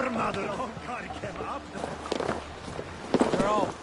mother. Oh, God, it came up. They're all.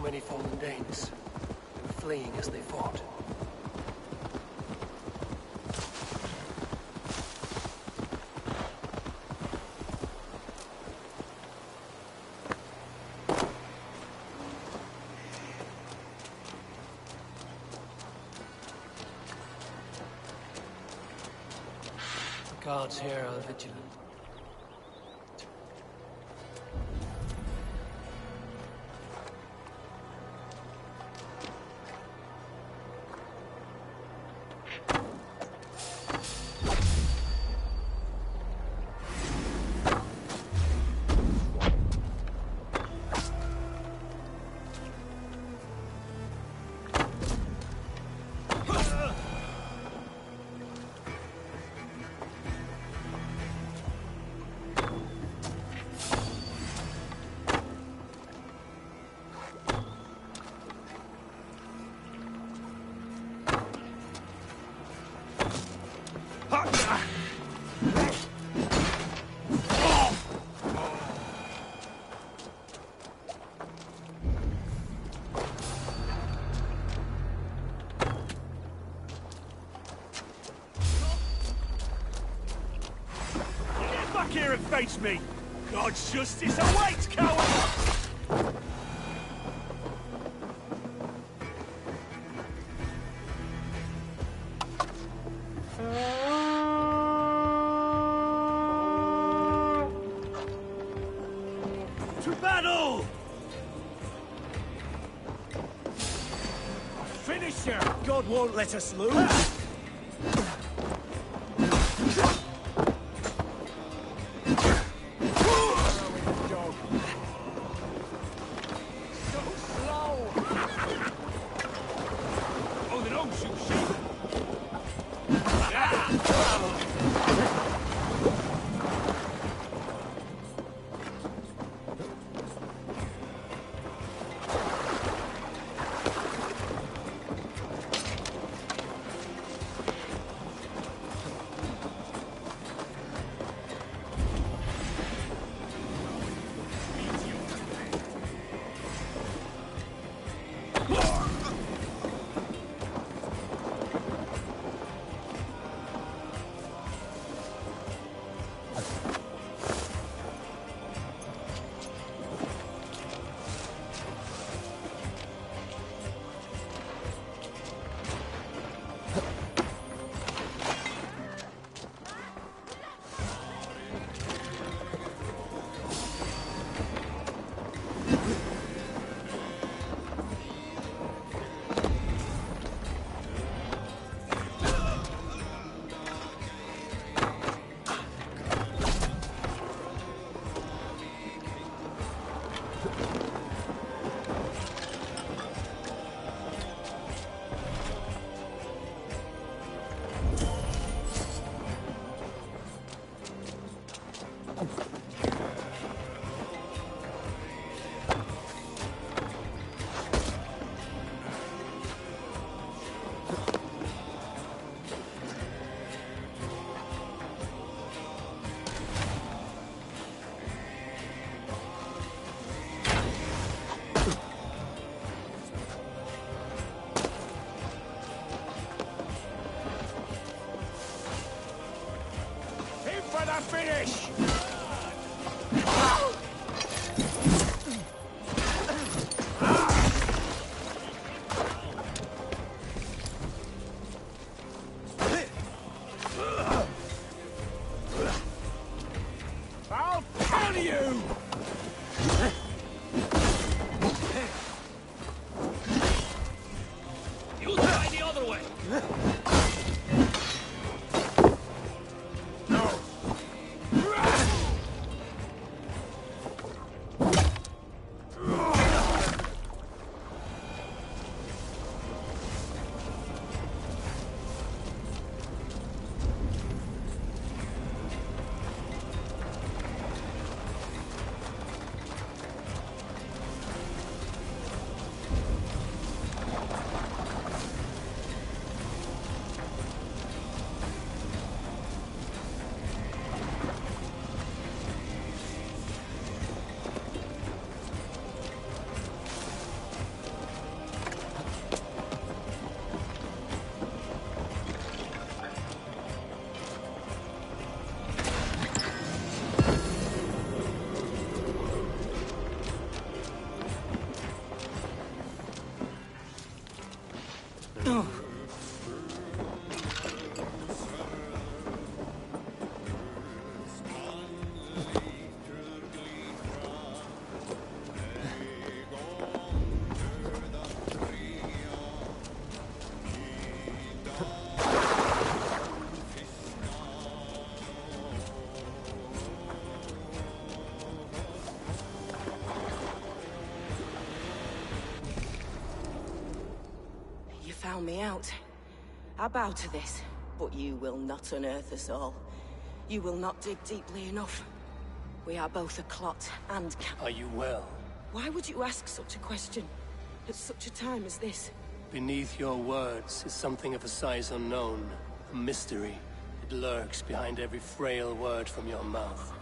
Many fallen Danes. They were fleeing as they fought. The guards here are vigilant. Here and face me! God's justice awaits, coward! To battle! Finish her! God won't let us lose! a finish! I'll kill you! You try the other way! Found me out. I bow to this, but you will not unearth us all. You will not dig deeply enough. We are both a clot and Are you well? Why would you ask such a question at such a time as this? Beneath your words is something of a size unknown. A mystery. It lurks behind every frail word from your mouth.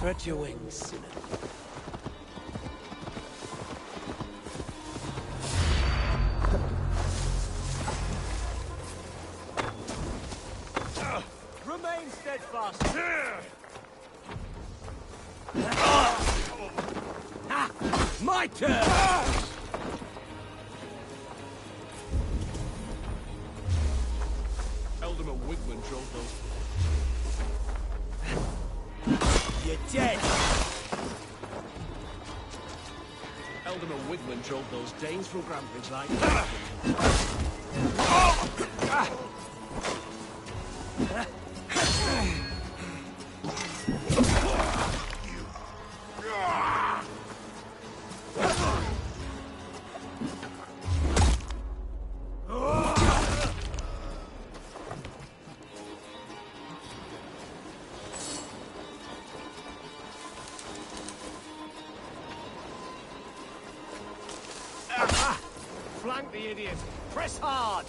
Spread your wings, sinner. Remain steadfast. My turn! Eldorman Wigman drove those. You're dead! Eldorman Wigman drove those Danes from Grandbridge like. the idiot. Press hard.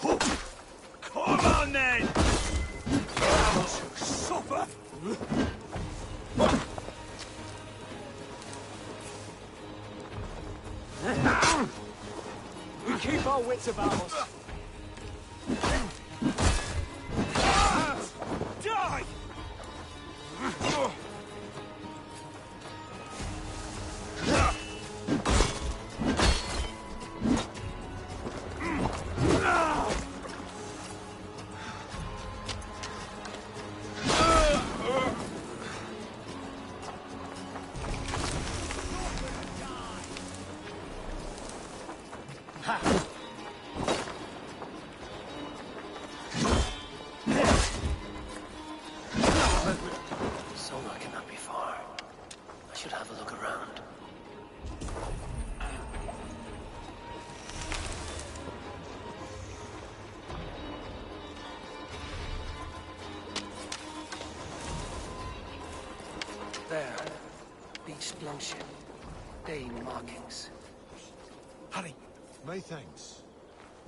Come on, then! Suffer! We keep our wits about us. Die! Sonar cannot be far. I should have a look around. There. Beached longship. Dane markings. Hurry! My thanks.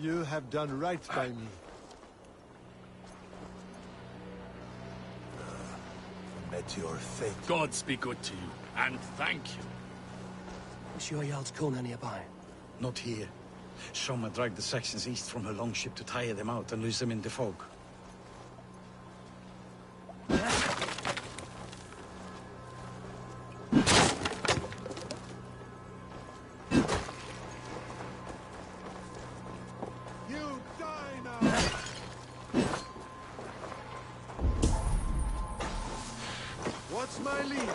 You have done right by me. Met your fate. Gods be good to you, and thank you. Was your Jarl's Kuna nearby? Not here. Soma dragged the Saxons east from her longship to tire them out and lose them in the fog. You die now! What's my lead?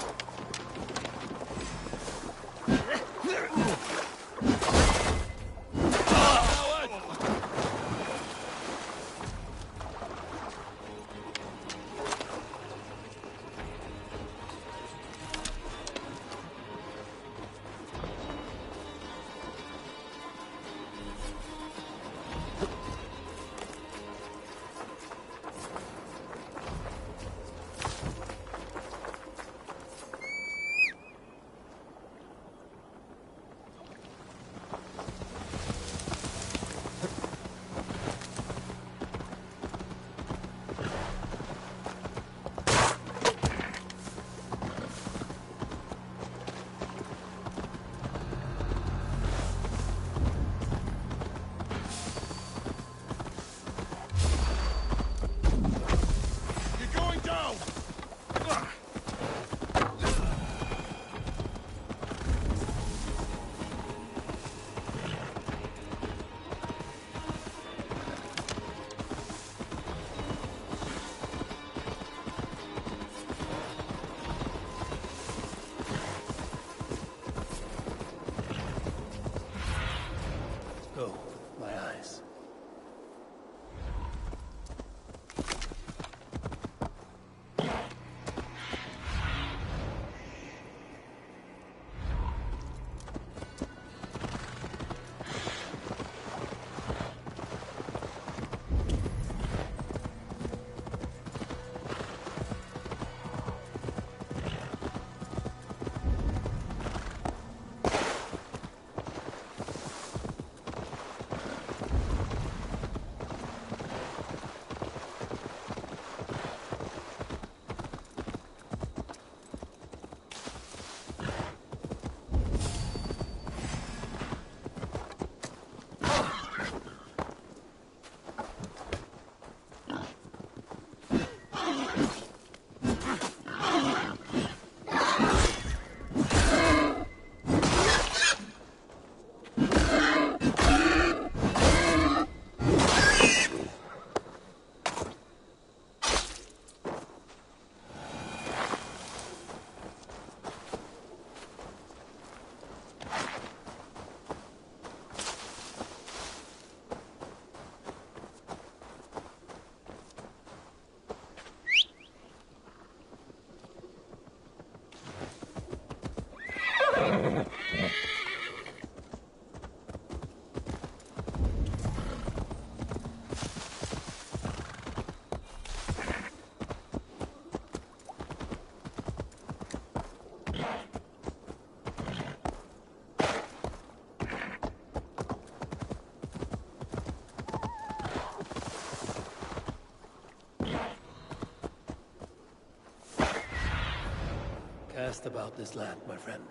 asked about this land, my friend.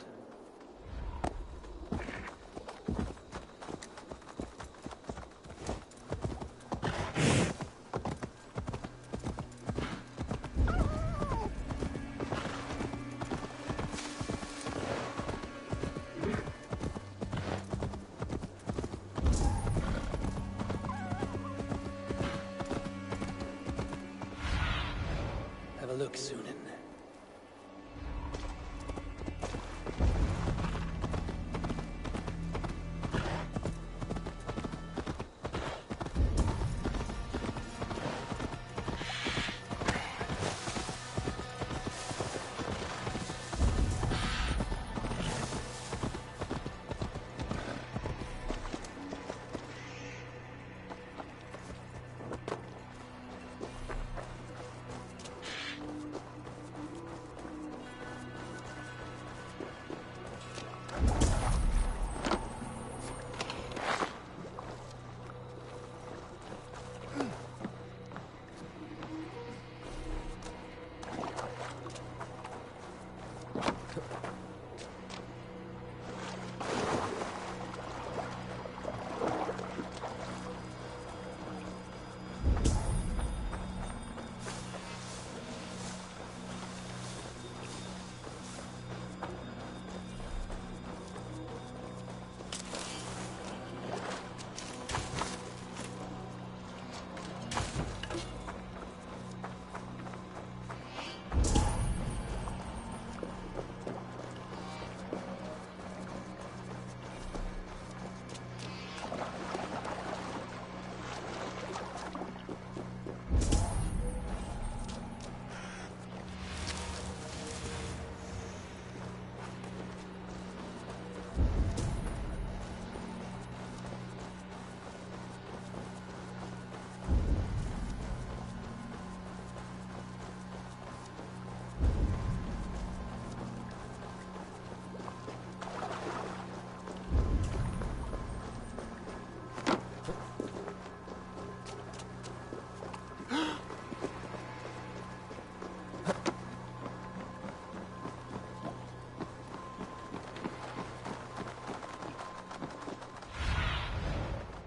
Have a look, Sunan.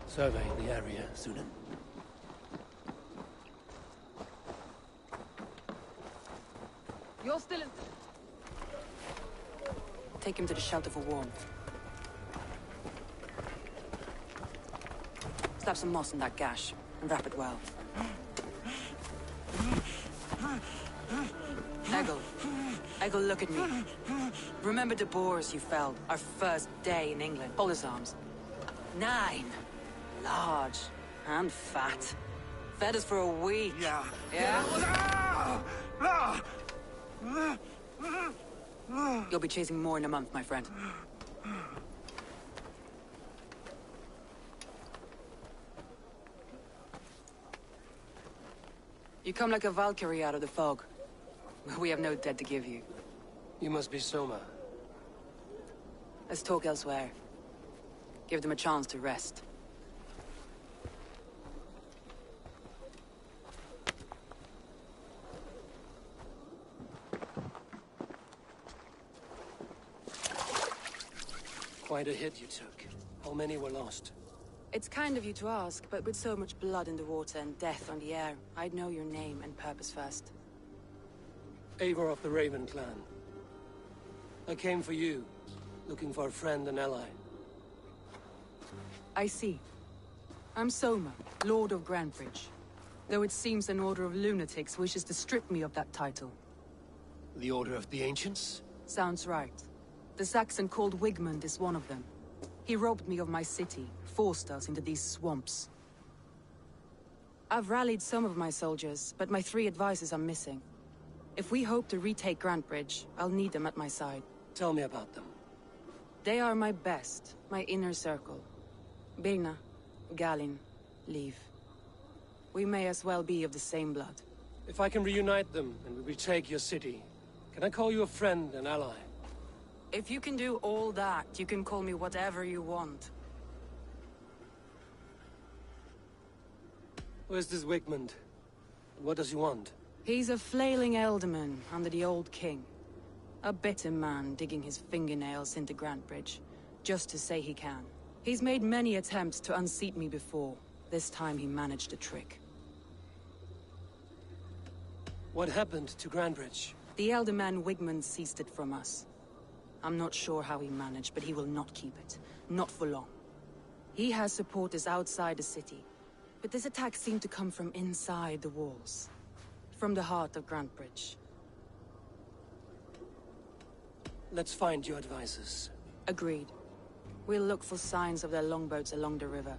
Survey the area, Sunan. You're still in... Take him to the shelter for warmth. Slap some moss in that gash, and wrap it well. Eggle, look at me. Remember the boars you felled, our first day in England? Hold his arms. 9. Large and fat. Fed us for a week. Yeah. Yeah? You'll be chasing more in a month, my friend. You come like a Valkyrie out of the fog. We have no dead to give you. You must be Soma. Let's talk elsewhere. Give them a chance to rest. Quite a hit you took. How many were lost? It's kind of you to ask, but with so much blood in the water and death on the air, I'd know your name and purpose first. Eivor of the Raven clan. I came for you, looking for a friend and ally. I see. I'm Soma, Lord of Grantebridge. Though it seems an order of lunatics wishes to strip me of that title. The Order of the Ancients? Sounds right. The Saxon called Wigmund is one of them. He robbed me of my city, forced us into these swamps. I've rallied some of my soldiers, but my 3 advisors are missing. If we hope to retake Grantebridge, I'll need them at my side. Tell me about them. They are my best, my inner circle. Birna, Galinn, Liv. We may as well be of the same blood. If I can reunite them and we retake your city, can I call you a friend and ally? If you can do all that, you can call me whatever you want. Where's this Wigmund? What does he want? He's a flailing ealdorman under the old king. A bitter man digging his fingernails into Grantbridge, just to say he can. He's made many attempts to unseat me before. This time he managed a trick. What happened to Grantbridge? The Elderman Wigmund seized it from us. I'm not sure how he managed, but he will not keep it. Not for long. He has supporters outside the city, but this attack seemed to come from inside the walls. From the heart of Grantbridge. Let's find your advisors. Agreed. We'll look for signs of their longboats along the river.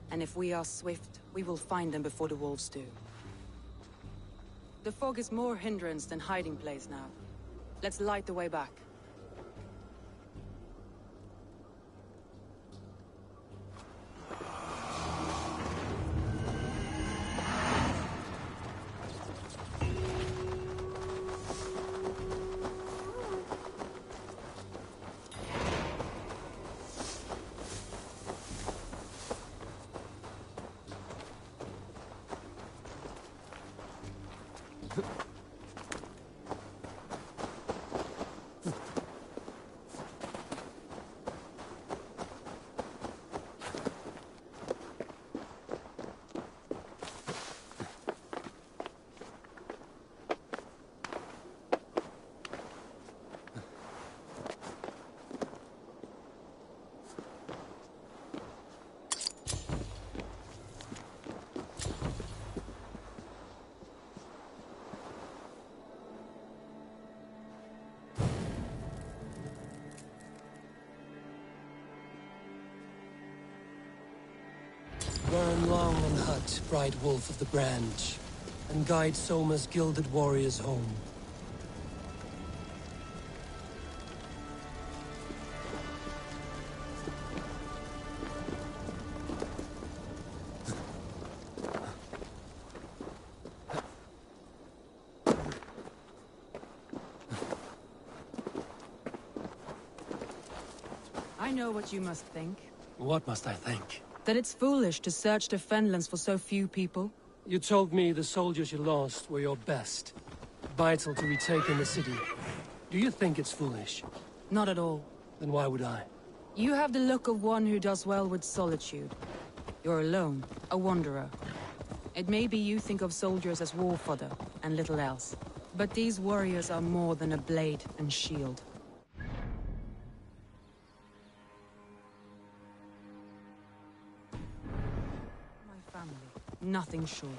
And if we are swift, we will find them before the wolves do. The fog is more hindrance than hiding place now. Let's light the way back. Burn long and hot, bright wolf of the branch, and guide Soma's gilded warriors home. I know what you must think. What must I think? That it's foolish to search the Fenlands for so few people. You told me the soldiers you lost were your best. Vital to retaking the city. Do you think it's foolish? Not at all. Then why would I? You have the look of one who does well with solitude. You're alone, a wanderer. It may be you think of soldiers as war fodder, and little else. But these warriors are more than a blade and shield. Nothing short.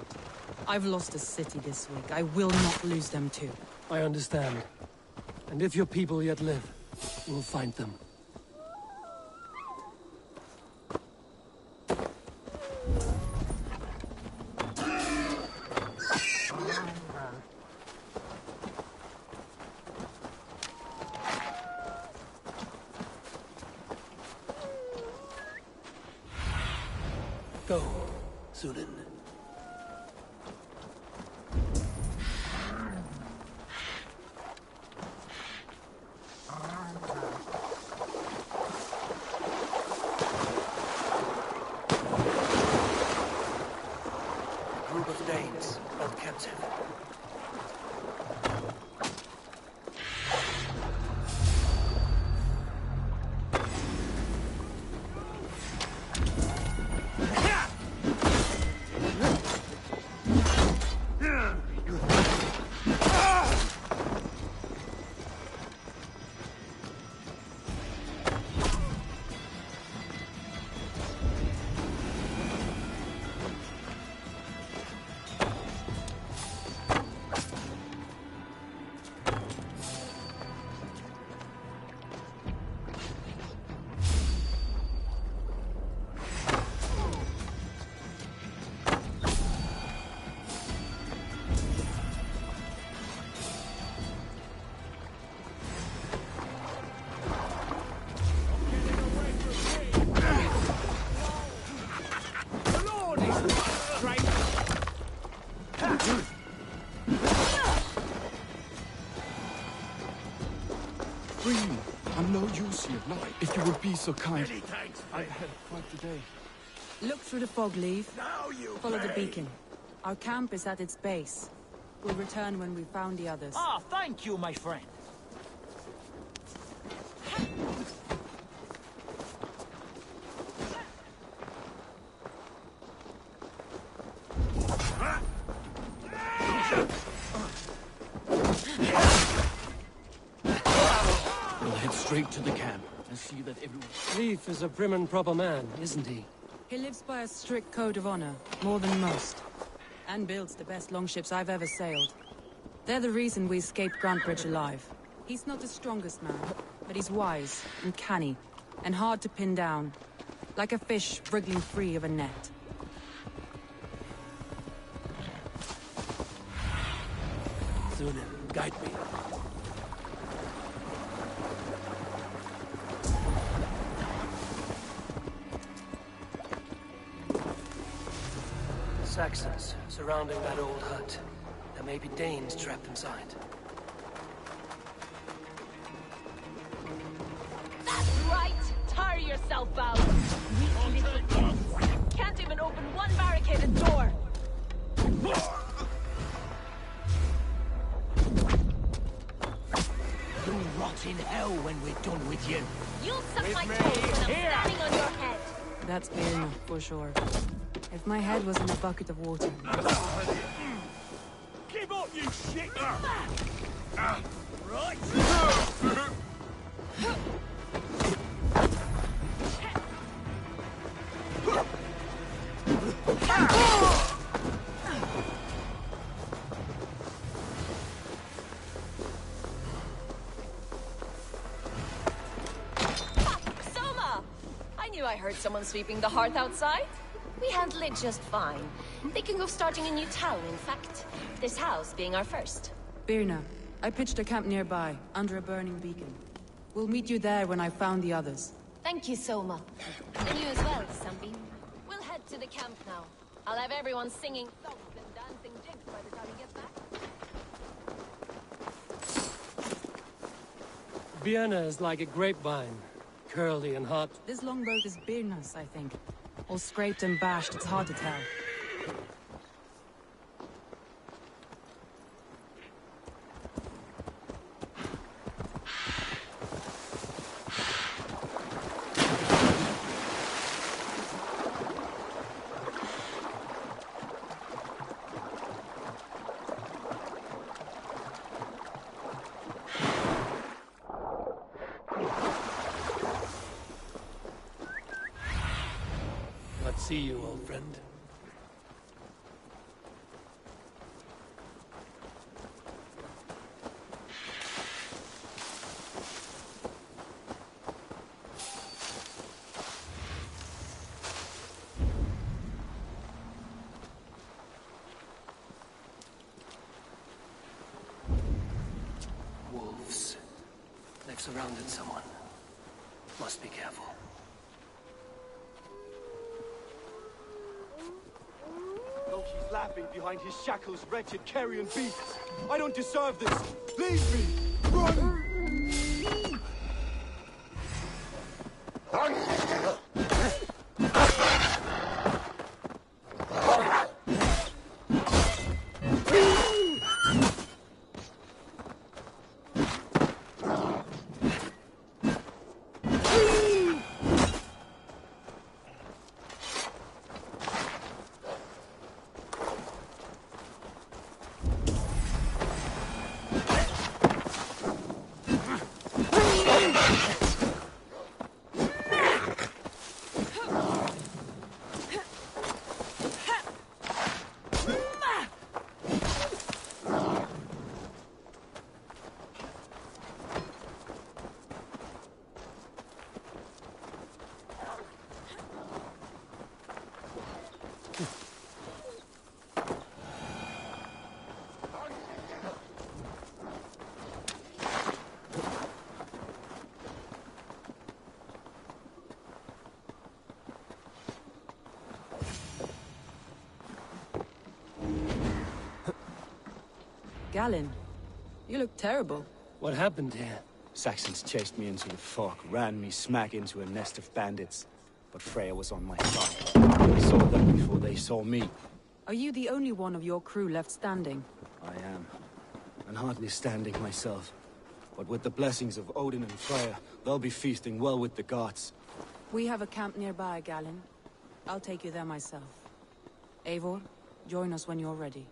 I've lost a city this week. I will not lose them too. I understand. And if your people yet live, we'll find them. Go, Sudan. Group of Danes held captive. I'm no use here. Now, if you would be so kind. Many thanks, I've friend. had quite the day. Look through the fog, Leave. Now you Follow the pay. beacon. Our camp is at its base. We'll return when we've found the others. Ah, thank you, my friend. straight to the camp and see that everyone... Leif is a prim and proper man, isn't he? He lives by a strict code of honor, more than most. And builds the best longships I've ever sailed. They're the reason we escaped Grantbridge alive. He's not the strongest man, but he's wise and canny, and hard to pin down. Like a fish wriggling free of a net. Thunin, guide me. Saxons surrounding that old hut. There may be Danes trapped inside. That's right! Tire yourself out! Weak little kids. Can't even open one barricaded door! You'll rot in hell when we're done with you. You'll suck my toes when I'm standing on your head! That's clear enough, for sure. If my head was in a bucket of water... Give up, you shit! Right! Soma! I knew I heard someone sweeping the hearth outside. We handle it just fine. Thinking of starting a new town, in fact. This house being our first. Birna, I pitched a camp nearby, under a burning beacon. We'll meet you there when I've found the others. Thank you, Soma. And you as well, Sunbeam. We'll head to the camp now. I'll have everyone singing songs and dancing jigs by the time we get back. Vienna is like a grapevine. Curly and hot. This longboat is Birna's, I think. All scraped and bashed, it's hard to tell. See you, old friend. Wolves. They've surrounded someone. Must be careful. Loki's laughing behind his shackles, wretched carrion beasts. I don't deserve this. Leave me. Run! Galen, you look terrible. What happened here? Saxons chased me into the fog, ran me smack into a nest of bandits. But Freya was on my side. I saw them before they saw me. Are you the only one of your crew left standing? I am. And hardly standing myself. But with the blessings of Odin and Freya, they'll be feasting well with the gods. We have a camp nearby, Galen. I'll take you there myself. Eivor, join us when you're ready.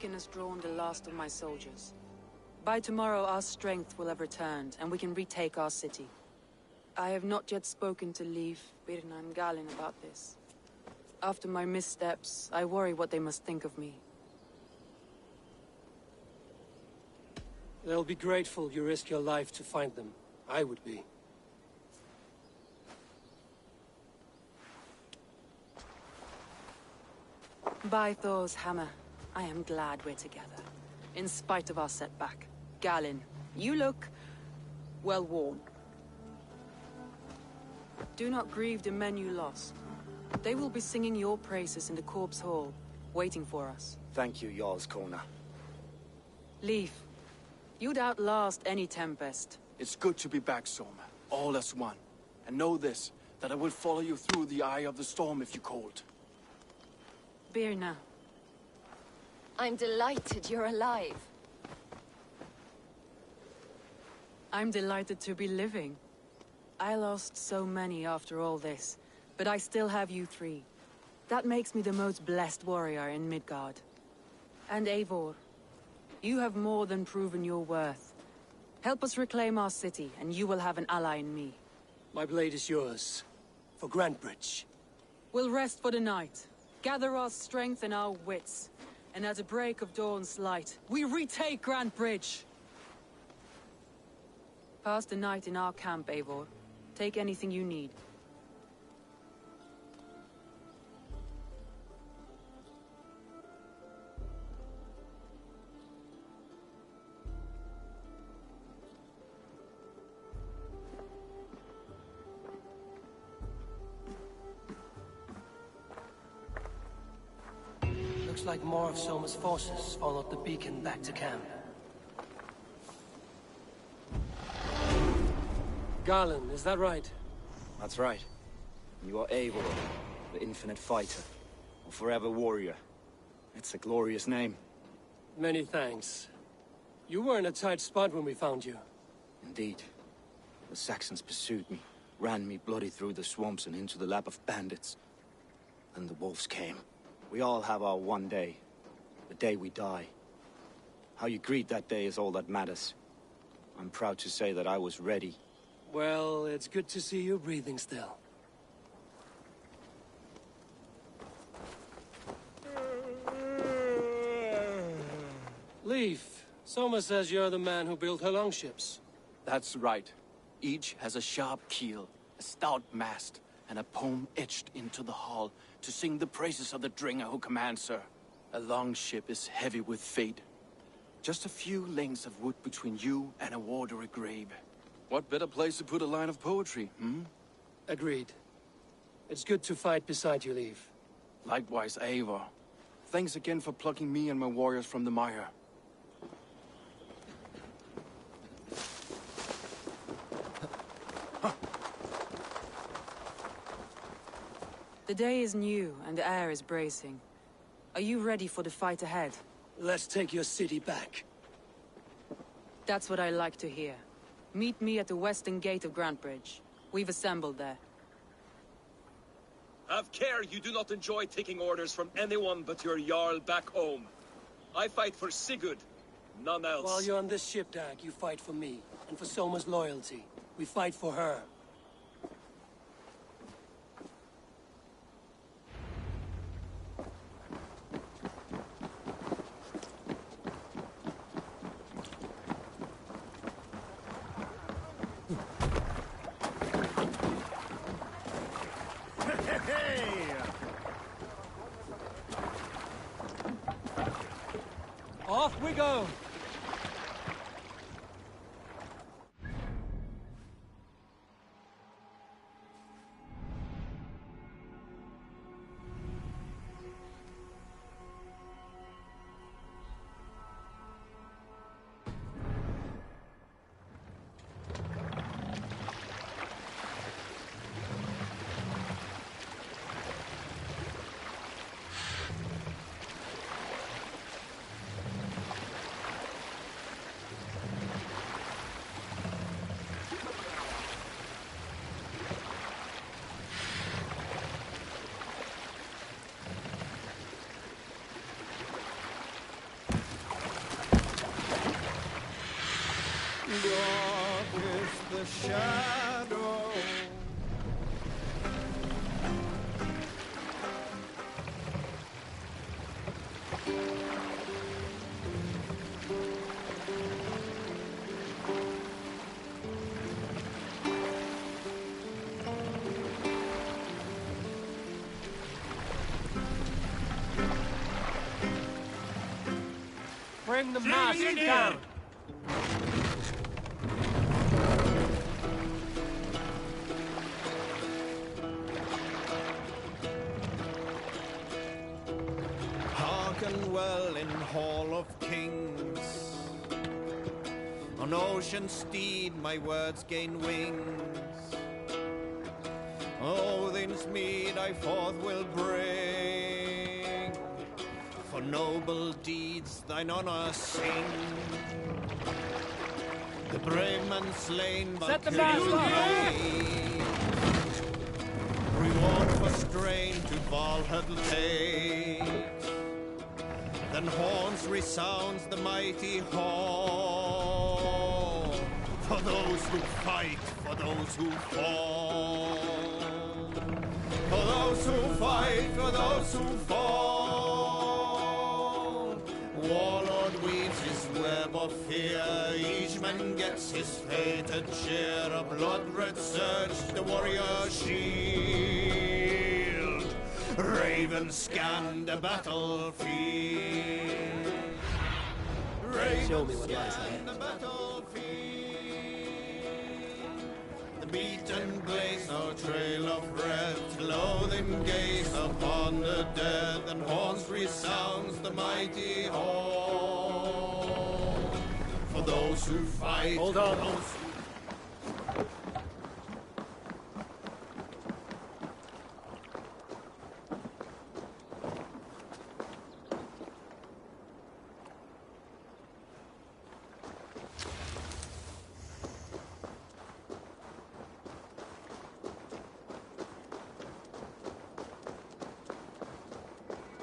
beacon has drawn the last of my soldiers. By tomorrow, our strength will have returned, and we can retake our city. I have not yet spoken to Leif, Birna, and Galin about this. After my missteps, I worry what they must think of me. They'll be grateful you risk your life to find them. I would be. By Thor's hammer, I am glad we're together. In spite of our setback. Galin, you look well worn. Do not grieve the men you lost. They will be singing your praises in the corpse hall, waiting for us. Thank you, Jarl's Kona. Leif, you'd outlast any tempest. It's good to be back, Soma. All as one. And know this, that I will follow you through the eye of the storm if you called. Birna. I'm delighted you're alive. I'm delighted to be living. I lost so many after all this, but I still have you three. That makes me the most blessed warrior in Midgard. And Eivor, you have more than proven your worth. Help us reclaim our city, and you will have an ally in me. My blade is yours. For Grantebridge. We'll rest for the night, gather our strength and our wits, and at the break of dawn's light, we retake Grantebridge! Pass the night in our camp, Eivor. Take anything you need. Looks like more of Soma's forces followed the beacon back to camp. Garland, is that right? That's right. You are Eivor, the infinite fighter, a forever warrior. It's a glorious name. Many thanks. You were in a tight spot when we found you. Indeed. The Saxons pursued me, ran me bloody through the swamps and into the lap of bandits. Then the wolves came. We all have our one day. The day we die. How you greet that day is all that matters. I'm proud to say that I was ready. Well, it's good to see you breathing still. Leif, Soma says you're the man who built her longships. That's right. Each has a sharp keel, a stout mast, and a poem etched into the hull to sing the praises of the Dringer who commands her. A longship is heavy with fate. Just a few lengths of wood between you and a watery grave. What better place to put a line of poetry, hmm? Agreed. It's good to fight beside you, Leif. Likewise, Eivor. Thanks again for plucking me and my warriors from the mire. The day is new, and the air is bracing. Are you ready for the fight ahead? Let's take your city back. That's what I like to hear. Meet me at the western gate of Grantebridge. We've assembled there. Have care you do not enjoy taking orders from anyone but your Jarl back home. I fight for Sigurd, none else. While you're on this ship, Dag, you fight for me, and for Soma's loyalty. We fight for her. Off we go! Dark is the shadow. Bring the mask down! Hearken well in Hall of Kings. On ocean steed my words gain wings. Odin's mead I forth will bring. For noble deeds thine honor sing. The brave man slain but reward for strain to Valhalla take. Then horns resounds the mighty hall. For those who fight, for those who fall. For those who fight, for those who fall. Warlord weaves his web of fear. Each man gets his fated share. A blood-red surge, the warrior shield. Ravens scan the battlefield. Show me what lies ahead. The battlefield. The beaten blaze no trail of red. Loathing gaze upon the dead. And horns resounds the mighty hall. For those who fight. Hold on.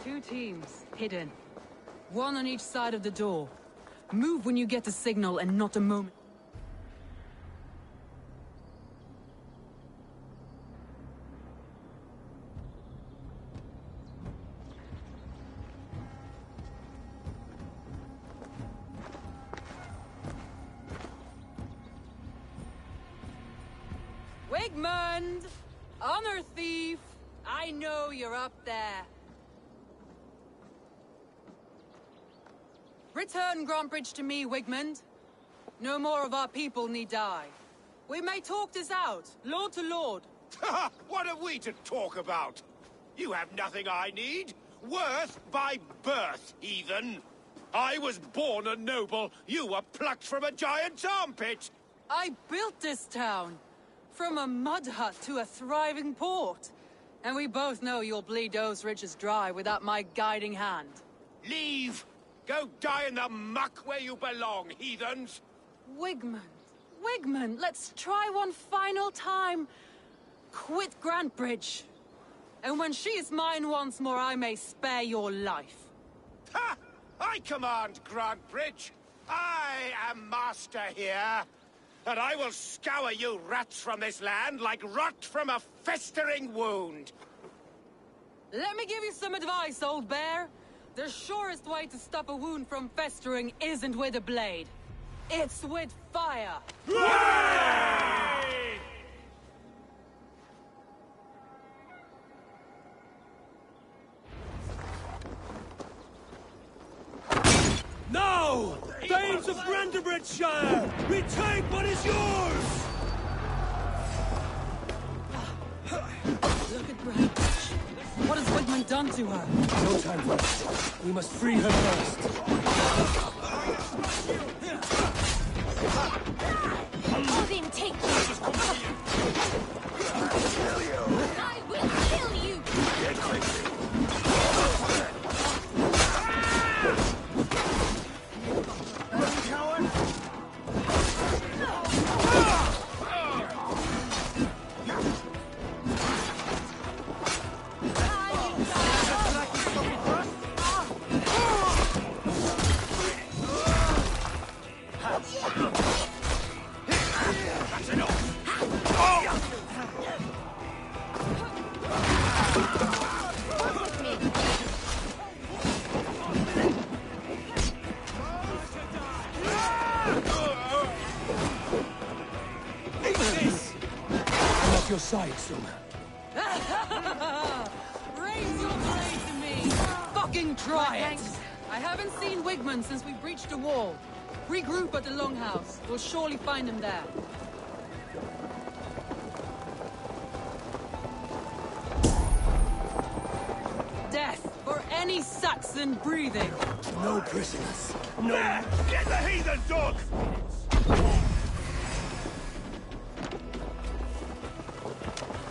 Two teams, hidden. One on each side of the door. Move when you get the signal and not a moment. Wigmund! Honor thief! I know you're up there. Return Grantbridge to me, Wigmund. No more of our people need die. We may talk this out, lord to lord. What have we to talk about? You have nothing I need. Worth by birth, heathen. I was born a noble. You were plucked from a giant's armpit. I built this town. From a mud hut to a thriving port. And we both know you'll bleed those riches dry without my guiding hand. Leave! Go die in the muck where you belong, heathens! Wigmund, Wigmund, let's try one final time. Quit Grantbridge. And when she is mine once more, I may spare your life. Ha! I command Grantbridge. I am master here. And I will scour you rats from this land like rot from a festering wound. Let me give you some advice, old bear. The surest way to stop a wound from festering isn't with a blade. It's with fire. Now! Thanes of Brandenburgshire! Retake what is yours! Look at Grantbridge. What has Wigmund done to her? No time for this. We must free her first. Odin, take this! I will kill you! Get quickly. Eat this! I'm off your side, Soma. Raise your blade to me! Fucking try it! Thanks. I haven't seen Wigmund since we breached the wall. Regroup at the Longhouse. We'll surely find him there. Death for any Saxon breathing. No prisoners. No. Get the heathen dog!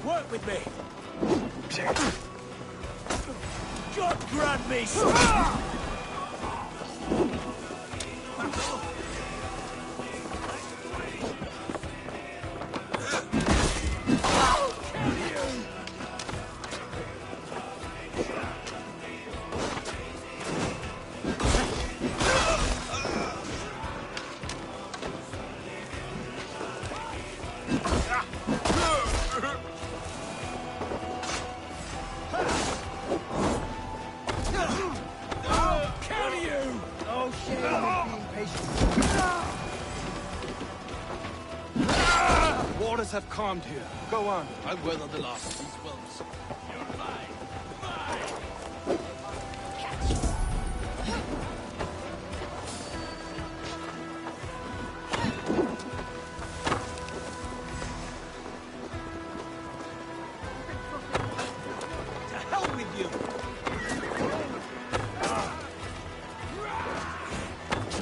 Work with me. God grant me Waters have calmed here. Go on. I'll weather the last of these wells. You're mine. to hell with you!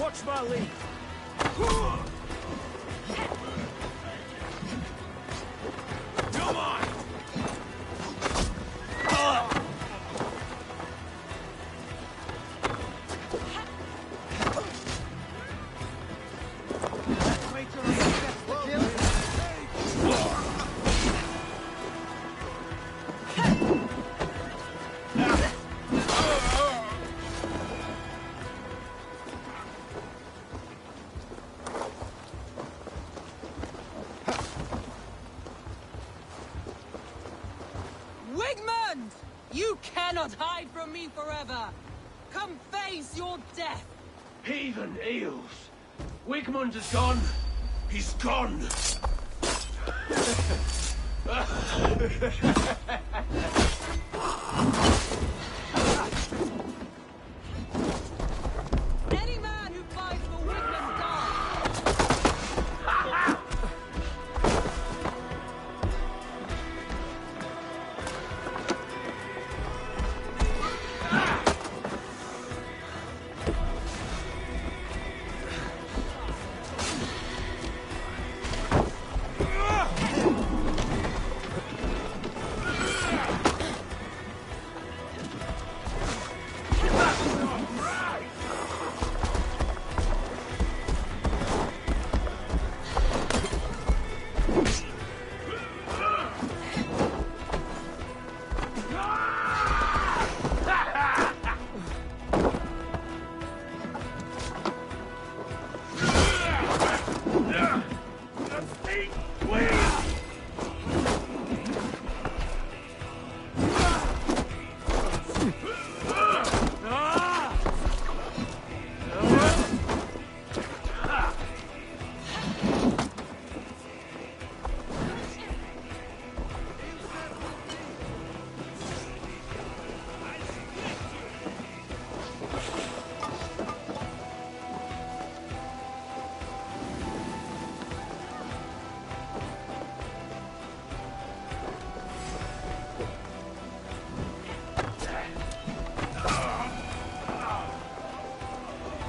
Watch my lead. Come on! Wigmund! You cannot hide from me forever! Come face your death! Heathen eels! Wigmund is gone! He's gone! Any man who fights for Wigmund dies!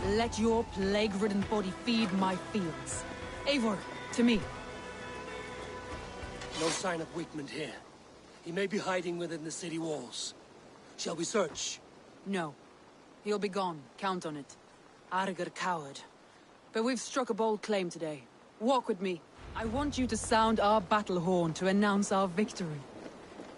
Let your plague-ridden body feed my fields. Eivor, to me. No sign of Wigmund here. He may be hiding within the city walls. Shall we search? No. He'll be gone. Count on it. Arger coward. But we've struck a bold claim today. Walk with me. I want you to sound our battle horn to announce our victory.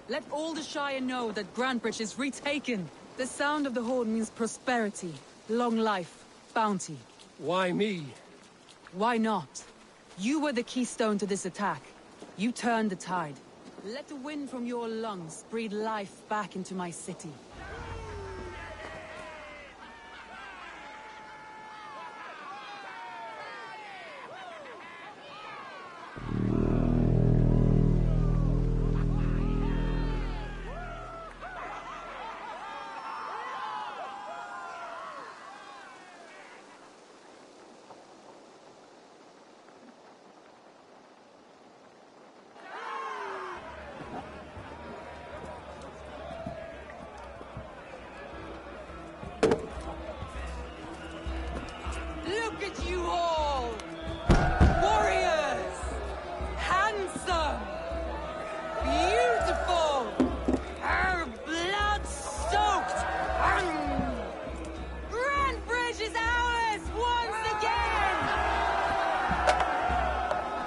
Let all the Shire know that Grantbridge is retaken. The sound of the horn means prosperity, long life, bounty. Why me? Why not? You were the keystone to this attack. You turned the tide. Let the wind from your lungs breathe life back into my city. at you all! Warriors! Handsome! Beautiful! Blood-soaked! Grantbridge is ours once again!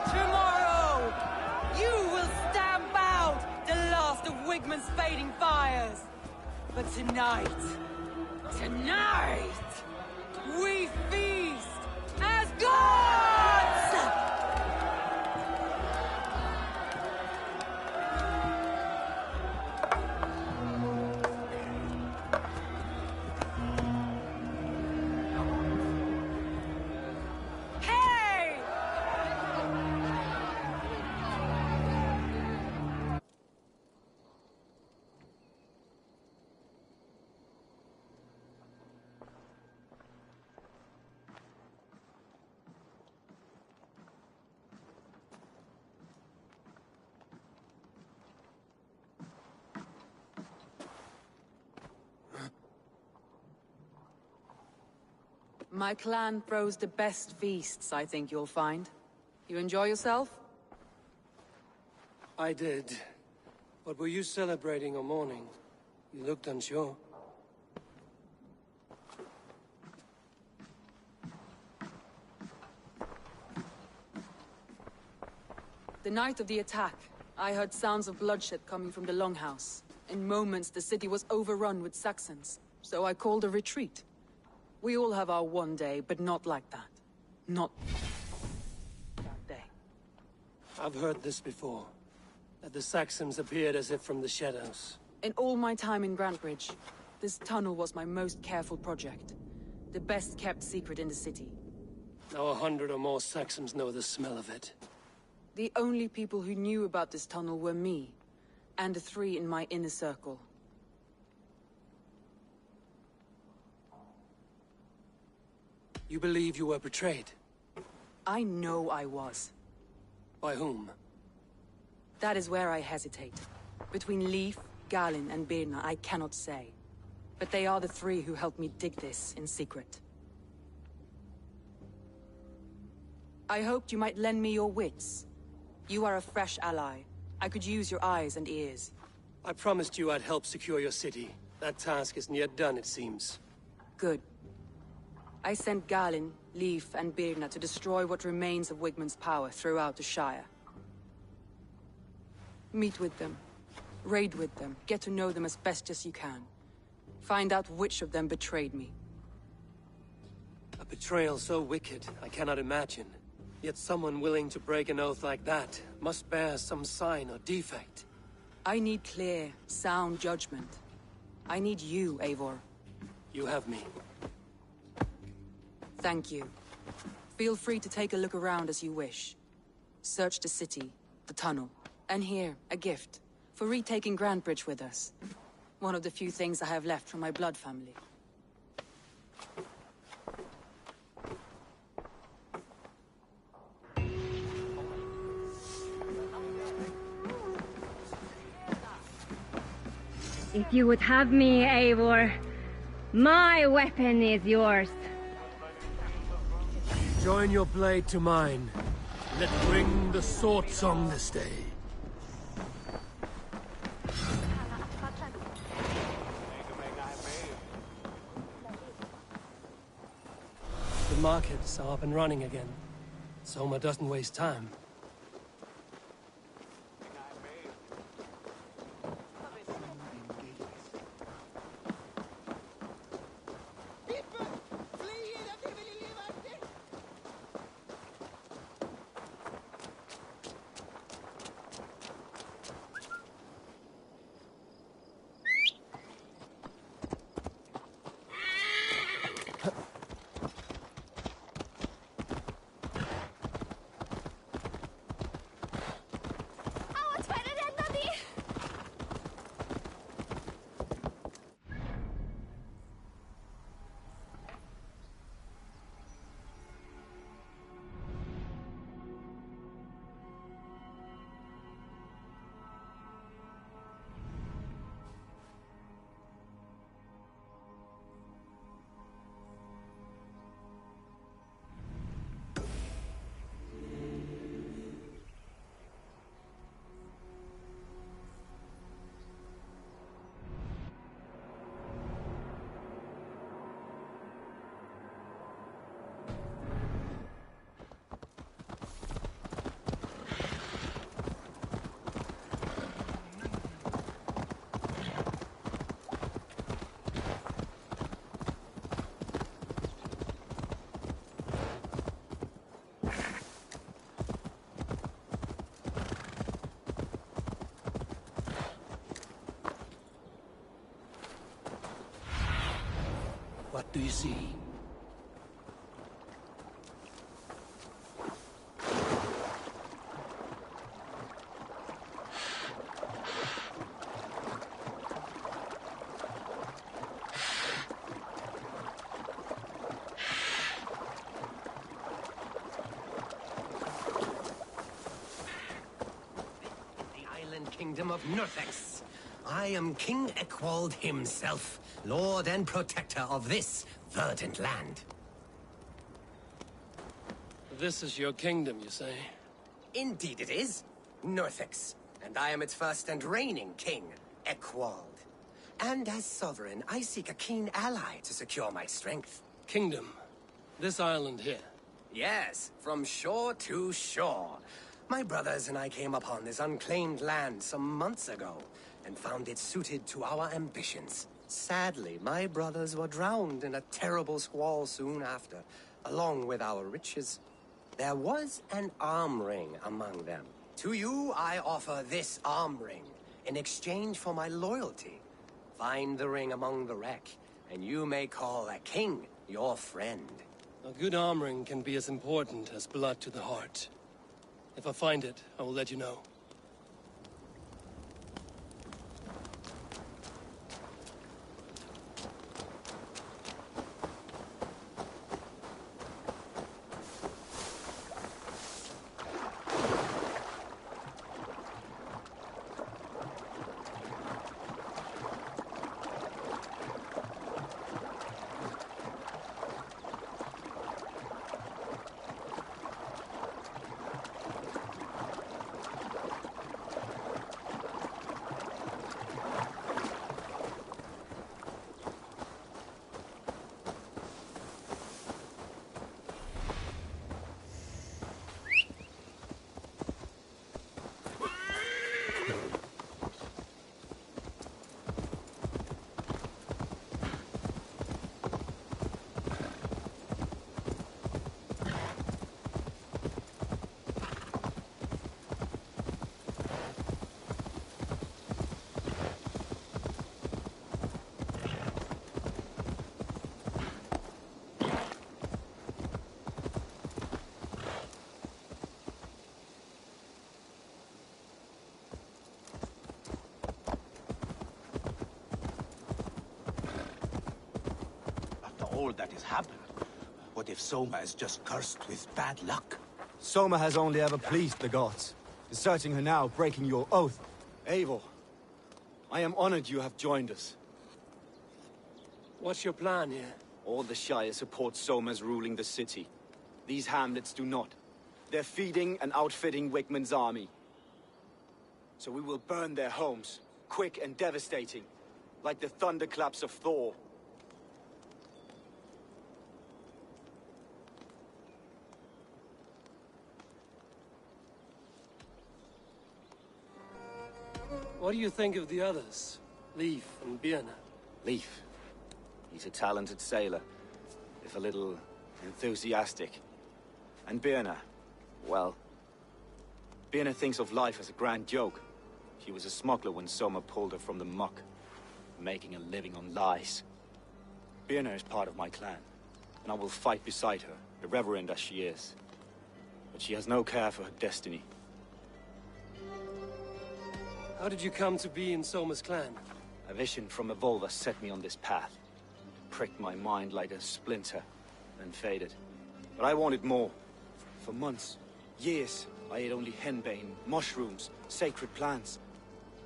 Tomorrow, you will stamp out the last of Wigman's fading fires. But tonight, we feast as gods! Hey! My clan throws the best feasts, I think you'll find. You enjoy yourself? I did. But were you celebrating or mourning? You looked unsure. The night of the attack, I heard sounds of bloodshed coming from the Longhouse. In moments, the city was overrun with Saxons, so I called a retreat. We all have our one day, but not like that. Not that day. I've heard this before. That the Saxons appeared as if from the shadows. In all my time in Grantbridge, this tunnel was my most careful project. The best kept secret in the city. Now 100 or more Saxons know the smell of it. The only people who knew about this tunnel were me, and the 3 in my inner circle. You believe you were betrayed? I know I was. By whom? That is where I hesitate. Between Leif, Galin, and Birna, I cannot say. But they are the 3 who helped me dig this in secret. I hoped you might lend me your wits. You are a fresh ally. I could use your eyes and ears. I promised you I'd help secure your city. That task isn't yet done, it seems. Good. I sent Galin, Leif, and Birna to destroy what remains of Wigman's power throughout the Shire. Meet with them. Raid with them. Get to know them as best as you can. Find out which of them betrayed me. A betrayal so wicked, I cannot imagine. Yet someone willing to break an oath like that must bear some sign or defect. I need clear, sound judgment. I need you, Eivor. You have me. Thank you. Feel free to take a look around as you wish. Search the city, the tunnel, and here, a gift. For retaking Grantbridge with us. One of the few things I have left from my blood family. If you would have me, Eivor, my weapon is yours. Join your blade to mine. Let ring the sword song this day. The markets are up and running again. Soma doesn't waste time. do you see? Kingdom of Nurthex. I am King Eckwald himself, Lord and Protector of this verdant land. This is your kingdom, you say? Indeed it is. Nurthex. And I am its first and reigning king, Eckwald. And as sovereign, I seek a keen ally to secure my strength. Kingdom? This island here? Yes, from shore to shore. My brothers and I came upon this unclaimed land some months ago, and found it suited to our ambitions. Sadly, my brothers were drowned in a terrible squall soon after, along with our riches. There was an arm ring among them. To you, I offer this arm ring, in exchange for my loyalty. Find the ring among the wreck, and you may call a king your friend. A good arm ring can be as important as blood to the heart. If I find it, I will let you know. All that has happened. What if Soma is just cursed with bad luck? Soma has only ever pleased the gods. Deserting her now, breaking your oath. Eivor, I am honored you have joined us. What's your plan here? All the Shire support Soma's ruling the city. These hamlets do not. They're feeding and outfitting Wigmund's army. So we will burn their homes, quick and devastating, like the thunderclaps of Thor. What do you think of the others? Leif and Birna? Leif. He's a talented sailor, if a little enthusiastic. And Birna, well... Birna thinks of life as a grand joke. She was a smuggler when Soma pulled her from the muck, making a living on lies. Birna is part of my clan, and I will fight beside her, irreverent as she is. But she has no care for her destiny. How did you come to be in Soma's clan? A vision from Evolver set me on this path. It pricked my mind like a splinter, then faded. But I wanted more. For months, years, I ate only henbane, mushrooms, sacred plants,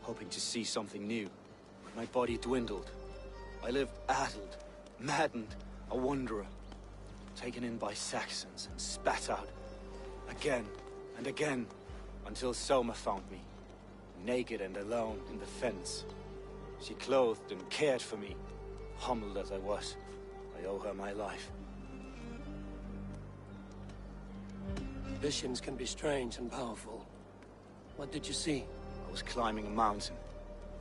hoping to see something new. But my body dwindled. I lived addled, maddened, a wanderer, taken in by Saxons and spat out, again and again, until Soma found me. Naked and alone in the fence. She clothed and cared for me. Humbled as I was, I owe her my life. Visions can be strange and powerful. What did you see? I was climbing a mountain.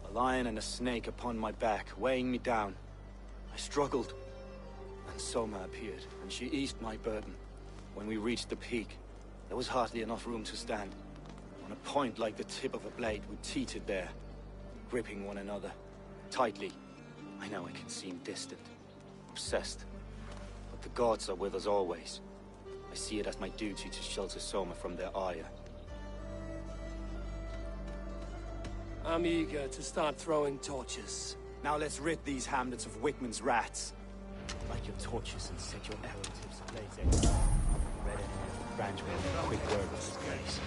A lion and a snake upon my back, weighing me down. I struggled. And Soma appeared, and she eased my burden. When we reached the peak, there was hardly enough room to stand. On a point like the tip of a blade, we teetered there, gripping one another, tightly. I know I can seem distant, obsessed, The gods are with us always. I see it as my duty to shelter Soma from their ire. I'm eager to start throwing torches. Now let's rid these hamlets of Wickman's rats. Light your torches and set your arrow tips ablaze. Red and branch with a quick word with this place.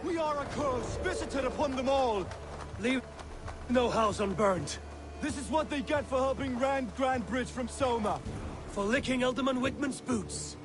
We are a curse visited upon them all! Leave no house unburned. This is what they get for helping Rand Grandbridge from Soma. For licking Alderman Wickman's boots.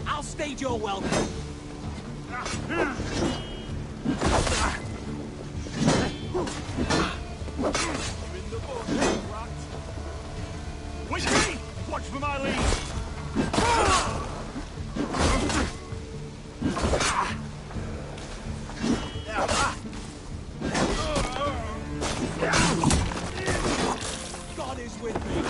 I'll stage your welcome. With me! Watch for my lead! God is with me!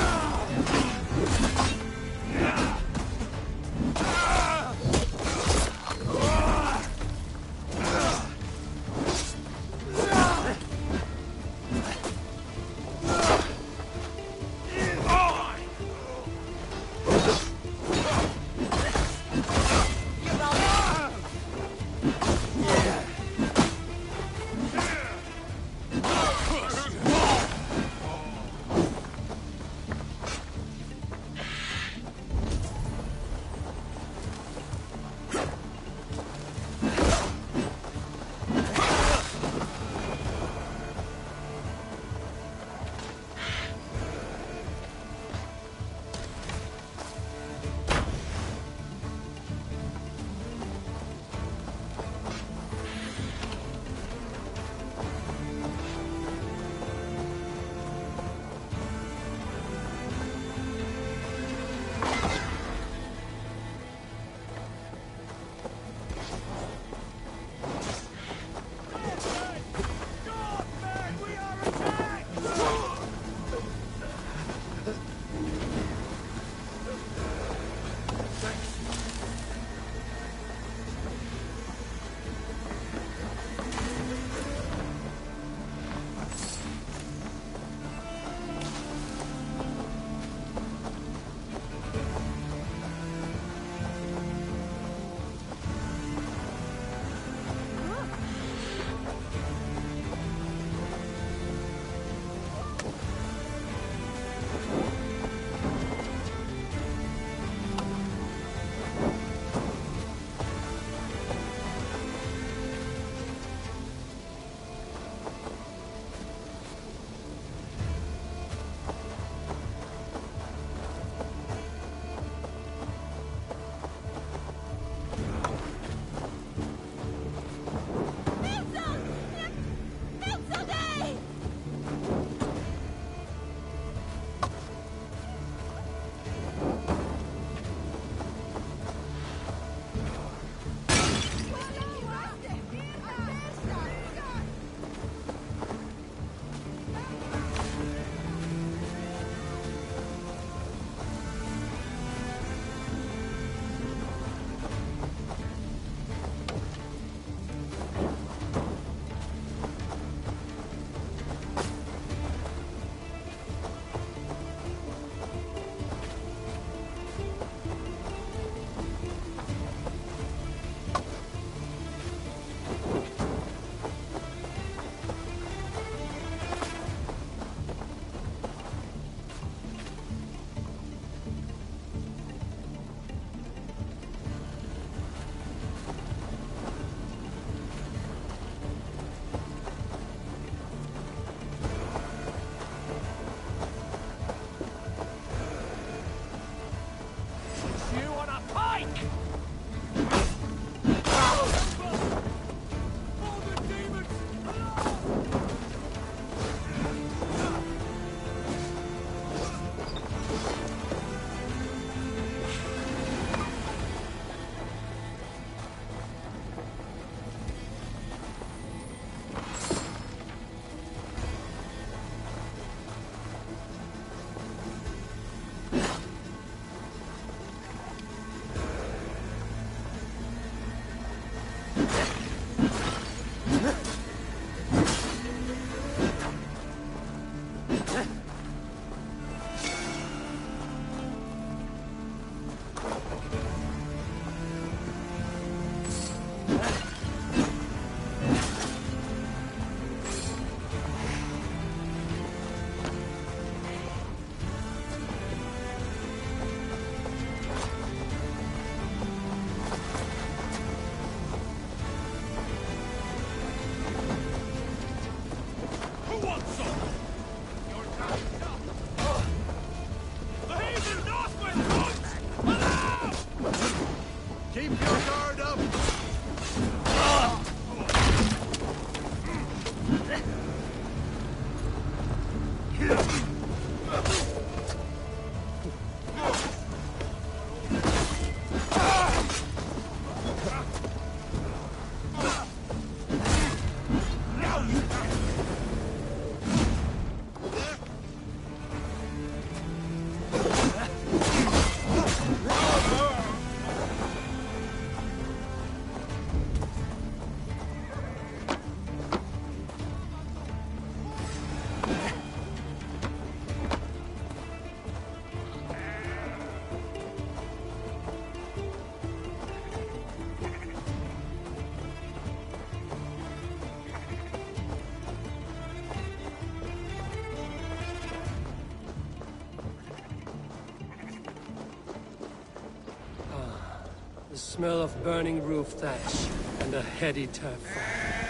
The smell of burning roof thatch and a heady turf fire.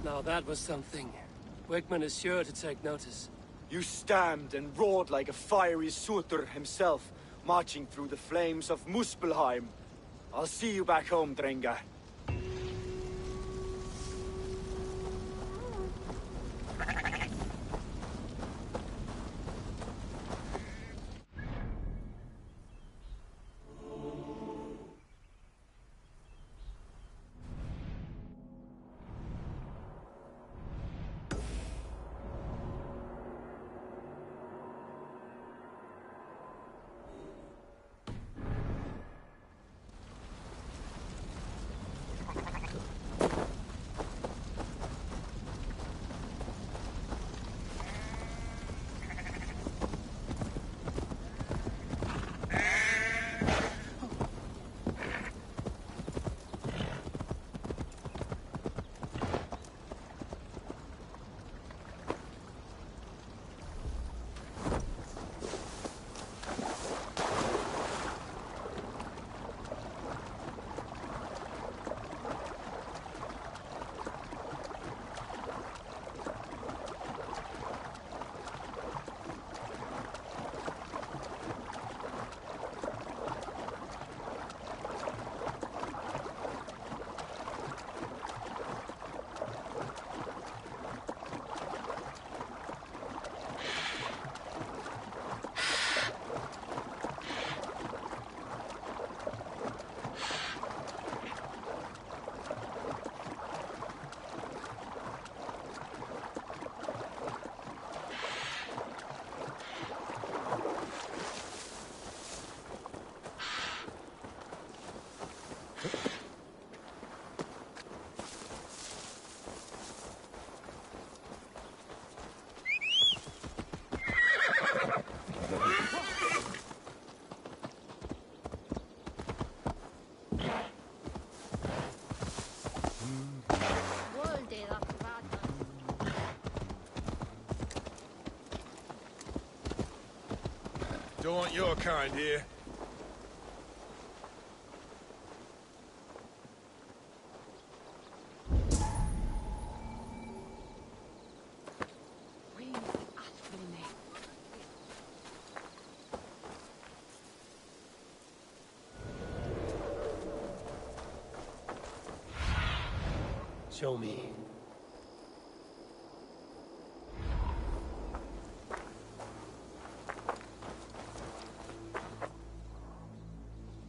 Now that was something. Wigman is sure to take notice. You stamped and roared like a fiery Surtur himself, marching through the flames of Muspelheim. I'll see you back home, Drengar. Don't want your kind here. Show me.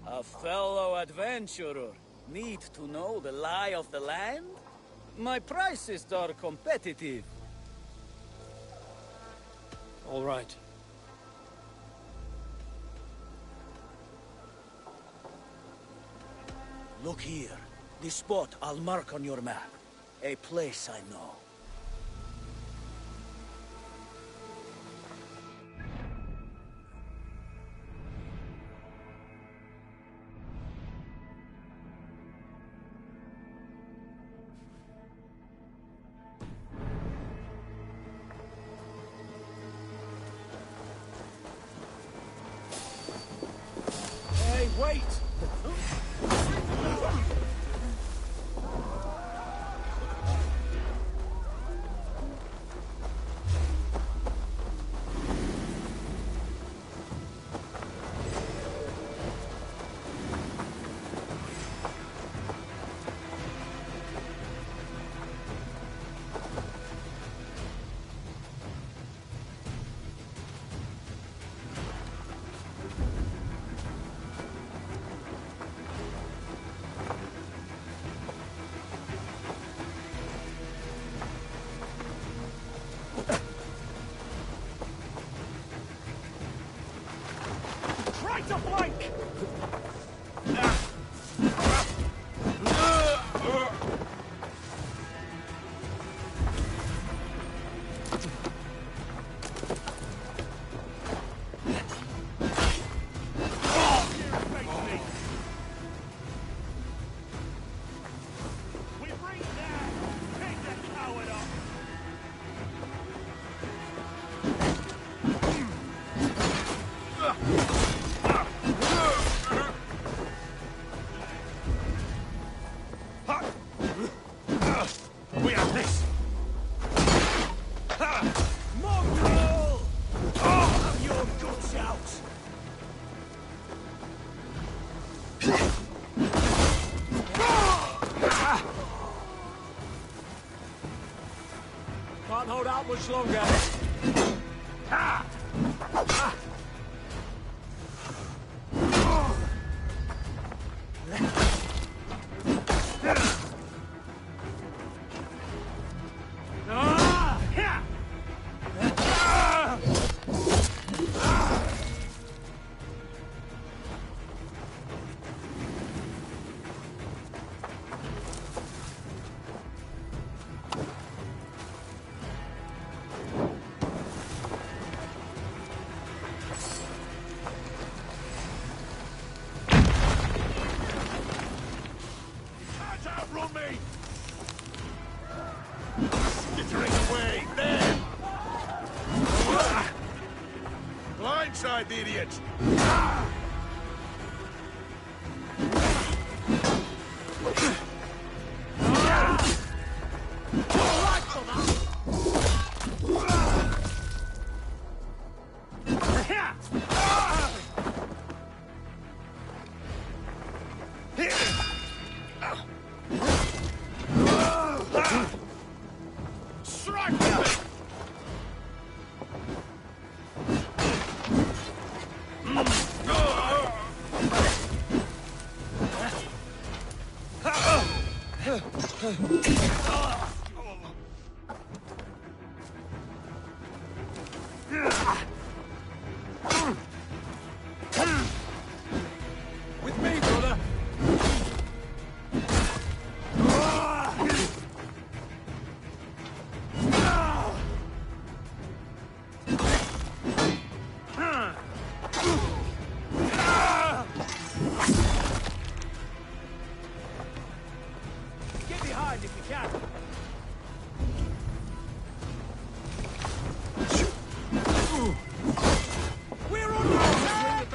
A fellow adventurer need to know the lie of the land? My prices are competitive. All right. Look here. This spot I'll mark on your map. A place I know. Hey, wait! Not much longer. Ah! Ah! Outrun me! Skittering away, there! Blindside the idiot! With me, brother! Get behind if you can! We're on the attack!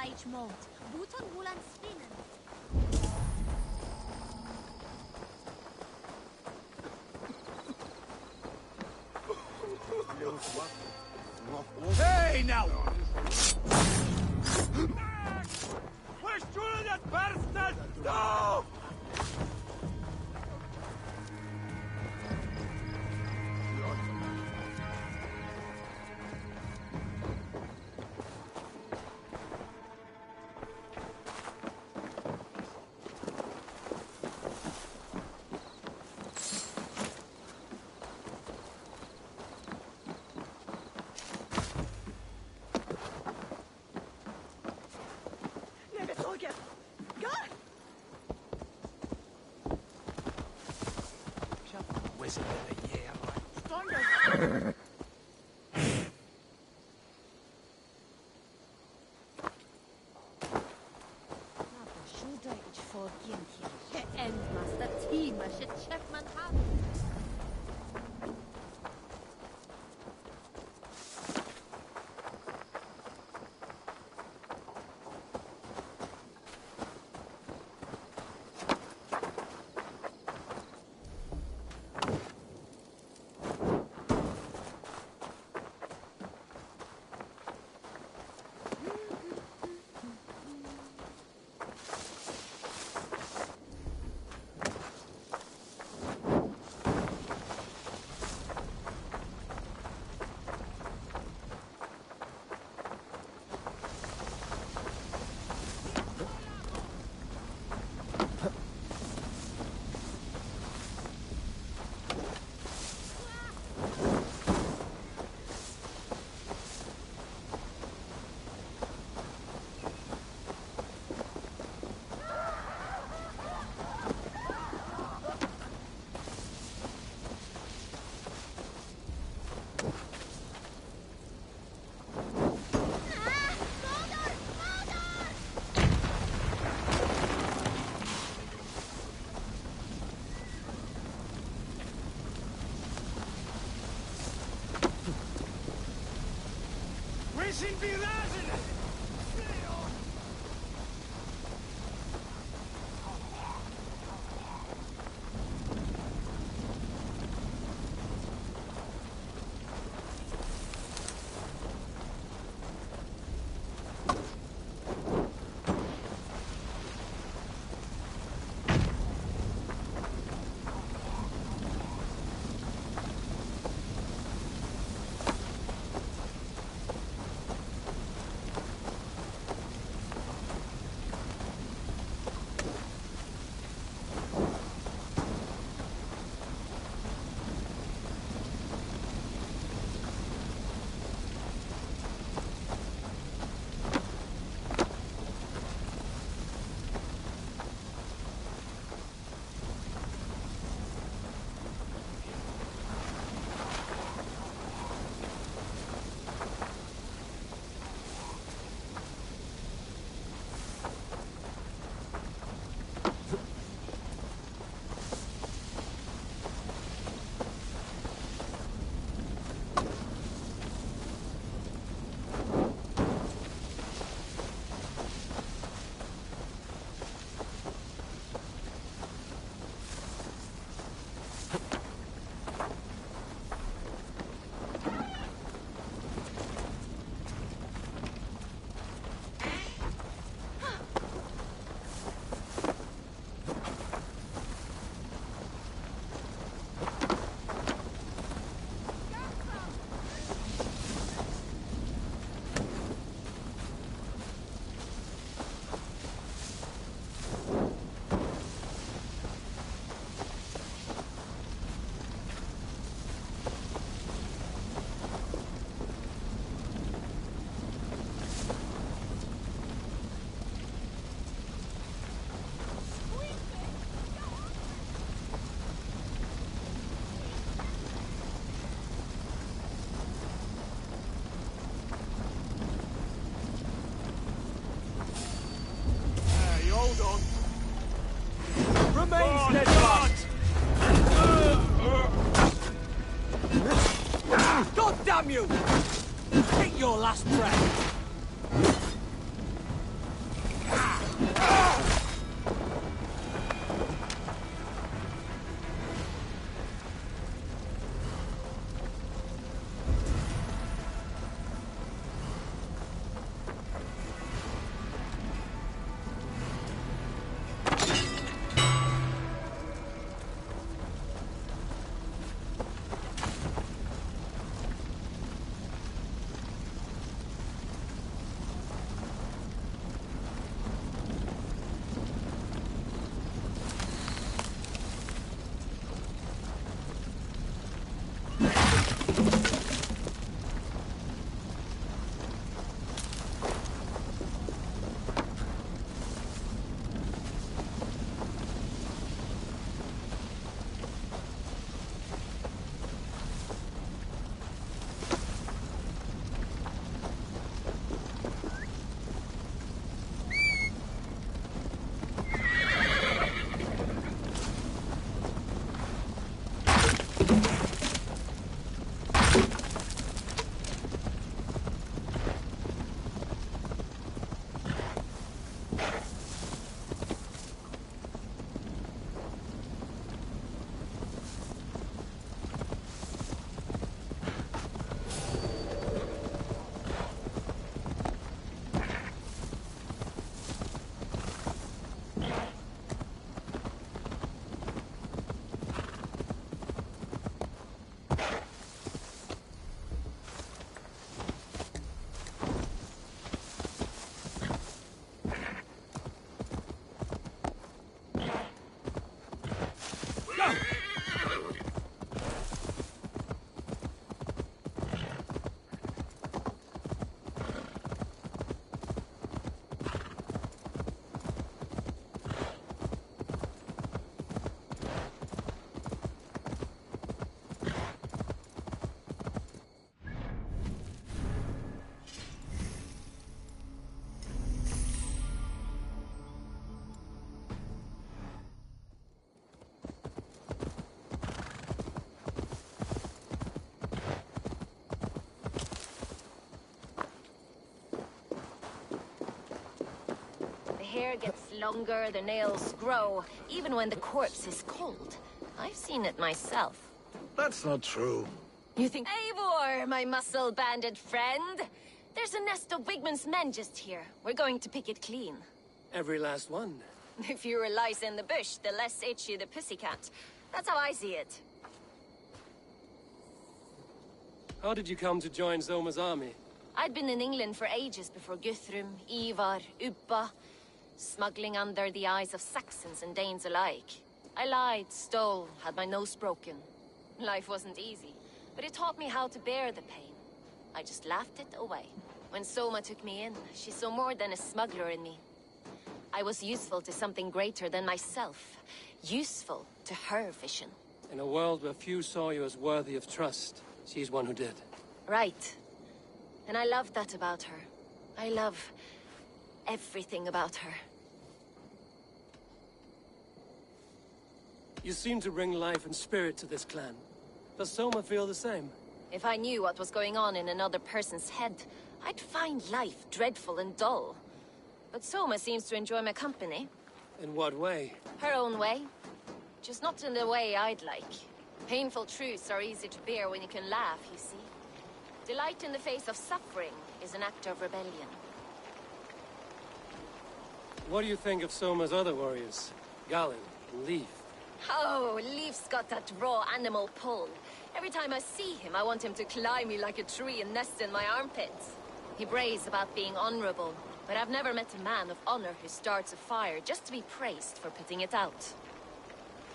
Each mode, boot on wool and spin. Hey, now! Where's that bastard? No! sind wir Rasende! God damn you! Take your last breath! hair gets longer, the nails grow, even when the corpse is cold. I've seen it myself. That's not true. You think— Eivor, my muscle-banded friend! There's a nest of Wigman's men just here. We're going to pick it clean. Every last one. The fewer lice in the bush, the less itchy the pussycat. That's how I see it. How did you come to join Zoma's army? I'd been in England for ages before Guthrum, Ivar, Ubba, smuggling under the eyes of Saxons and Danes alike. I lied, stole, had my nose broken. Life wasn't easy, but it taught me how to bear the pain. I just laughed it away. When Soma took me in, she saw more than a smuggler in me. I was useful to something greater than myself. Useful to her vision. In a world where few saw you as worthy of trust, she's one who did. Right. And I love that about her. I love everything about her. You seem to bring life and spirit to this clan. Does Soma feel the same? If I knew what was going on in another person's head, I'd find life dreadful and dull. But Soma seems to enjoy my company. In what way? Her own way. Just not in the way I'd like. Painful truths are easy to bear when you can laugh, you see. Delight in the face of suffering is an act of rebellion. What do you think of Soma's other warriors? Galen and Leaf? Oh, Leaf's got that raw animal pull. Every time I see him, I want him to climb me like a tree and nest in my armpits. He brays about being honorable, but I've never met a man of honor who starts a fire just to be praised for putting it out.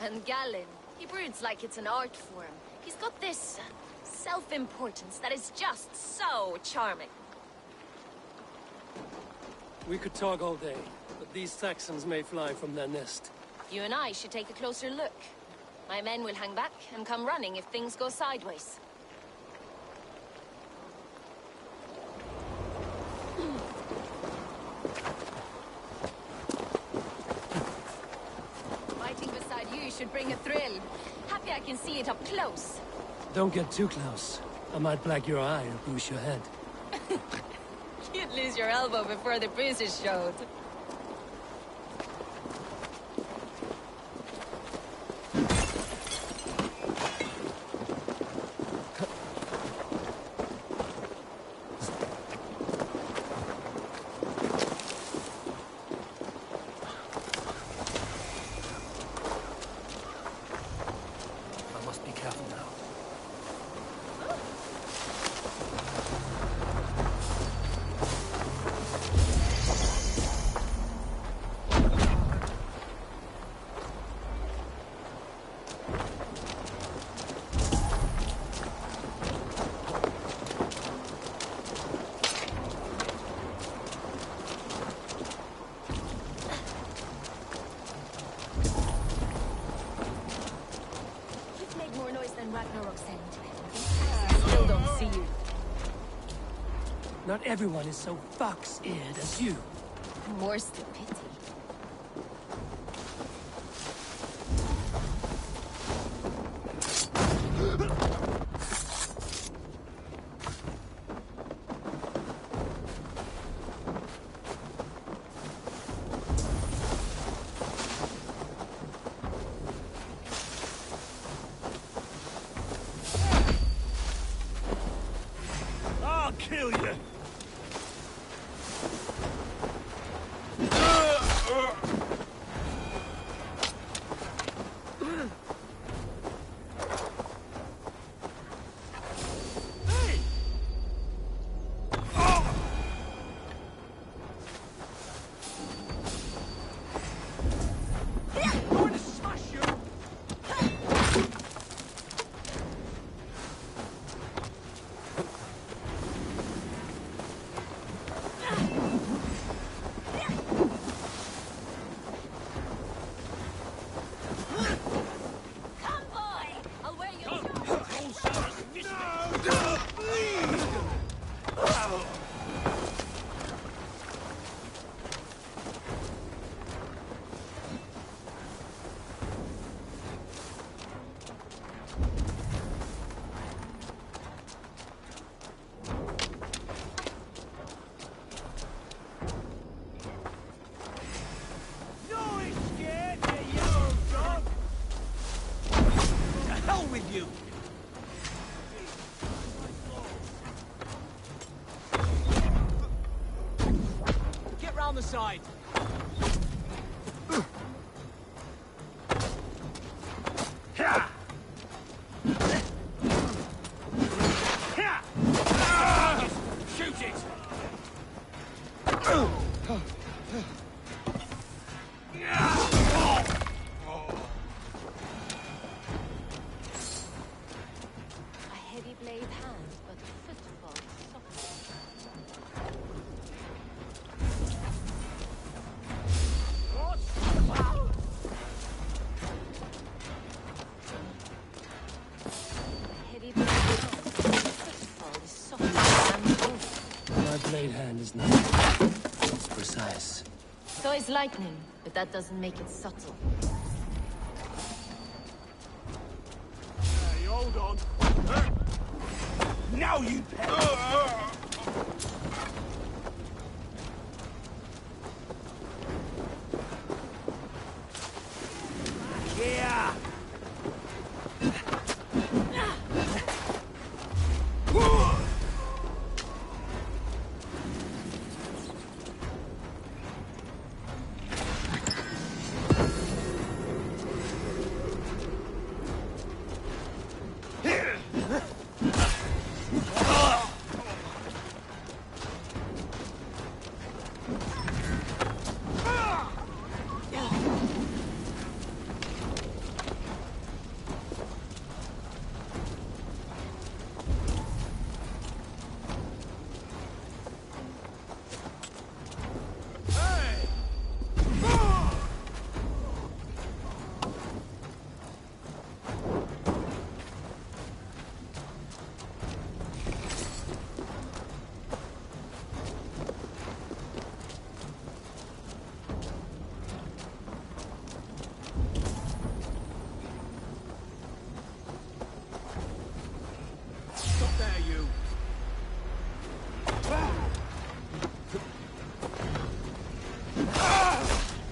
And Galen, he broods like it's an art form. He's got this self-importance that is just so charming. We could talk all day, but these Saxons may fly from their nest. You and I should take a closer look. My men will hang back and come running if things go sideways. Fighting beside you should bring a thrill. Happy I can see it up close. Don't get too close. I might black your eye or bruise your head. You'd lose your elbow before the bruises showed. Still don't see you. Not everyone is so fox-eared as you. More's the pity. I'll kill you! hell with you! Get round the side! Shoot it! A heavy blade hand, but footfall soft. A heavy blade hand, but footfall is soft and cold. My blade hand is not. It's precise. So is lightning, but that doesn't make it subtle. Hey, hold on. Now you Yeah! Stop there, you!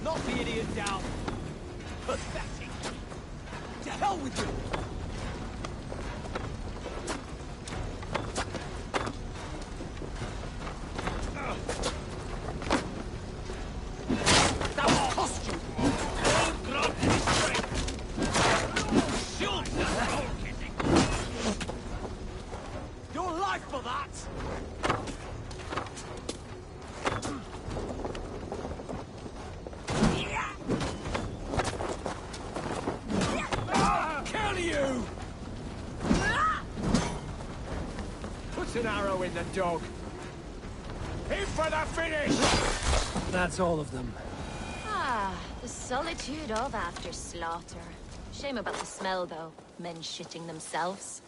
Knock the idiot down! Pathetic! To hell with you! That will cost you! Your life for that! Kill you! Put an arrow in the dog. In for the finish! That's all of them. Ah, the solitude of after slaughter. Shame about the smell, though. Men shitting themselves.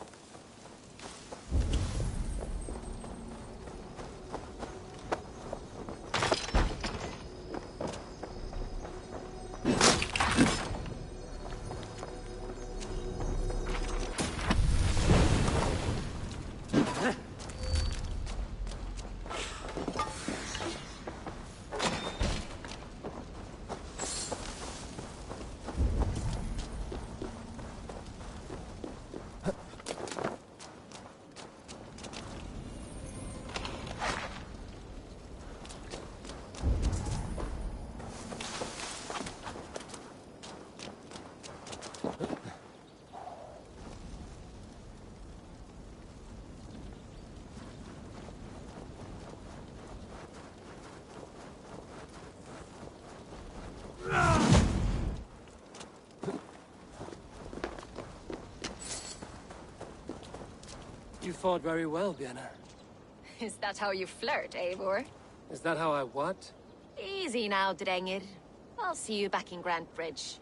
You fought very well, Björn. Is that how you flirt, Eivor? Is that how I what? Easy now, Drengir. I'll see you back in Grand Bridge.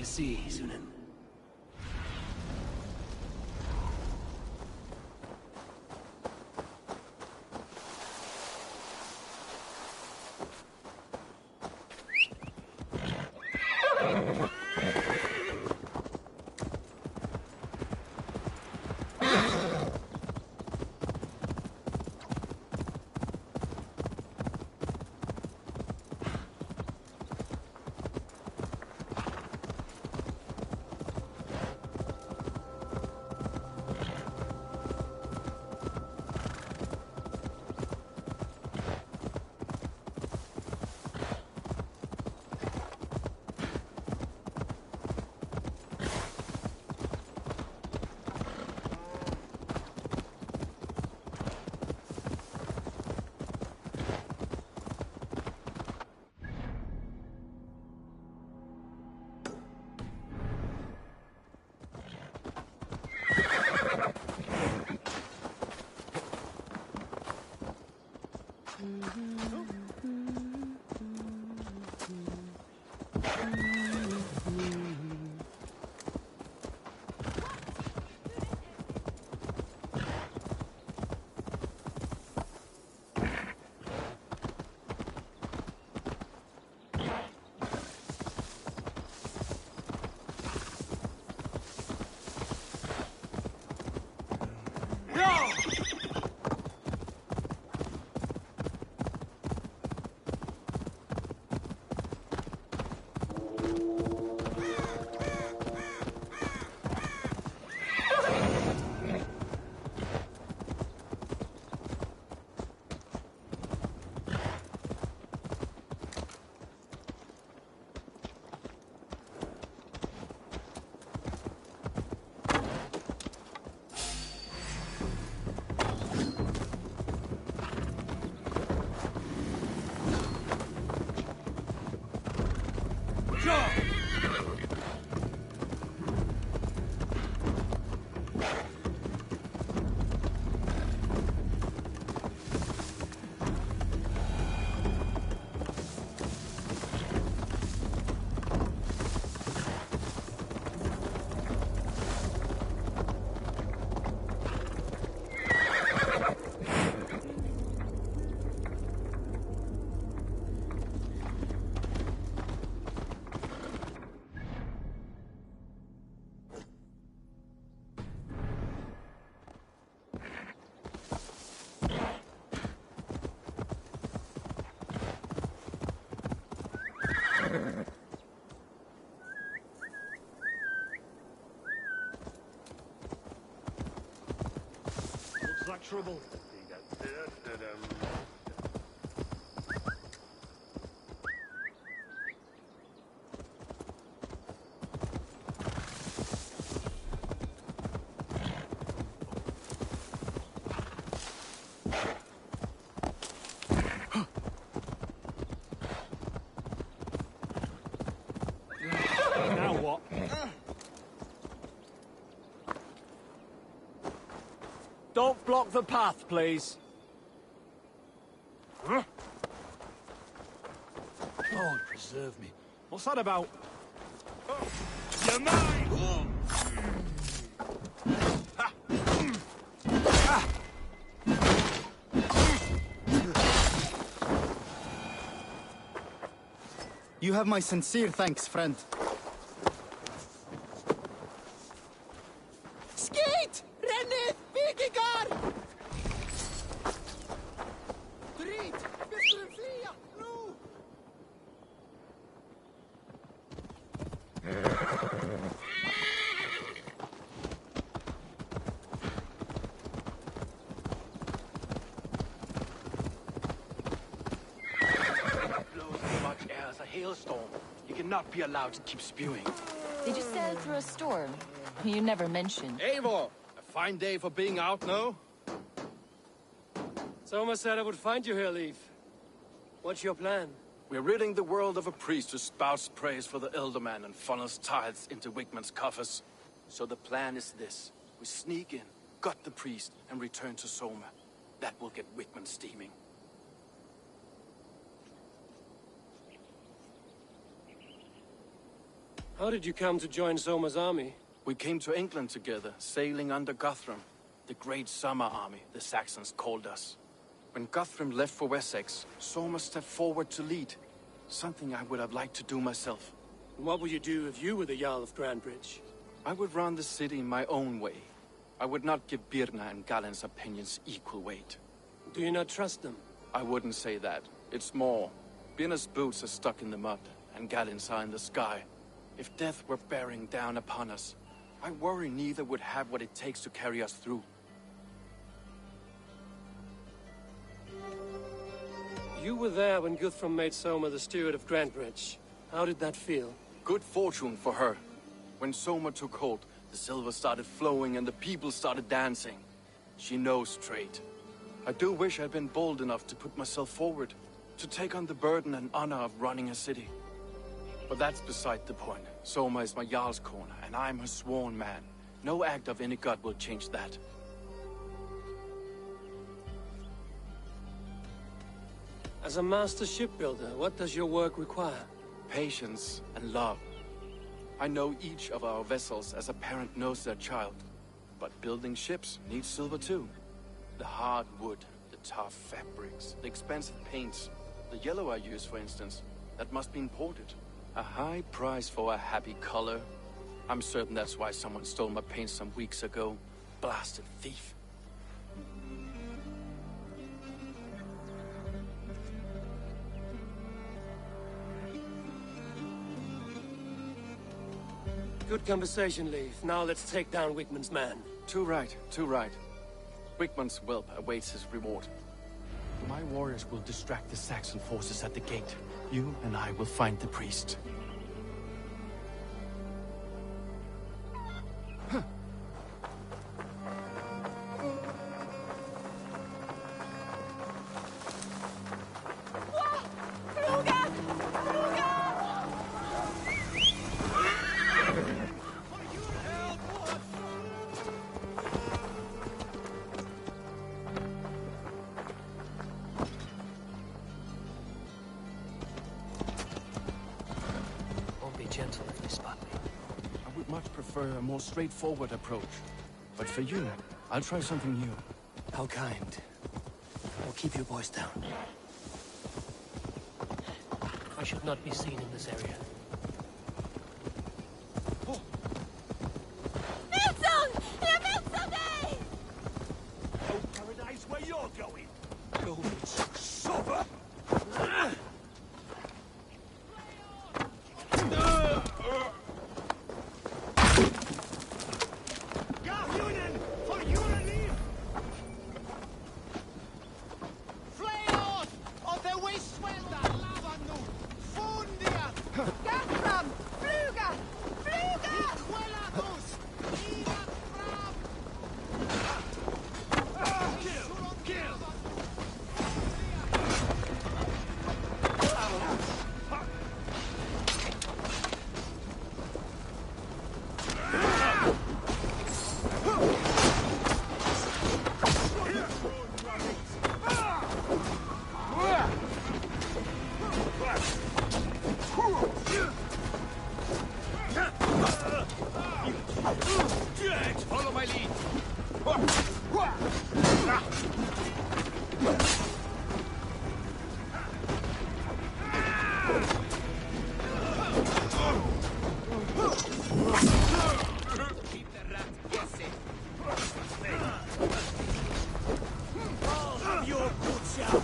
you see, Sunan. Looks like trouble. Now what? Don't block the path, please. Huh? Lord, preserve me. What's that about? You're mine! You have my sincere thanks, friend. Skeet! Rennith! Vikingar! Drit! Vi skulle flia! Nu! Blows as much air as a hailstorm. You cannot be allowed to keep spewing. Did you sail through a storm? You never mentioned. Eivor! A fine day for being out, no? Soma said I would find you here, Leaf. What's your plan? We're ridding the world of a priest who spouts praise for the Elderman and funnels tithes into Wigman's coffers. So the plan is this. We sneak in, gut the priest, and return to Soma. That will get Wigman steaming. How did you come to join Soma's army? We came to England together, sailing under Guthrum. The Great Summer Army, the Saxons called us. When Guthrum left for Wessex, Soma stepped forward to lead. Something I would have liked to do myself. What would you do if you were the Jarl of Grandbridge? I would run the city my own way. I would not give Birna and Galen's opinions equal weight. Do you not trust them? I wouldn't say that. It's more. Birna's boots are stuck in the mud, and Galen's are in the sky. If death were bearing down upon us, I worry neither would have what it takes to carry us through. You were there when Guthrum made Soma the steward of Grandbridge. How did that feel? Good fortune for her. When Soma took hold, the silver started flowing and the people started dancing. She knows trade. I do wish I'd been bold enough to put myself forward, to take on the burden and honor of running a city. But that's beside the point. Soma is my Jarl's corner, and I'm her sworn man. No act of any god will change that. As a master shipbuilder, what does your work require? Patience and love. I know each of our vessels as a parent knows their child. But building ships needs silver too. The hard wood, the tough fabrics, the expensive paints. The yellow I use, for instance, that must be imported. A high price for a happy color. I'm certain that's why someone stole my paint some weeks ago. Blasted thief. Good conversation, Leif. Now let's take down Wigmund's man. Too right, too right. Wigmund's whelp awaits his reward. My warriors will distract the Saxon forces at the gate. You and I will find the priest. Gentle if they spot me. I would much prefer a more straightforward approach. But for you, I'll try something new. How kind. I'll keep you boys down. I should not be seen in this area. Nilsson! Jag missade dig! No paradise where you're going! Go, sober! Follow my lead. Keep the rat guessing. All of your good shout.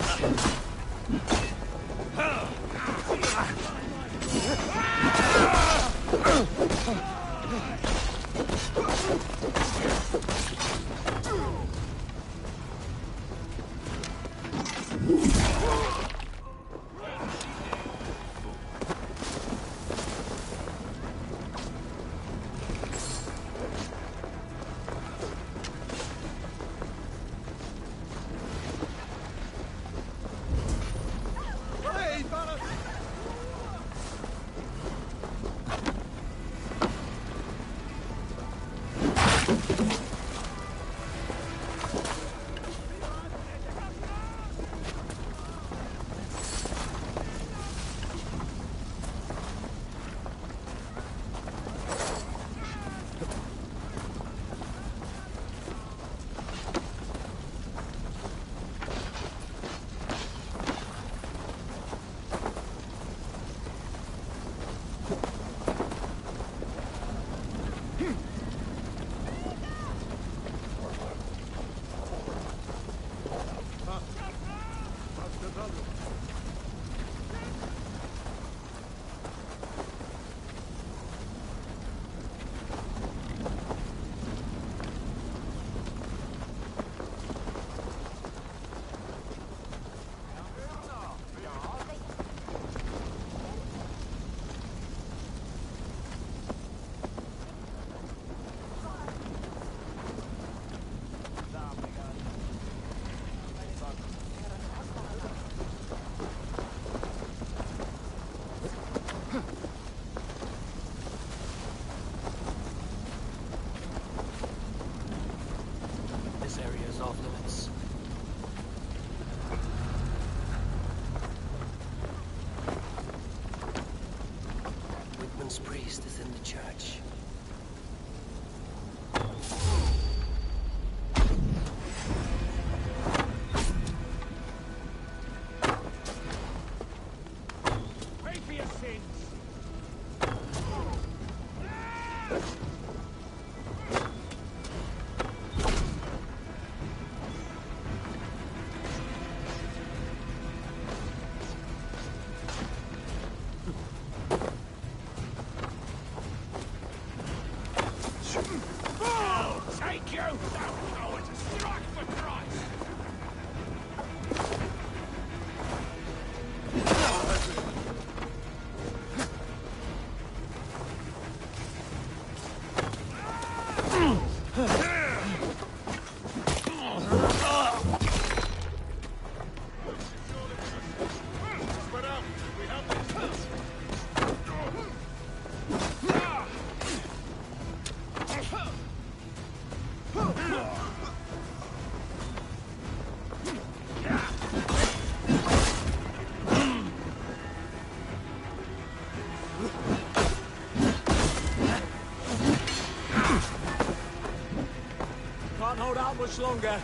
church. Pay for your sins! I'll take you, thou coward! Strike for Christ! Spread out! We have this! Can't hold out much longer.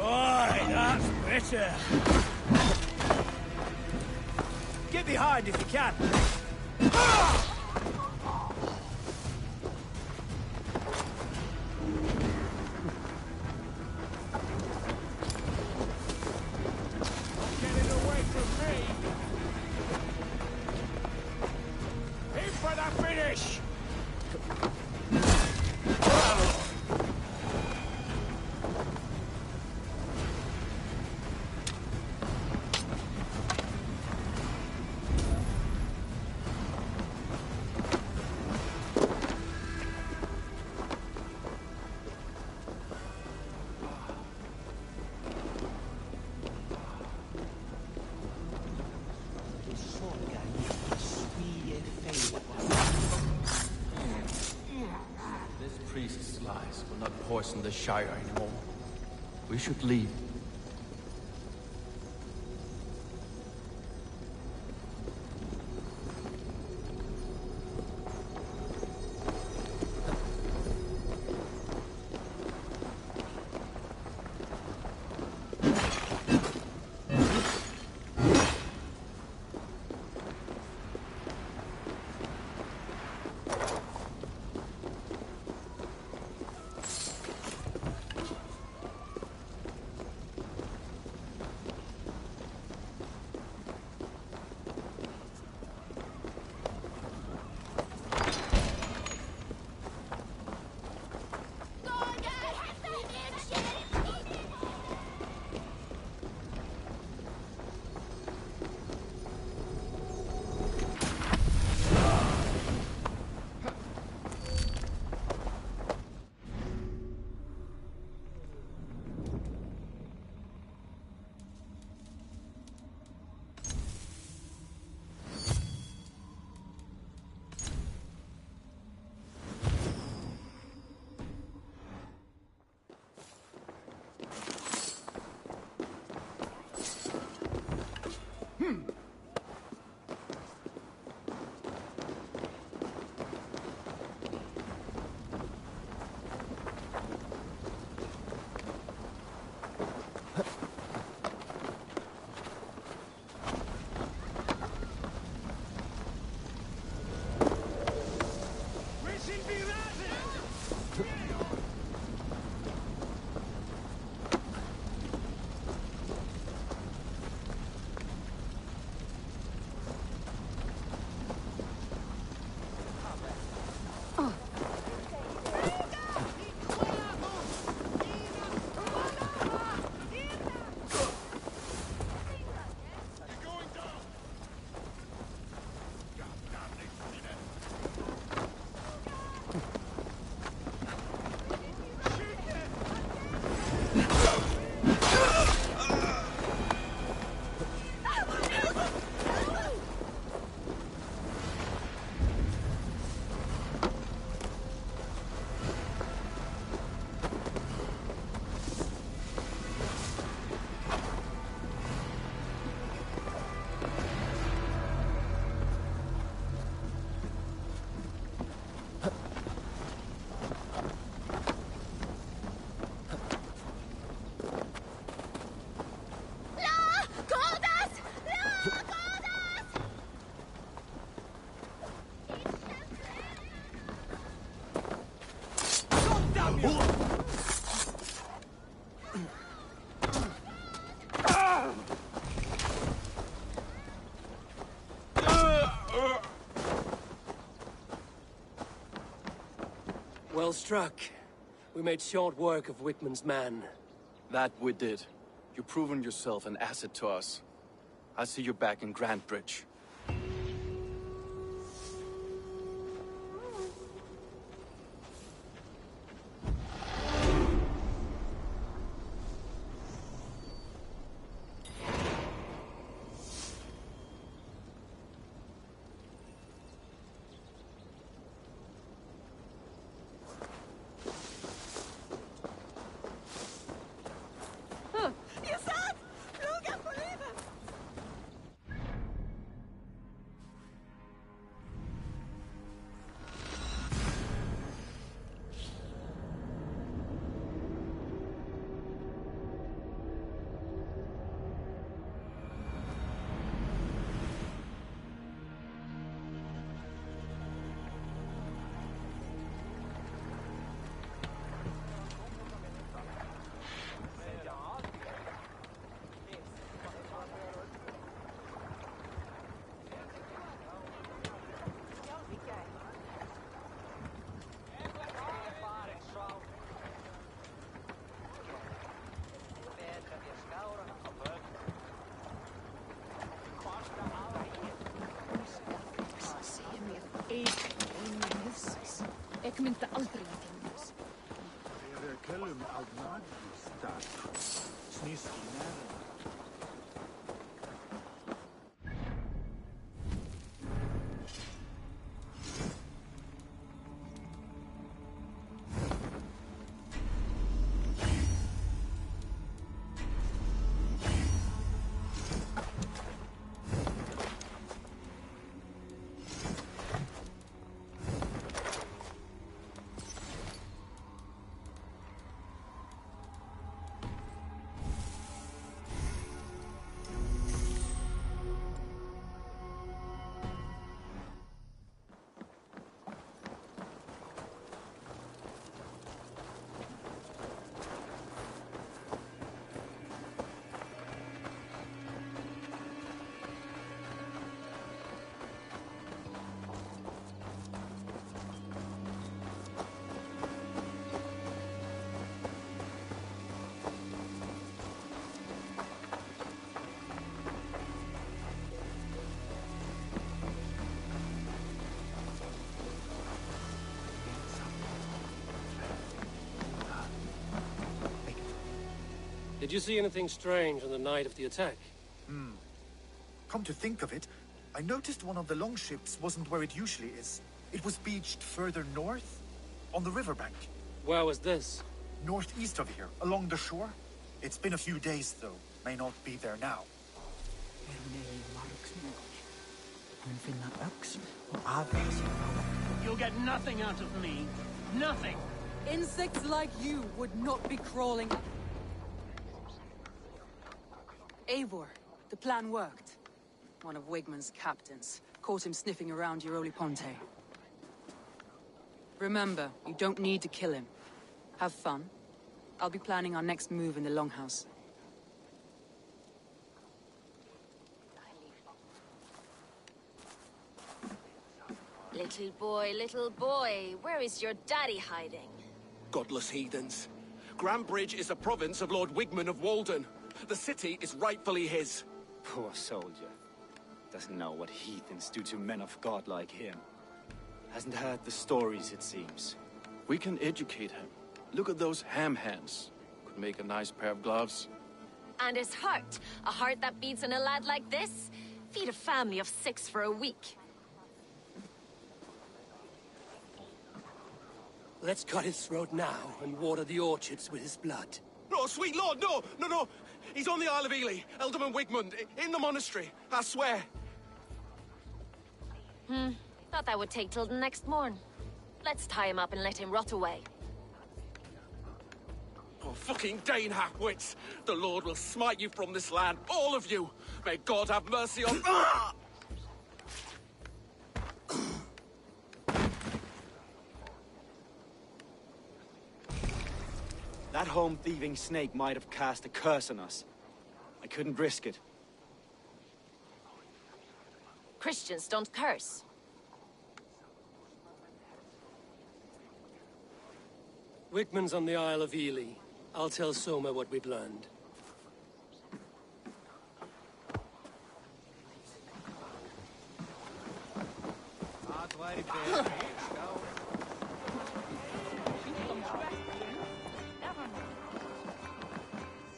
Right, that's better. Get behind if you can. Getting away from me. In for the finish. This priest's lies will not poison the Shire anymore. We should leave. Well struck. We made short work of Wickman's man. That we did. You've proven yourself an asset to us. I'll see you back in Grantbridge. Ik mynd de aldrei things. Did you see anything strange on the night of the attack? Come to think of it, I noticed one of the longships wasn't where it usually is. It was beached further north, on the riverbank. Where was this? Northeast of here, along the shore. It's been a few days, though. May not be there now. You'll get nothing out of me. Nothing. Insects like you would not be crawling. Eivor, the plan worked. One of Wigman's captains caught him sniffing around Euroli Ponte. Remember, you don't need to kill him. Have fun. I'll be planning our next move in the Longhouse. Little boy, where is your daddy hiding? Godless heathens. Grantbridge is a province of Lord Wigman of Walden. The city is rightfully his. Poor soldier. Doesn't know what heathens do to men of God like him. Hasn't heard the stories, it seems. We can educate him. Look at those ham hands. Could make a nice pair of gloves. And his heart. A heart that beats in a lad like this? Feed a family of 6 for a week. Let's cut his throat now and water the orchards with his blood. Oh, sweet lord, no! No! He's on the Isle of Ely, Ealdorman Wigmund, in the monastery, I swear. Thought that would take till the next morn. Let's tie him up and let him rot away. Oh, fucking Dane half-wits! The Lord will smite you from this land, all of you! May God have mercy on... home-thieving snake might have cast a curse on us. I couldn't risk it. Christians don't curse. Wigman's on the Isle of Ely. I'll tell Soma what we've learned.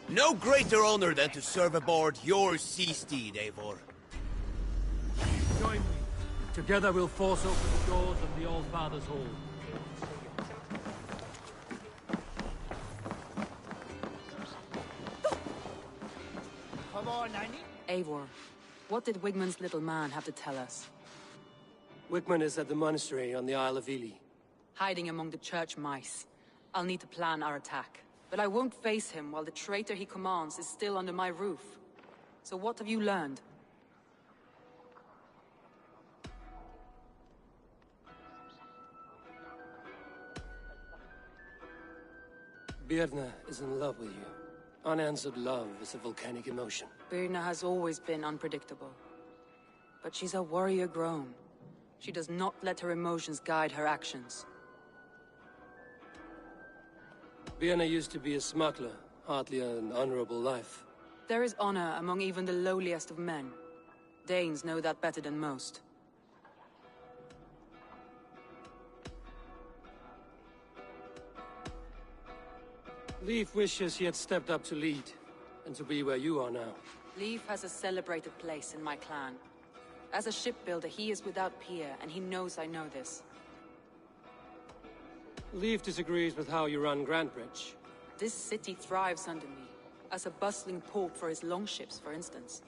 No greater honor than to serve aboard your sea steed, Eivor. Join me. Together we'll force open the doors of the Old Father's Hall. Come on, Nanny. Eivor, what did Wigmund's little man have to tell us? Wigman is at the monastery on the Isle of Ely. Hiding among the church mice. I'll need to plan our attack. But I won't face him while the traitor he commands is still under my roof. So what have you learned? Birna is in love with you. Unanswered love is a volcanic emotion. Birna has always been unpredictable. But she's a warrior grown. She does not let her emotions guide her actions. Birna used to be a smuggler, hardly an honorable life. There is honor among even the lowliest of men. Danes know that better than most. Leif wishes he had stepped up to lead, and to be where you are now. Leif has a celebrated place in my clan. As a shipbuilder, he is without peer, and he knows I know this. Leif disagrees with how you run Grantbridge. This city thrives under me, as a bustling port for his longships, for instance.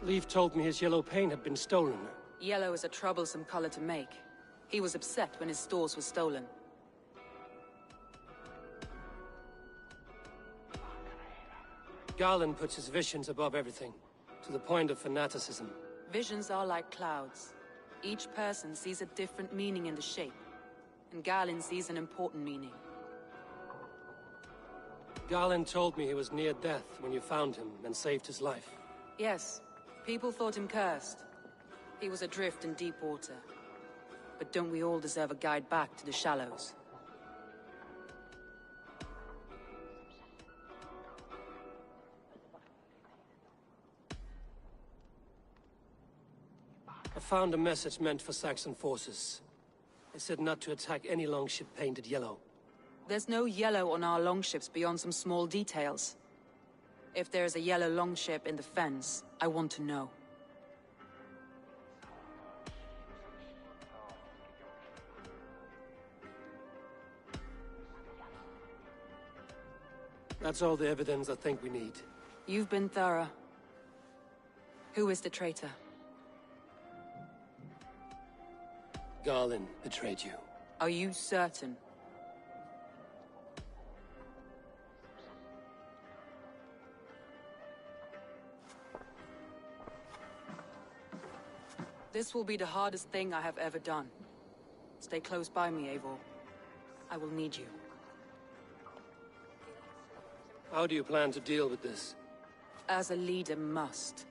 Leif told me his yellow paint had been stolen. Yellow is a troublesome color to make. He was upset when his stores were stolen. Garland puts his visions above everything, to the point of fanaticism. Visions are like clouds. Each person sees a different meaning in the shape, and Garland sees an important meaning. Garland told me he was near death when you found him and saved his life. Yes, people thought him cursed. He was adrift in deep water. But don't we all deserve a guide back to the shallows? I found a message meant for Saxon forces. It said not to attack any longship painted yellow. There's no yellow on our longships beyond some small details. If there's a yellow longship in the fens, I want to know. That's all the evidence I think we need. You've been thorough. Who is the traitor? Garland betrayed you. Are you certain? This will be the hardest thing I have ever done. Stay close by me, Eivor. I will need you. How do you plan to deal with this? As a leader must.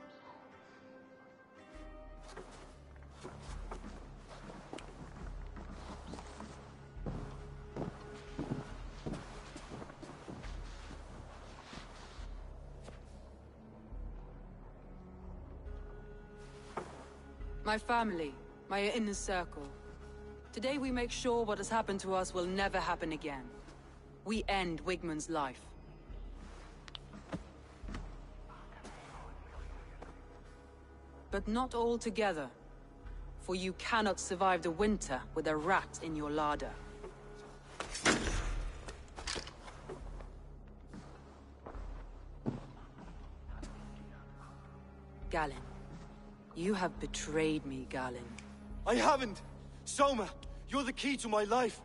My family, my inner circle. Today we make sure what has happened to us will never happen again. We end Wigmund's life. But not all together. For you cannot survive the winter with a rat in your larder. Galen. You have betrayed me, Galen. I haven't! Soma, you're the key to my life.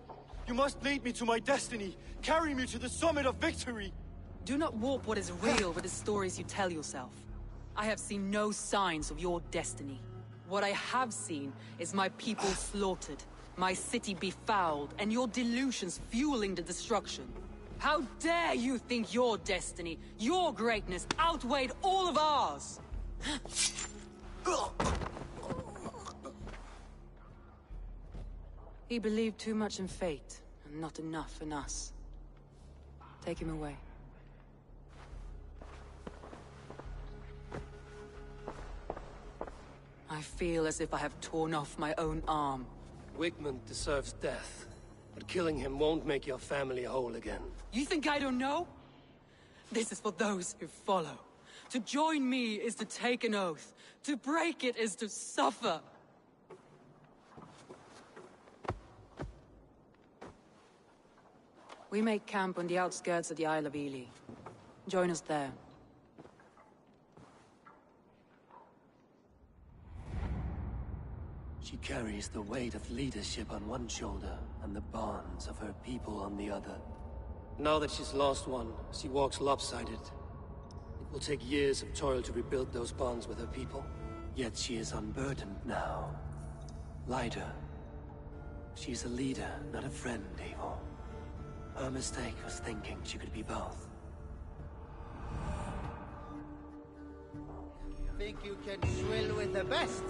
You must lead me to my destiny. Carry me to the summit of victory. Do not warp what is real with the stories you tell yourself. I have seen no signs of your destiny. What I have seen is my people slaughtered, my city befouled, and your delusions fueling the destruction. How dare you think your destiny, your greatness, outweighed all of ours? He believed too much in fate, and not enough in us. Take him away. I feel as if I have torn off my own arm. Wigmund deserves death, but killing him won't make your family whole again. You think I don't know? This is for those who follow. To join me is to take an oath. To break it is to suffer. We make camp on the outskirts of the Isle of Ely. Join us there. She carries the weight of leadership on one shoulder and the bonds of her people on the other. Now that she's lost one, she walks lopsided. It will take years of toil to rebuild those bonds with her people. Yet she is unburdened now. Lighter. She's a leader, not a friend, Eivor. Her mistake was thinking she could be both. Think you can swill with the best?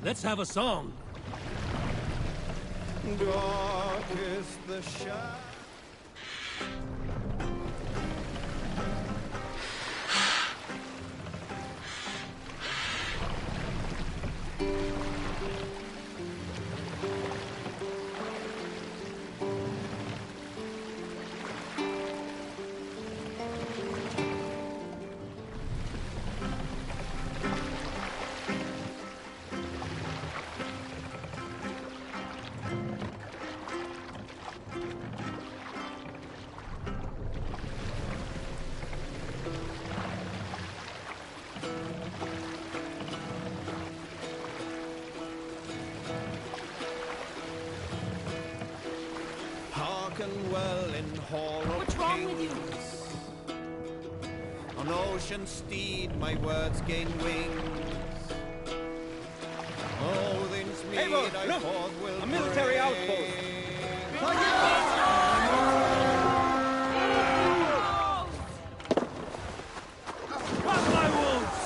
Let's have a song. Dark is the shadow. Well in Hall of What's wrong with you? On ocean steed my words gain wings. Oathins meet Eivor, I look! forth will A military outpost! Cut my wounds!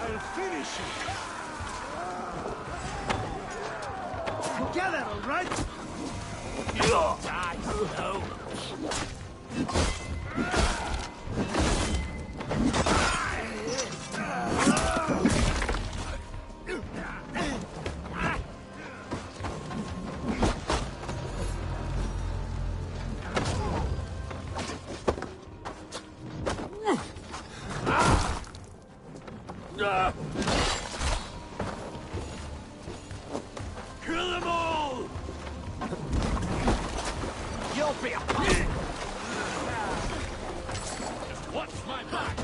I'll finish you! Together, all right? You'll die slow. Kill them all! You'll be a pig! Just watch my back!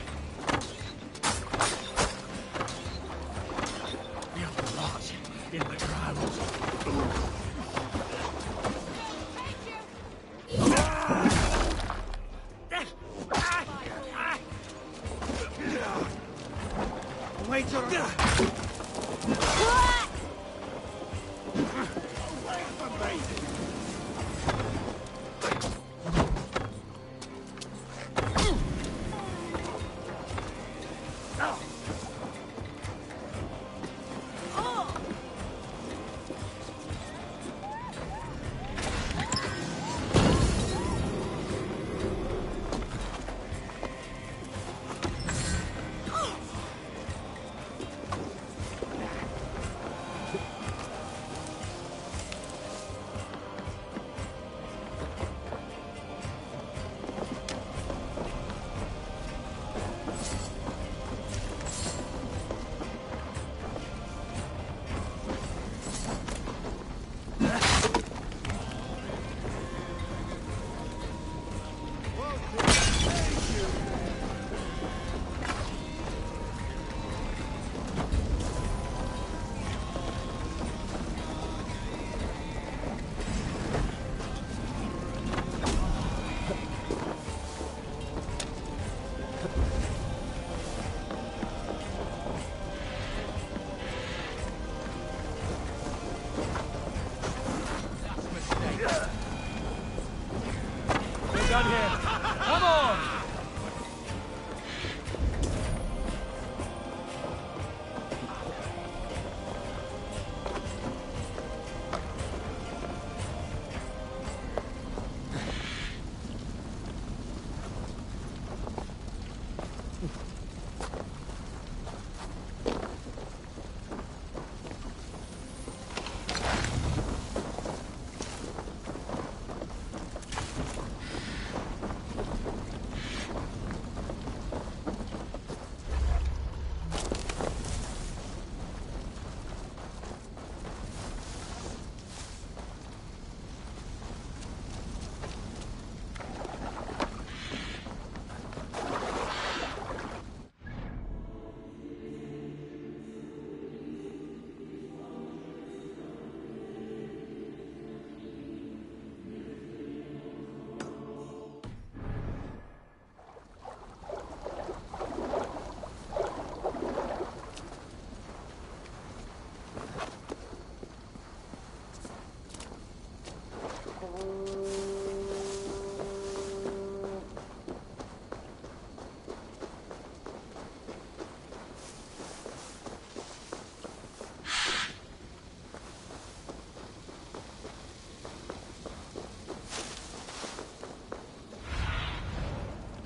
You're lost in the crowd. Wait till away from me! We're done here. Come on!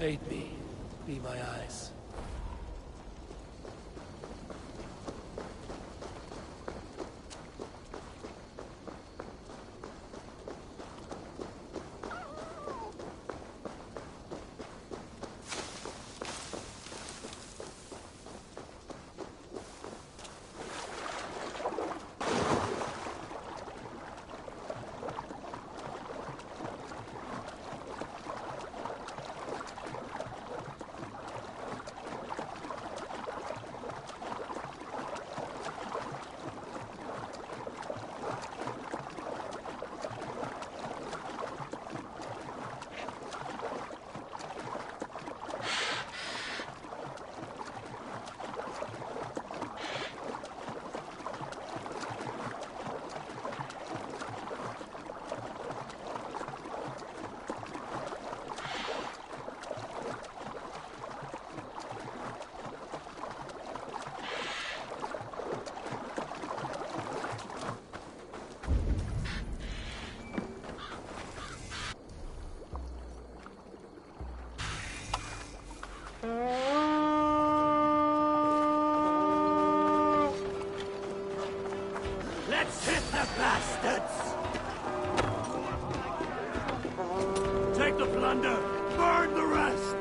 Aid me. Be my eyes. Let's hit the bastards! Take the plunder, burn the rest!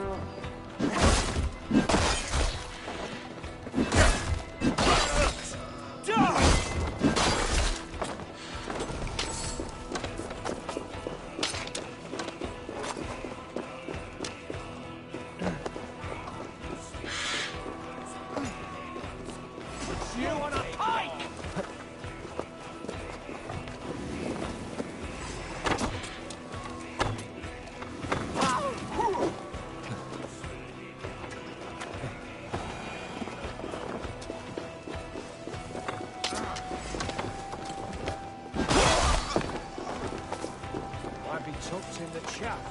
You on a pike! Might be tucked in the chaff.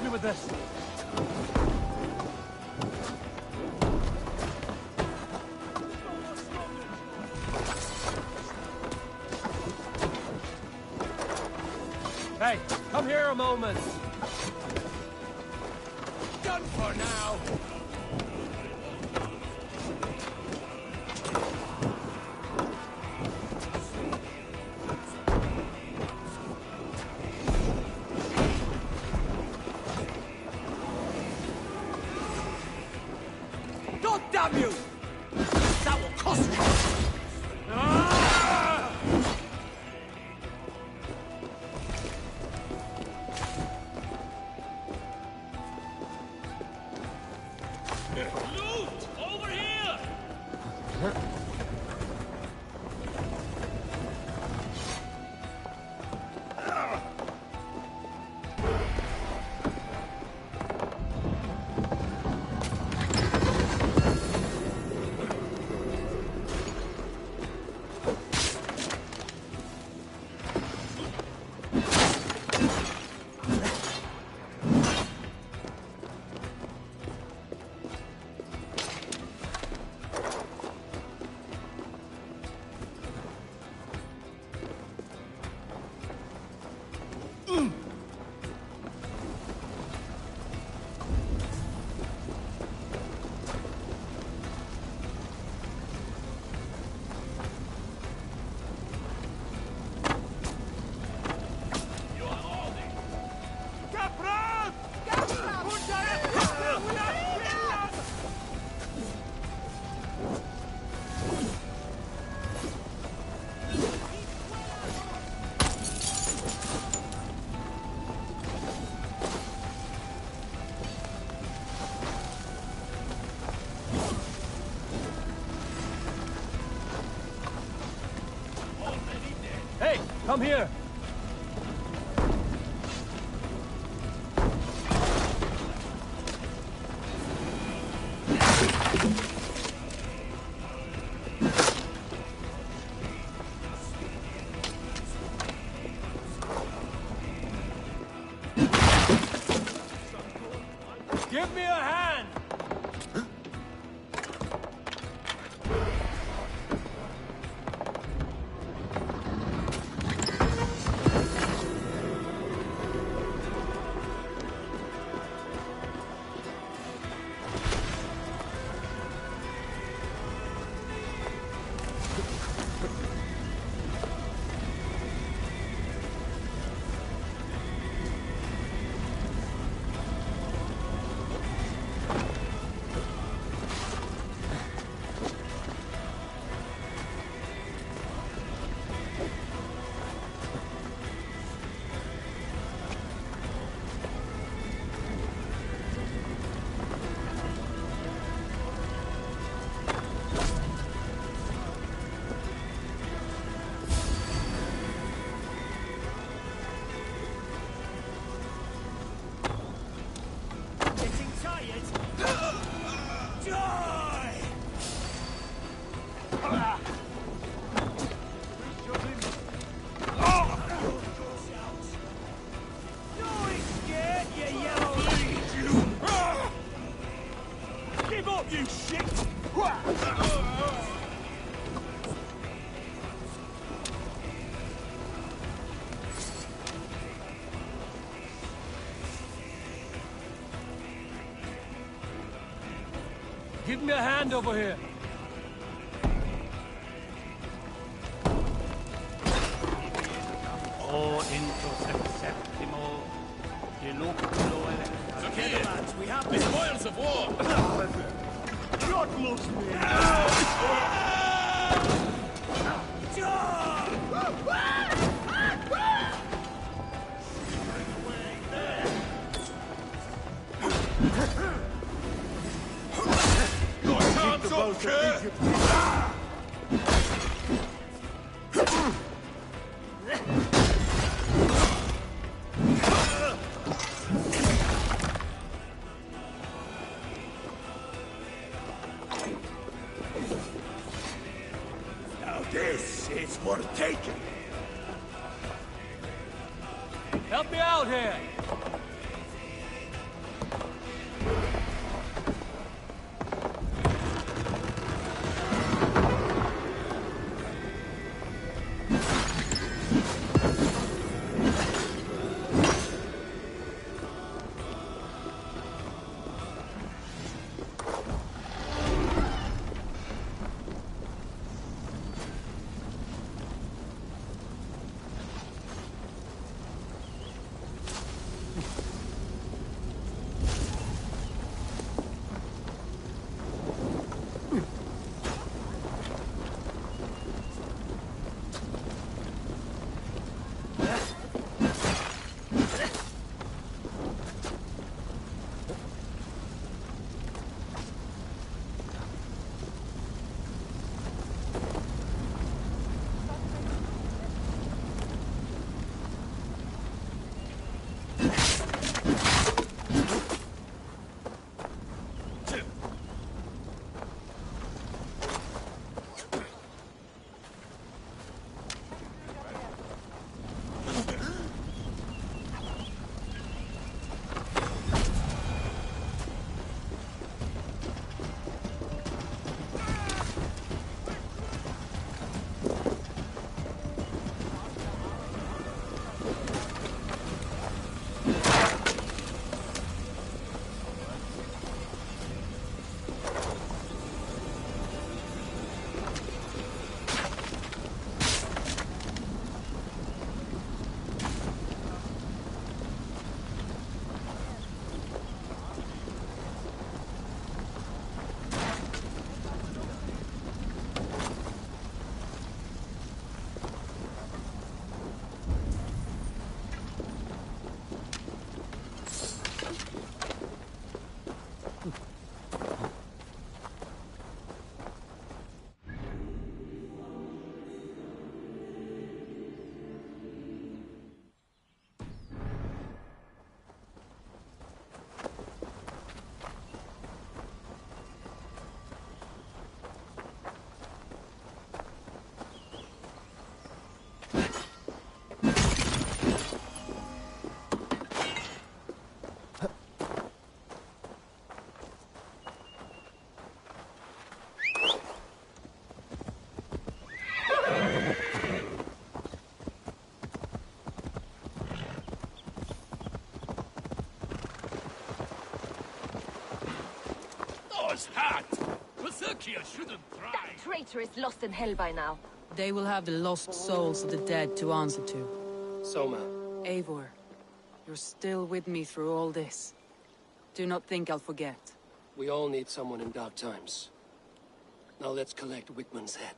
me with this. Hey, come here a moment. Done for now. God damn you! That will cost you. Loot! Over here! Hey, come here! Give me a hand! Give me a hand over here. O intus septimo deluctulo Together, lads, we have the spoils of war! God loves me! Your chance up, kid! Now this is worth taking. Help me out here! lucky I shouldn't try. That traitor is lost in hell by now. They will have the lost souls of the dead to answer to. Soma. Eivor, you're still with me through all this. Do not think I'll forget. We all need someone in dark times. Now let's collect Wigmund's head.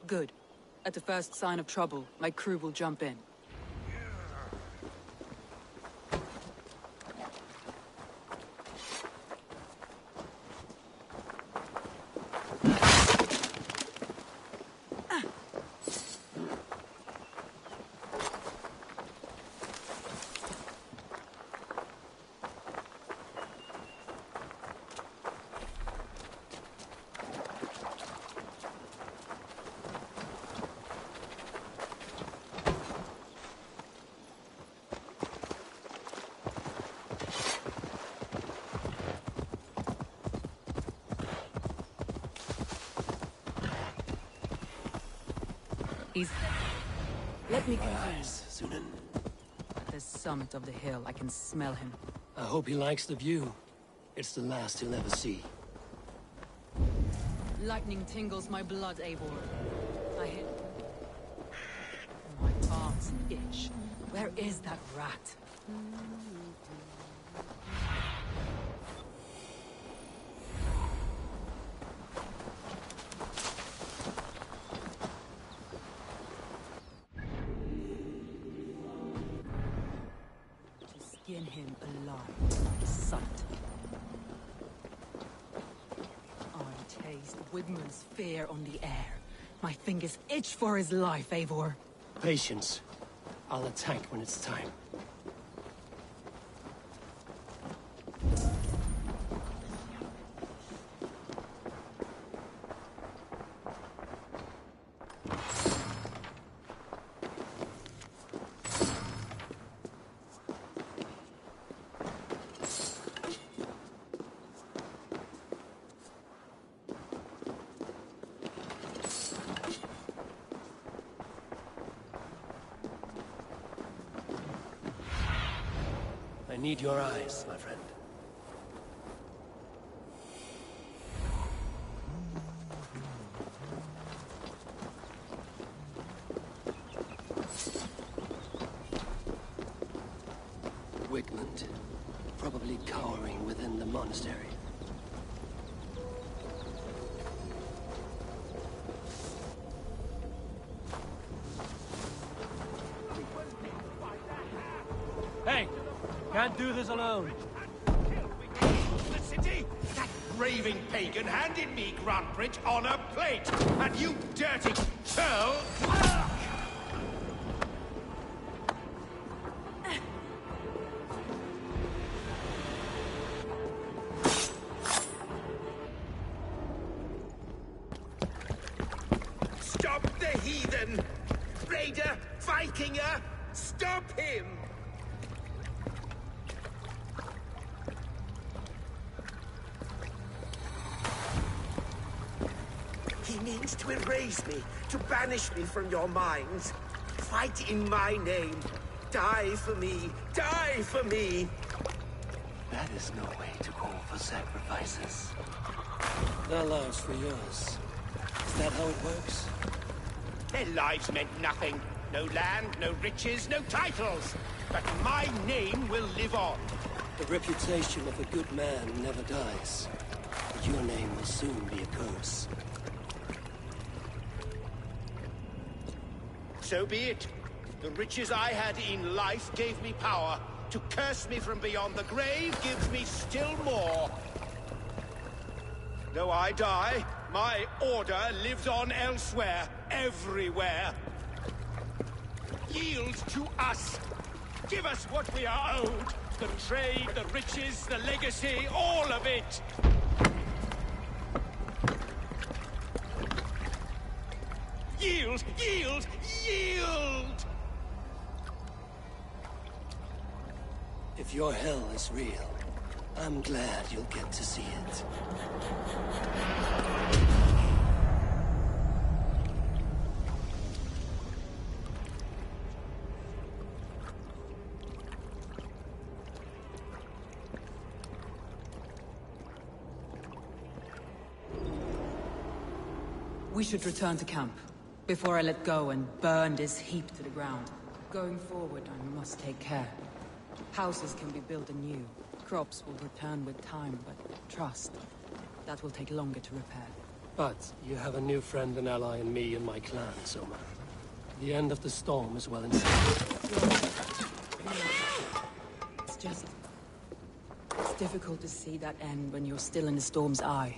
Good. At the first sign of trouble, my crew will jump in. Let me continue. Sunan. At the summit of the hill, I can smell him. I hope he likes the view. It's the last he'll ever see. Lightning tingles my blood, Eivor. I hit... My arms itch. Where is that rat? Skin him alive, like a sight. I taste Wigmund's fear on the air. My fingers itch for his life, Eivor. Patience. I'll attack when it's time. I need your eyes, my friend. Wigmund, probably cowering within the monastery. Hey! Can't do this alone. The city? That raving pagan handed me Grantbridge on a plate! And you dirty churl! Stop the heathen! Raider! Vikinger! Stop him! He means to erase me, to banish me from your minds. Fight in my name. Die for me. Die for me. That is no way to call for sacrifices. Their lives for yours. Is that how it works? Their lives meant nothing. No land, no riches, no titles. But my name will live on. The reputation of a good man never dies. But your name will soon be a curse. So be it. The riches I had in life gave me power. To curse me from beyond the grave gives me still more. Though I die, my order lives on elsewhere, everywhere. Yield to us. Give us what we are owed. The trade, the riches, the legacy, all of it. Yield! Yield! Yield! If your hell is real, I'm glad you'll get to see it. We should return to camp, before I let go and burn this heap to the ground. Going forward, I must take care. Houses can be built anew. Crops will return with time, but trust, that will take longer to repair. But you have a new friend and ally in me and my clan, Soma. The end of the storm is well in sight. It's just... it's difficult to see that end when you're still in the storm's eye.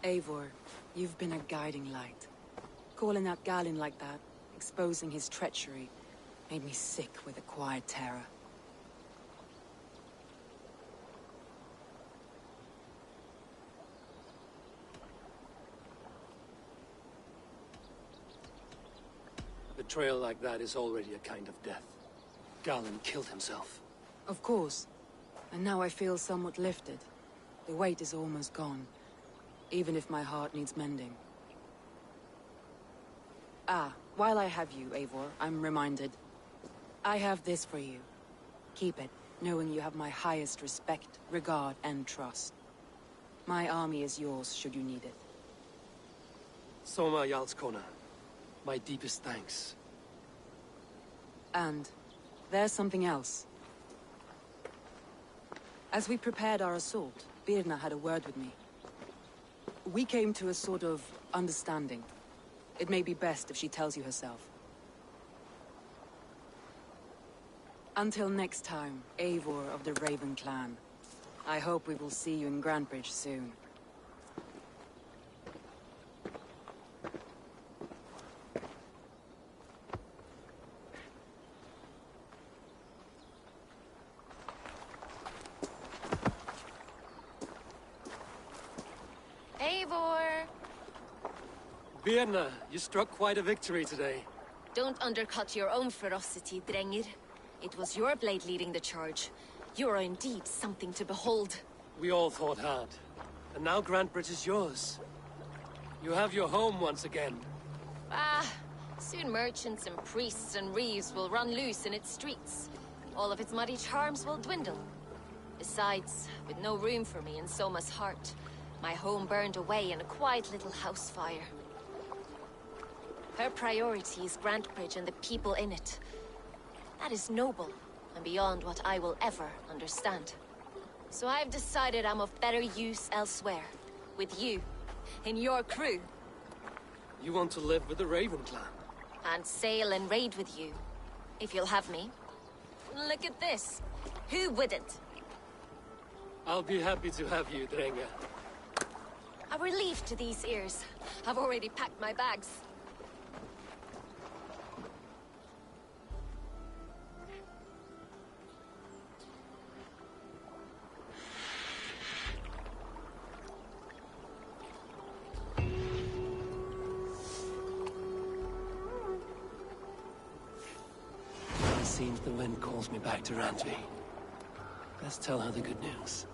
Eivor, you've been a guiding light. Calling out Galinn like that, exposing his treachery, made me sick with a quiet terror. Betrayal like that is already a kind of death. Galinn killed himself. Of course. And now I feel somewhat lifted. The weight is almost gone. Even if my heart needs mending. Ah, while I have you, Eivor, I'm reminded. I have this for you. Keep it, knowing you have my highest respect, regard, and trust. My army is yours, should you need it. Soma Jarlskona, my deepest thanks. And there's something else. As we prepared our assault, Birna had a word with me. We came to a sort of understanding. It may be best if she tells you herself. Until next time, Eivor of the Raven Clan. I hope we will see you in Grantebridge soon. Eivor! Birna, you struck quite a victory today. Don't undercut your own ferocity, Drengir. It was your blade leading the charge. You are indeed something to behold. We all fought hard. And now Grantebridge is yours. You have your home once again. Ah, soon merchants and priests and reeves will run loose in its streets. All of its muddy charms will dwindle. Besides, with no room for me in Soma's heart, my home burned away in a quiet little house fire. Her priority is Grantebridge and the people in it. That is noble, and beyond what I will ever understand. So I've decided I'm of better use elsewhere. With you, in your crew. You want to live with the Raven Clan? And sail and raid with you, if you'll have me. Look at this. Who wouldn't? I'll be happy to have you, Drenga. A relief to these ears. I've already packed my bags. It seems the wind calls me back to Randvi. Let's tell her the good news.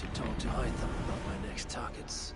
should talk to Hytham about my next targets.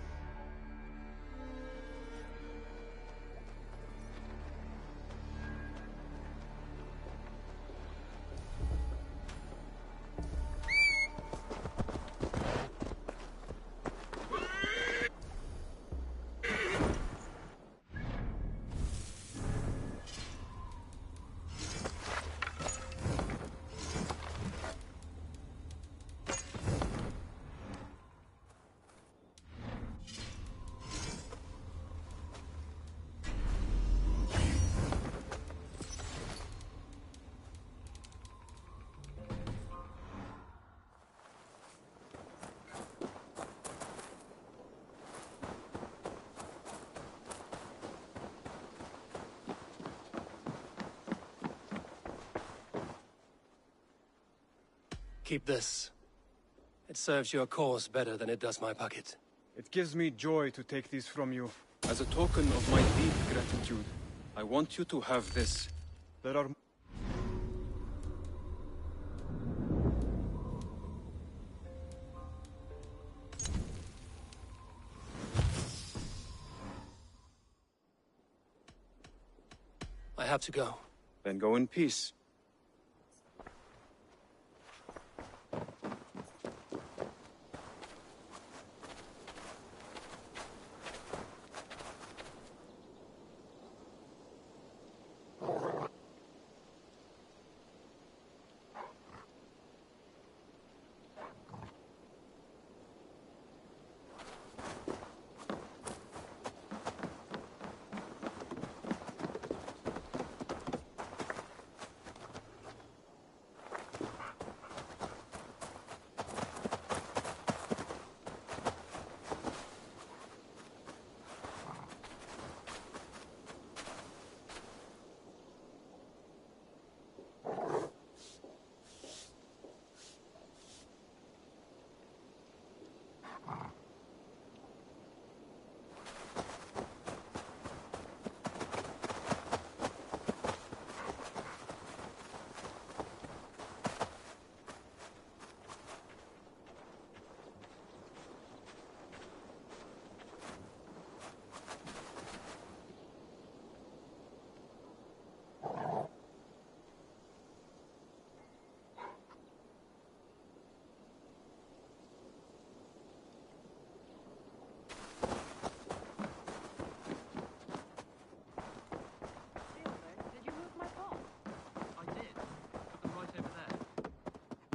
Keep this. It serves your cause better than it does my pocket. It gives me joy to take these from you. As a token of my deep gratitude, I want you to have this. There are... I have to go. Then go in peace.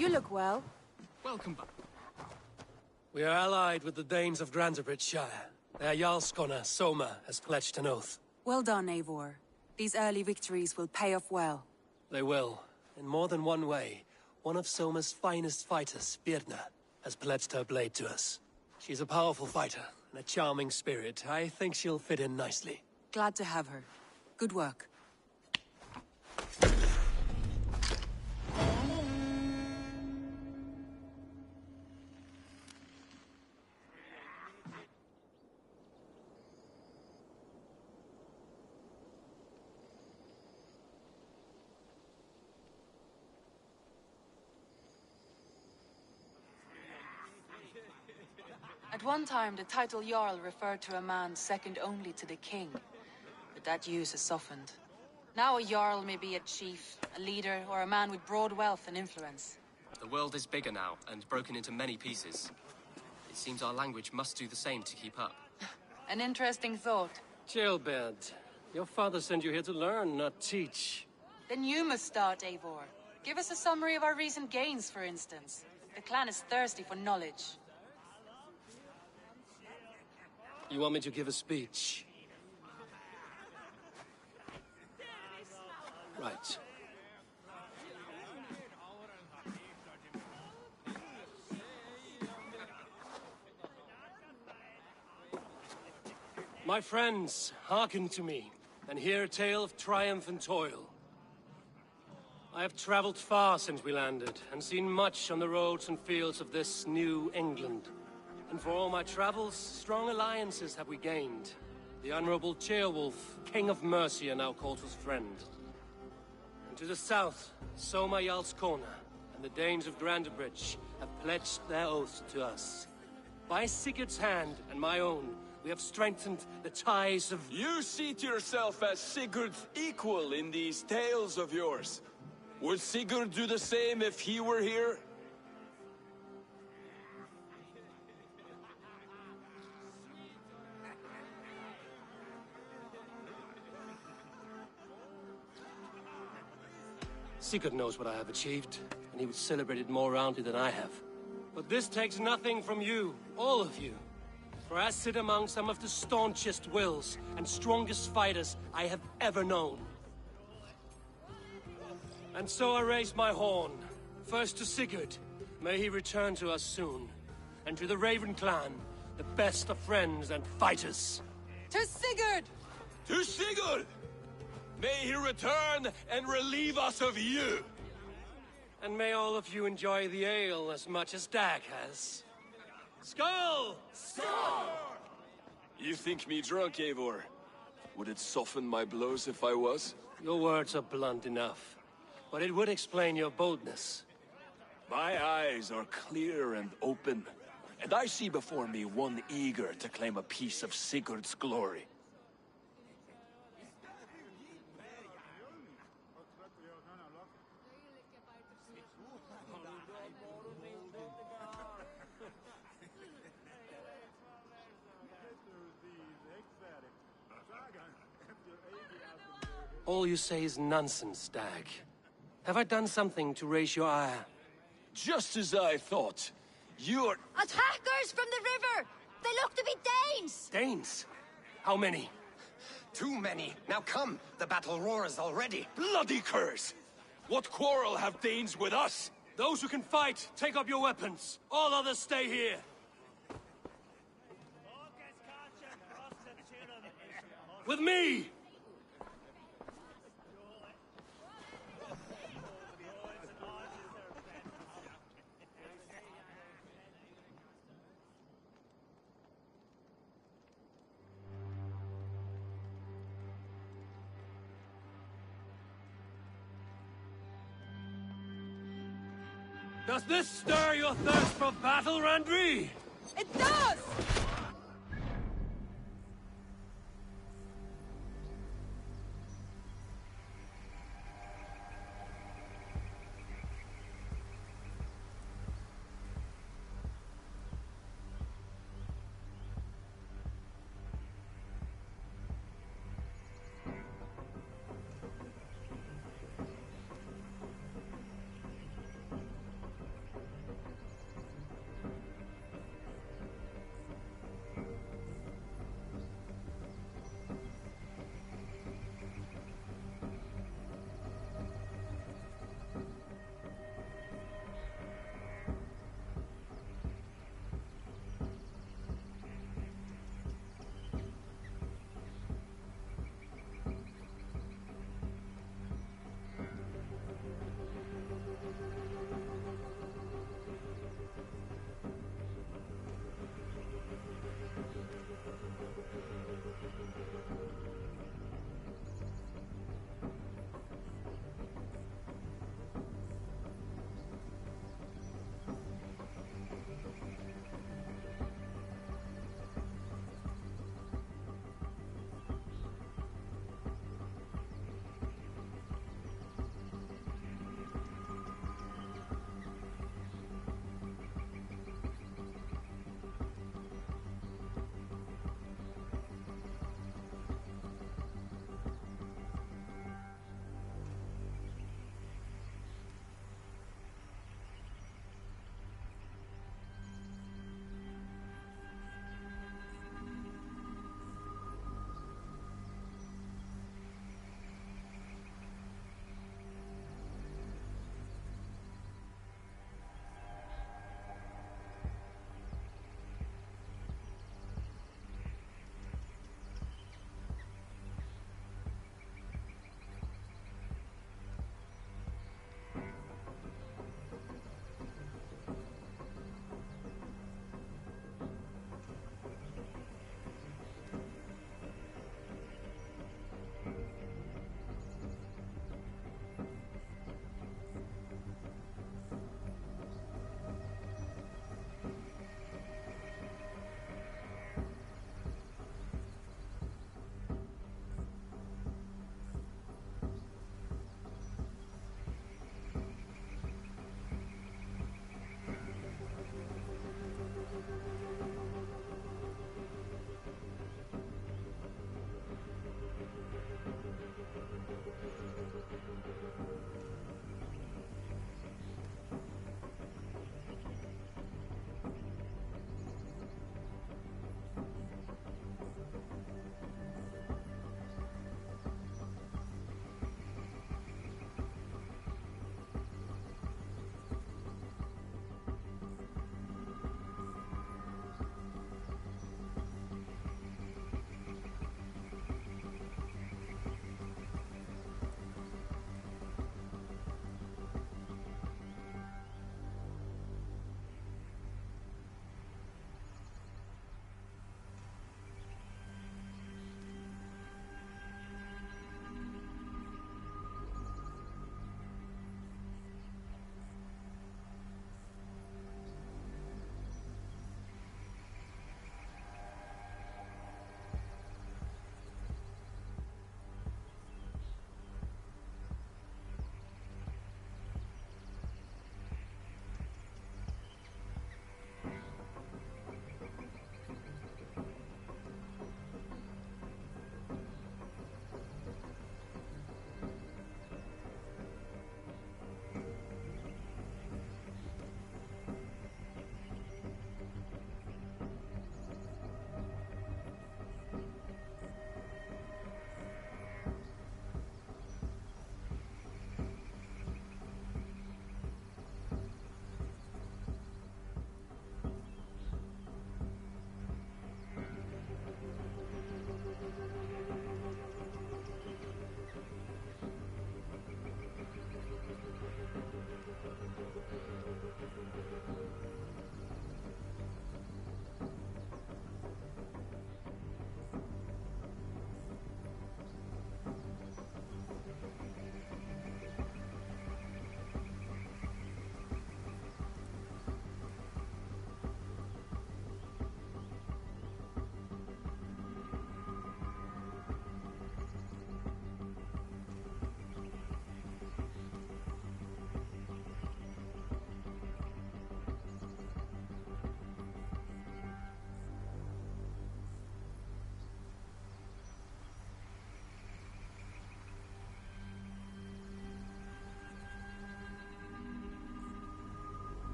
You look well. Welcome back. We are allied with the Danes of Granderbridgeshire. Their Jarlskona, Soma, has pledged an oath. Well done, Eivor. These early victories will pay off well. They will. In more than one way. One of Soma's finest fighters, Birna, has pledged her blade to us. She's a powerful fighter and a charming spirit. I think she'll fit in nicely. Glad to have her. Good work. At one time, the title Jarl referred to a man second only to the king. But that use has softened. Now a Jarl may be a chief, a leader, or a man with broad wealth and influence. The world is bigger now, and broken into many pieces. It seems our language must do the same to keep up. An interesting thought. Chillbed, your father sent you here to learn, not teach. Then you must start, Eivor. Give us a summary of our recent gains, for instance. The clan is thirsty for knowledge. You want me to give a speech? Right. My friends, hearken to me, and hear a tale of triumph and toil. I have traveled far since we landed, and seen much on the roads and fields of this new England. And for all my travels, strong alliances have we gained. The Honorable Ceolwulf, King of Mercia, now calls us friend. And to the south, Soma Jarlskona, and the Danes of Grandbridge have pledged their oath to us. By Sigurd's hand and my own, we have strengthened the ties of... You seat yourself as Sigurd's equal in these tales of yours. Would Sigurd do the same if he were here? Sigurd knows what I have achieved, and he would celebrate it more roundly than I have. But this takes nothing from you, all of you. For I sit among some of the staunchest wills and strongest fighters I have ever known. And so I raise my horn, first to Sigurd, may he return to us soon, and to the Raven clan, the best of friends and fighters. To Sigurd! To Sigurd! May he return and relieve us of you! And may all of you enjoy the ale as much as Dag has. Skull! Skull! You think me drunk, Eivor? Would it soften my blows if I was? Your words are blunt enough, but it would explain your boldness. My eyes are clear and open, and I see before me one eager to claim a piece of Sigurd's glory. All you say is nonsense, Dag. Have I done something to raise your ire? Just as I thought. You're... Attackers from the river! They look to be Danes! Danes? How many? Too many. Now come, the battle roars already. Bloody curse! What quarrel have Danes with us? Those who can fight, take up your weapons. All others stay here. With me! Does this stir your thirst for battle, Randri? It does!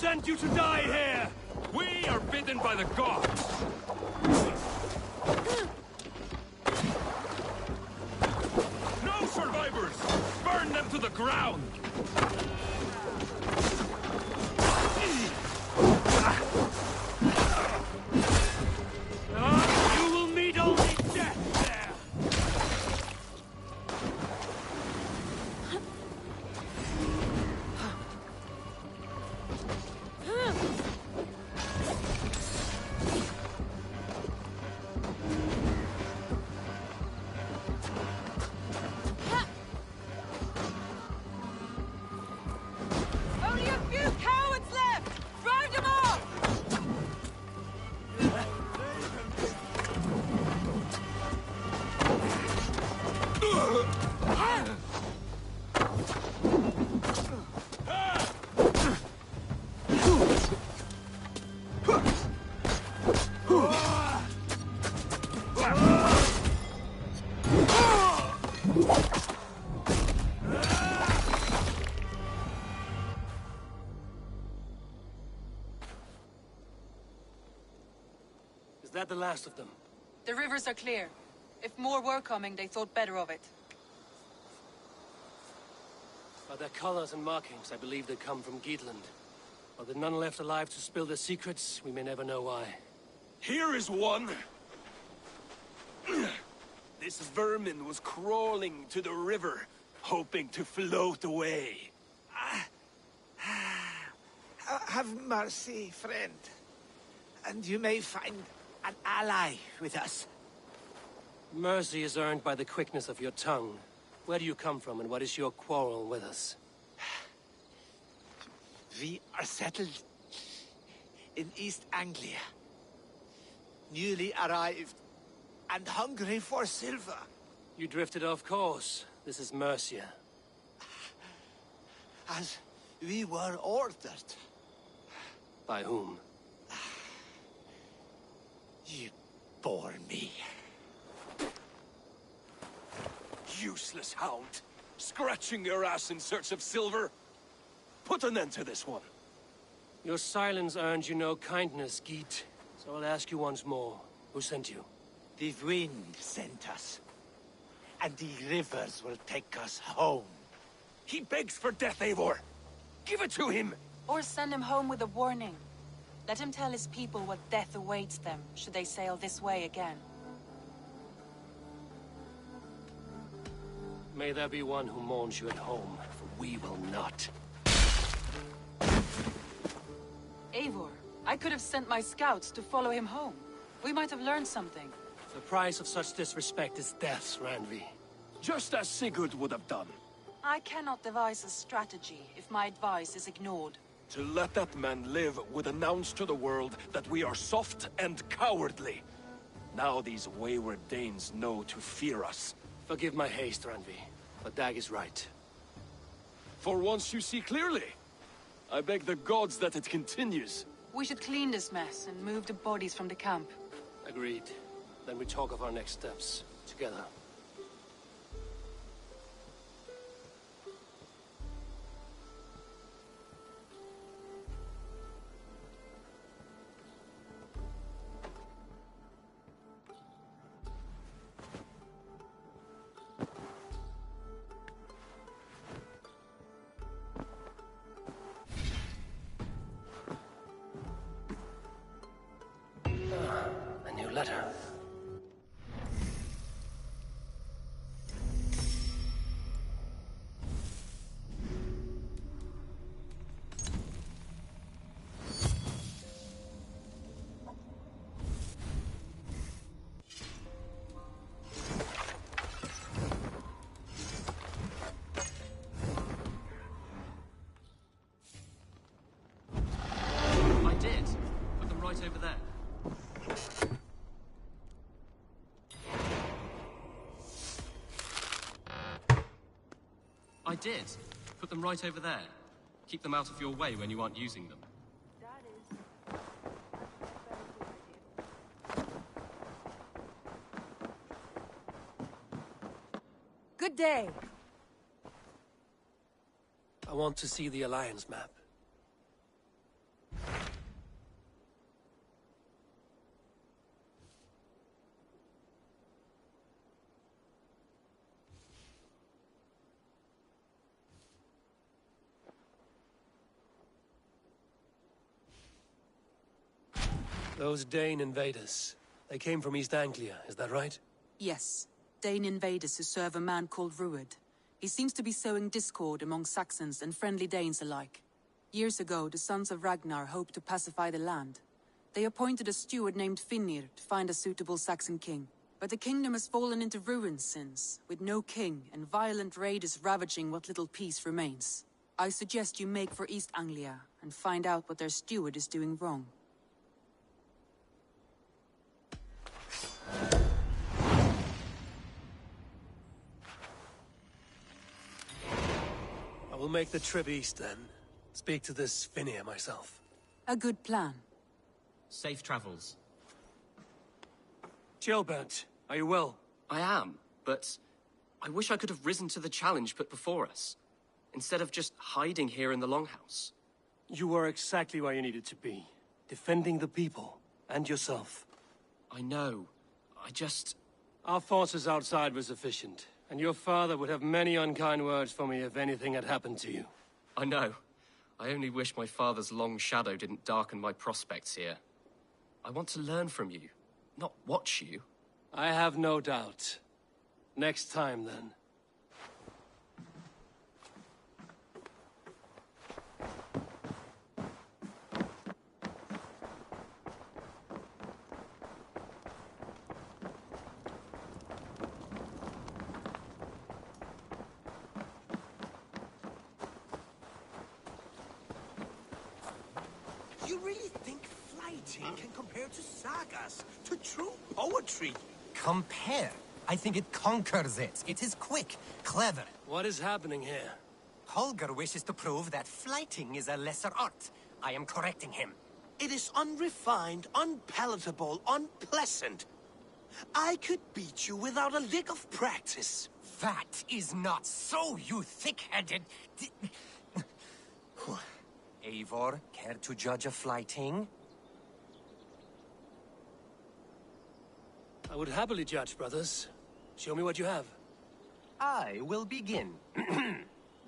sent you to die here! We are bidden by the gods! No survivors! Burn them to the ground! You will meet only death there! Only a few cowards left! Drive them off! Is that the last of them? The rivers are clear. If more were coming, they thought better of it. By their colors and markings, I believe they come from Geatland. Are there none left alive to spill their secrets? We may never know why. Here is one! This vermin was crawling to the river, hoping to float away. Have mercy, friend. And you may find an ally with us. Mercy is earned by the quickness of your tongue. Where do you come from, and what is your quarrel with us? We are settled in East Anglia. Newly arrived and hungry for silver. You drifted off course. This is Mercia. As we were ordered. By whom? You bore me. Useless hound! Scratching your ass in search of silver! Put an end to this one! Your silence earned you no kindness, Geet. So I'll ask you once more. Who sent you? The wind sent us. And the rivers will take us home. He begs for death, Eivor! Give it to him! Or send him home with a warning. Let him tell his people what death awaits them, should they sail this way again. May there be one who mourns you at home, for we will not. Eivor, I could have sent my scouts to follow him home. We might have learned something. The price of such disrespect is death, Randvi. Just as Sigurd would have done. I cannot devise a strategy if my advice is ignored. To let that man live would announce to the world that we are soft and cowardly. Now these wayward Danes know to fear us. Forgive my haste, Randvi, but Dag is right. For once you see clearly. I beg the gods that it continues. We should clean this mess and move the bodies from the camp. Agreed. Then we talk of our next steps, together. A new letter. I did. Put them right over there. I did. Put them right over there. Keep them out of your way when you aren't using them. Good day. I want to see the Alliance map. Those Dane invaders. They came from East Anglia, is that right? Yes. Dane invaders who serve a man called Rued. He seems to be sowing discord among Saxons and friendly Danes alike. Years ago, the sons of Ragnar hoped to pacify the land. They appointed a steward named Finnir to find a suitable Saxon king. But the kingdom has fallen into ruins since, with no king and violent raiders ravaging what little peace remains. I suggest you make for East Anglia and find out what their steward is doing wrong. I will make the trip east then. Speak to this Finnir myself. A good plan. Safe travels. Gilbert, are you well? I am, but I wish I could have risen to the challenge put before us, instead of just hiding here in the Longhouse. You were exactly where you needed to be, defending the people and yourself. I know. I just... Our forces outside were sufficient, and your father would have many unkind words for me if anything had happened to you. I know. I only wish my father's long shadow didn't darken my prospects here. I want to learn from you, not watch you. I have no doubt. Next time, then. You really think fighting can compare to sagas, to true poetry? Compare? I think it conquers it. It is quick, clever. What is happening here? Holger wishes to prove that flighting is a lesser art. I am correcting him. It is unrefined, unpalatable, unpleasant. I could beat you without a lick of practice. That is not so, you thick-headed... Eivor, care to judge a flighting? I would happily judge, brothers. Show me what you have. I will begin.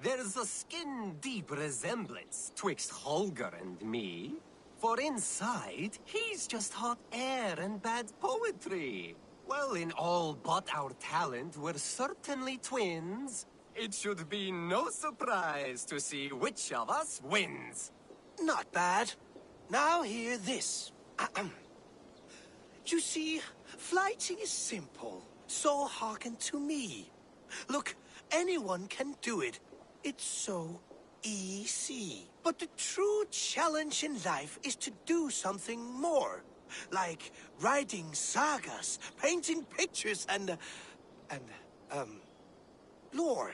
There's a skin-deep resemblance twixt Holger and me. For inside, he's just hot air and bad poetry. Well, in all but our talent, we're certainly twins. It should be no surprise to see which of us wins. Not bad. Now hear this. You see, flighting is simple, so hearken to me. Look, anyone can do it. It's so easy. But the true challenge in life is to do something more. Like writing sagas, painting pictures, and lore.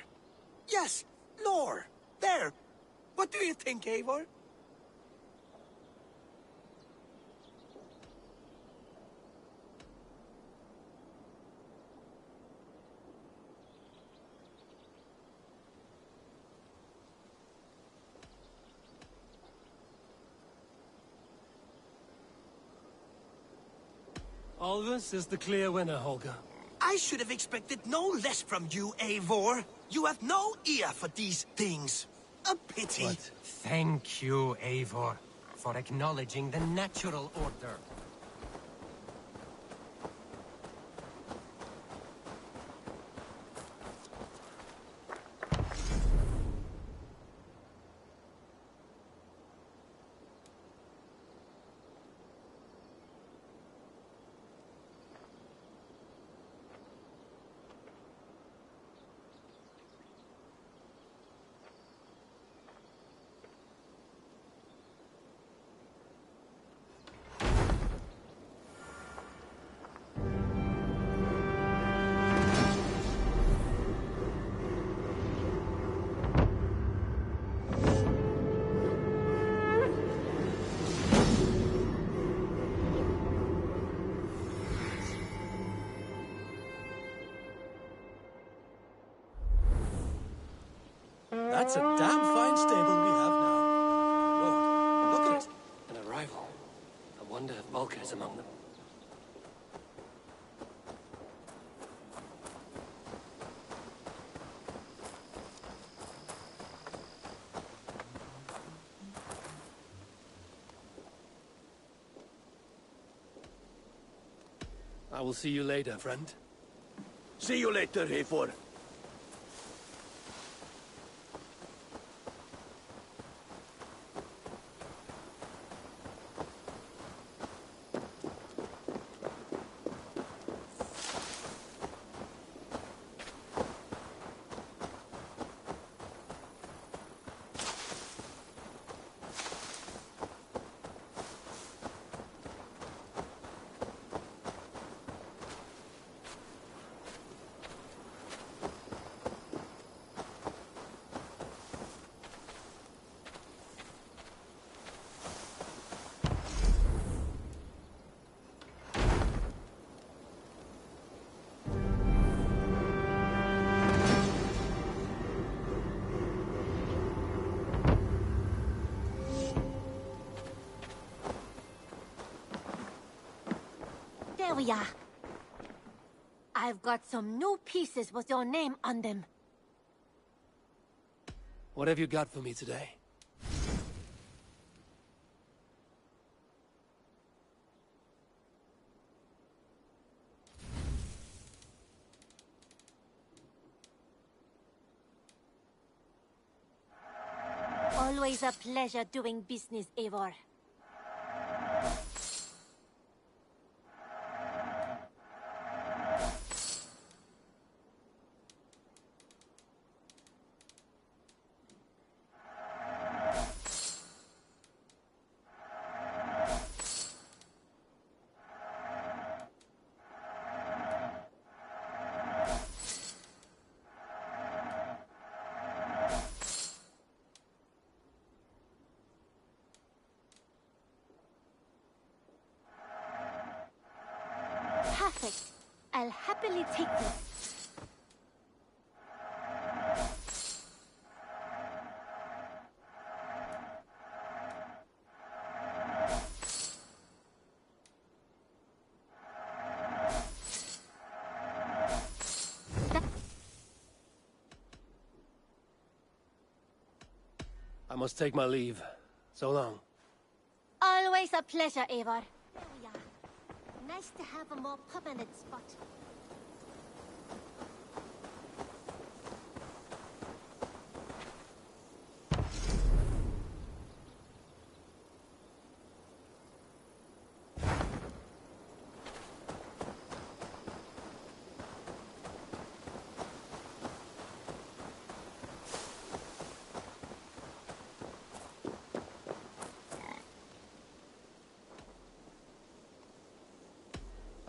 Yes, lore. There. What do you think, Eivor? Alvis is the clear winner, Holger. I should have expected no less from you, Eivor. You have no ear for these things. A pity. What? Thank you, Eivor, for acknowledging the natural order. That's a damn fine stable we have now. Lord, look at it. An arrival. I wonder if Volker is among them. I will see you later, friend. See you later, Eivor. There we are. I've got some new pieces with your name on them. What have you got for me today? Always a pleasure doing business, Eivor. Perfect. I'll happily take this. I must take my leave. So long. Always a pleasure, Eivor. There we are. Nice to have a more permanent spot.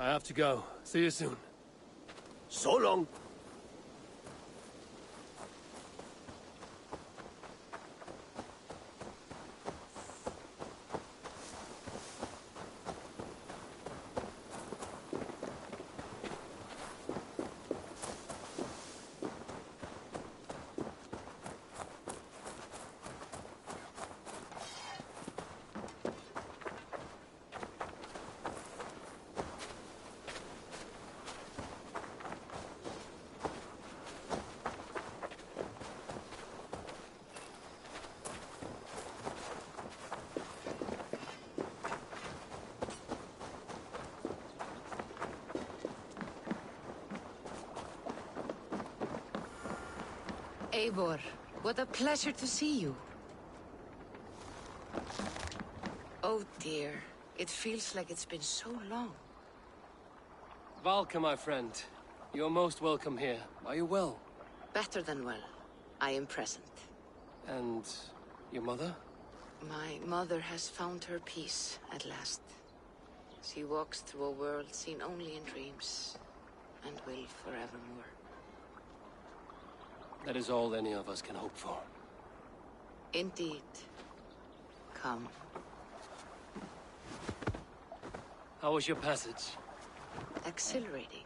I have to go. See you soon. So long. Eivor, what a pleasure to see you. Oh dear, it feels like it's been so long. Valka, my friend. You're most welcome here. Are you well? Better than well. I am present. And your mother? My mother has found her peace at last. She walks through a world seen only in dreams, and will forevermore. That is all any of us can hope for. Indeed. Come. How was your passage? Exhilarating.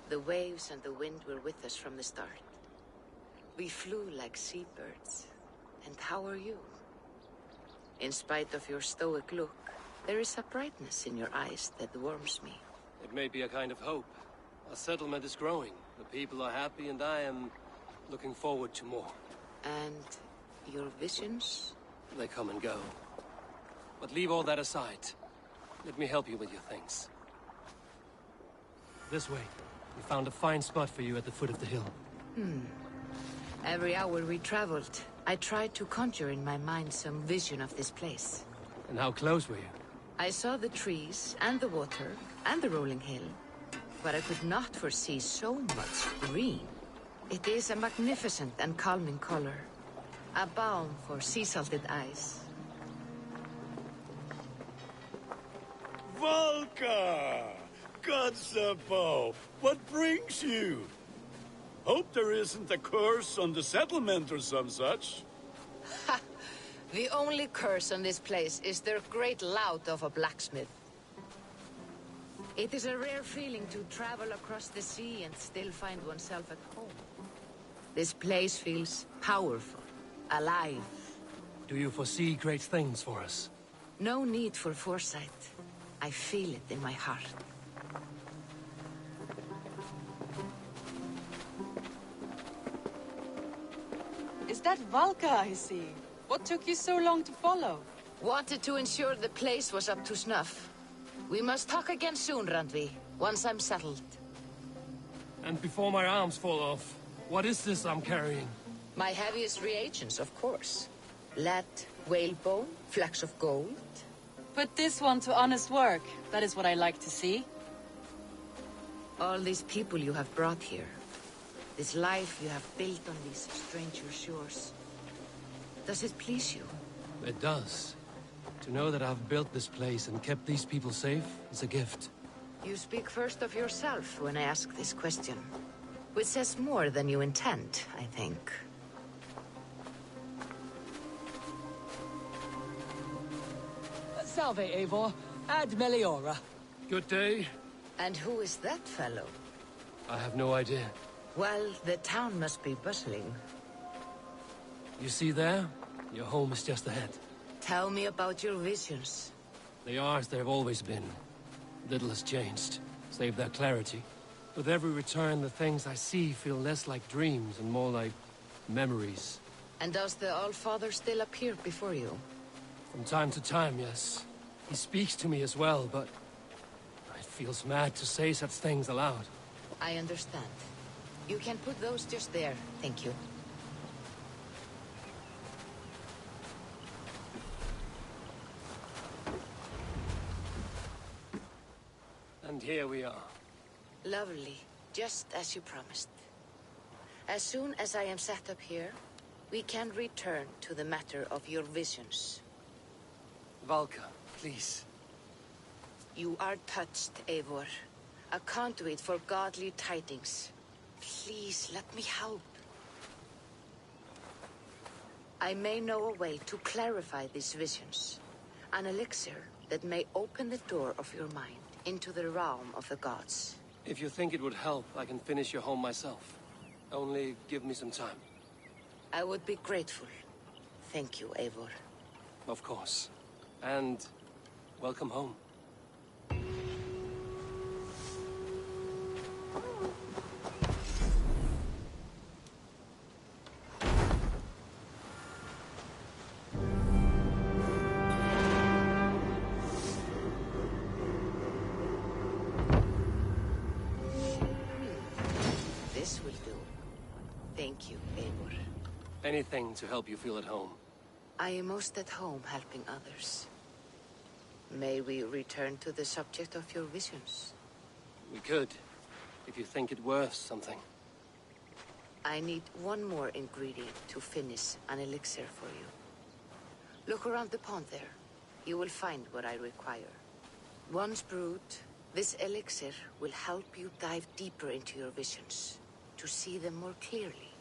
The waves and the wind were with us from the start. We flew like seabirds. And how are you? In spite of your stoic look, there is a brightness in your eyes that warms me. It may be a kind of hope. Our settlement is growing. The people are happy and I am looking forward to more. And your visions? They come and go. But leave all that aside. Let me help you with your things. This way. We found a fine spot for you at the foot of the hill. Every hour we traveled, I tried to conjure in my mind some vision of this place. And how close were you? I saw the trees, and the water, and the rolling hill. But I could not foresee so much green. It is a magnificent and calming color. A balm for sea-salted eyes. Volka! Gods above, what brings you? Hope there isn't a curse on the settlement or some such. Ha! The only curse on this place is their great lout of a blacksmith. It is a rare feeling to travel across the sea and still find oneself at home. This place feels powerful, alive. Do you foresee great things for us? No need for foresight. I feel it in my heart. Is that Valka I see? What took you so long to follow? Wanted to ensure the place was up to snuff. We must talk again soon, Randvi, once I'm settled. And before my arms fall off, what is this I'm carrying? My heaviest reagents, of course. Lead, whalebone, flecks of gold. Put this one to honest work. That is what I like to see. All these people you have brought here. This life you have built on these stranger shores. Does it please you? It does. To know that I've built this place and kept these people safe is a gift. You speak first of yourself when I ask this question. Which says more than you intend, I think. Salve, Eivor. Ad Meliora. Good day. And who is that fellow? I have no idea. Well, the town must be bustling. You see there? Your home is just ahead. Tell me about your visions. They are as they've always been. Little has changed, save their clarity. With every return, the things I see feel less like dreams and more like memories. And does the Allfather still appear before you? From time to time, yes. He speaks to me as well, but it feels mad to say such things aloud. I understand. You can put those just there, thank you. And here we are. Lovely, just as you promised. As soon as I am set up here, we can return to the matter of your visions. Valka, please. You are touched, Eivor. A conduit for godly tidings. Please, let me help. I may know a way to clarify these visions. An elixir that may open the door of your mind into the realm of the gods. If you think it would help, I can finish your home myself. Only give me some time. I would be grateful. Thank you, Eivor. Of course. And welcome home. This will do. Thank you, Eivor. Anything to help you feel at home. I am most at home helping others. May we return to the subject of your visions? We could, if you think it worth something. I need one more ingredient to finish an elixir for you. Look around the pond there. You will find what I require. Once brewed, this elixir will help you dive deeper into your visions, to see them more clearly.